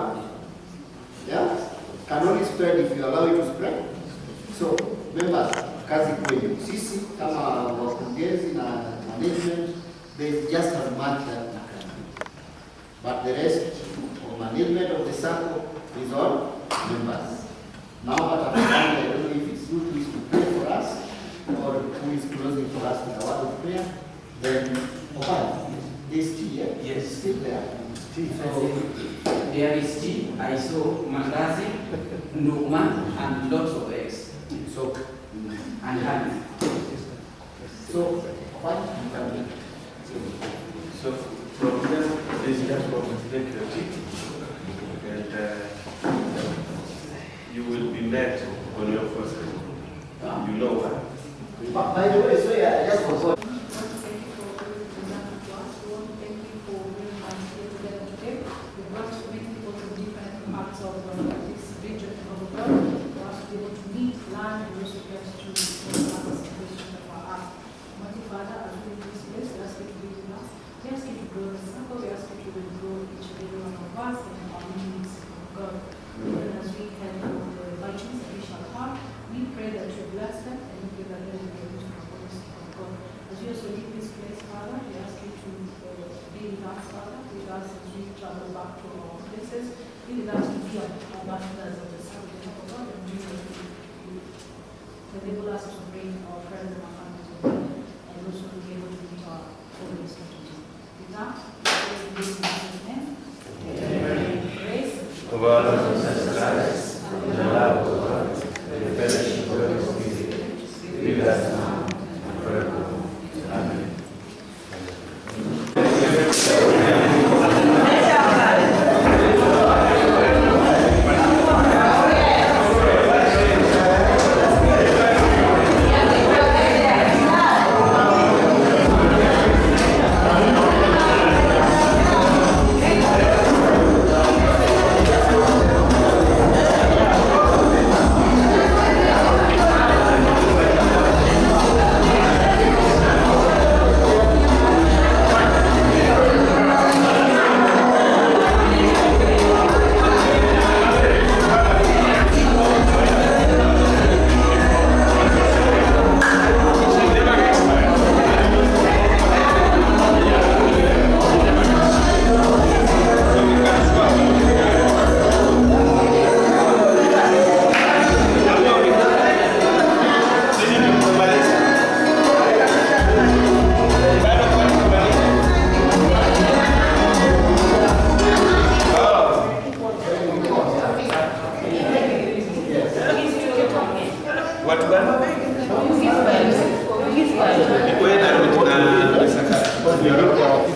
can only spread if you allow it to spread. So, members, kazi kwenye sisi kama wakurugenzi na management, they just have marked that. But the rest of management of the Sacco is all members. Now, what I don't know if it's you who is to pray for us or who is closing for us with a word of prayer, then, there's tea, yeah? Yes. Still there. So, there is tea. I saw mandazi, numa, and lots of eggs. So, and honey. So, what you can do? So, from them, this is just going to take your tea, and you will be met on your first day. You know what? By the way, so yeah, I just forgot. Enable us to bring our friends and our families with them, and also to be able to meet our holy strategy. With that, we praise in name. Amen. Grace of our Lord Jesus Christ, and the love of God, and the fellowship of the Holy Spirit, be with us now and forevermore. Amen.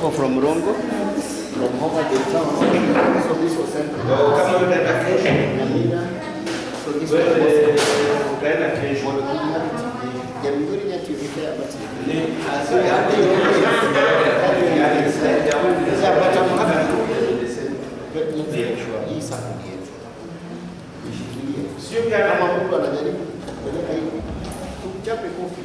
Sacco from Rongo, from Homa Bay town. So this was sent to So this was kama mtu anajaribu kupeleka hivi, tumchape kofi.